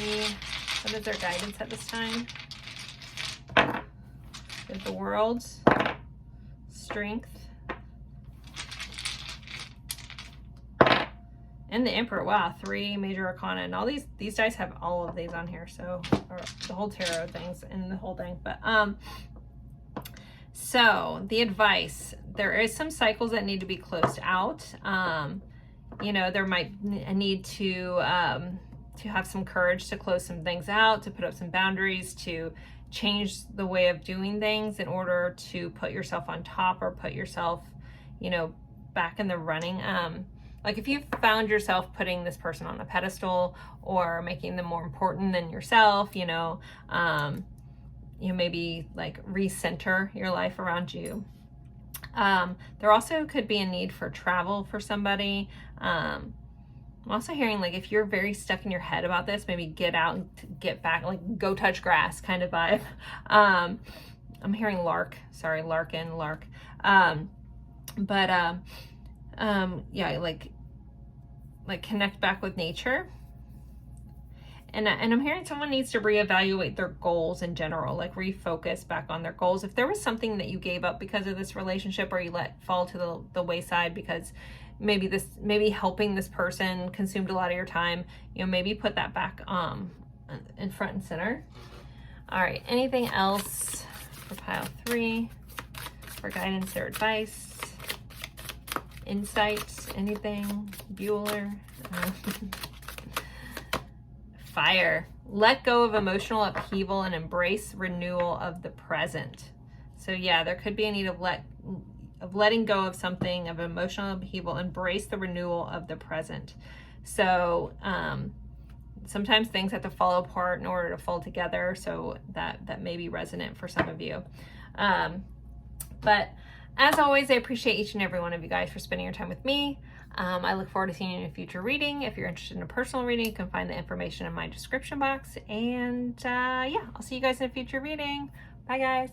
what is their guidance at this time? With the World, Strength, and the Emperor. Wow, 3 major arcana, and all these dice have all of these on here, so, or the whole tarot things and the whole thing. But so the advice, there is some cycles that need to be closed out. You know, there might need to have some courage to close some things out, to put up some boundaries, to change the way of doing things in order to put yourself on top, or put yourself, you know, back in the running. Like if you found yourself putting this person on a pedestal or making them more important than yourself, you know, maybe like recenter your life around you. There also could be a need for travel for somebody. I'm also hearing like if you're very stuck in your head about this, maybe get out and get back, like go touch grass kind of vibe. I'm hearing lark. Yeah, like connect back with nature. And I'm hearing someone needs to reevaluate their goals in general, like refocus back on their goals. If there was something that you gave up because of this relationship, or you let fall to the wayside because maybe helping this person consumed a lot of your time, you know, maybe put that back in front and center. All right, anything else for pile 3 for guidance or advice, insights, anything? Bueller. Fire. Let go of emotional upheaval and embrace renewal of the present. So yeah, there could be a need of letting go of something, of emotional upheaval, embrace the renewal of the present. So sometimes things have to fall apart in order to fall together. So that may be resonant for some of you. But as always, I appreciate each and every one of you guys for spending your time with me. I look forward to seeing you in a future reading. If you're interested in a personal reading, you can find the information in my description box. And yeah, I'll see you guys in a future reading. Bye, guys.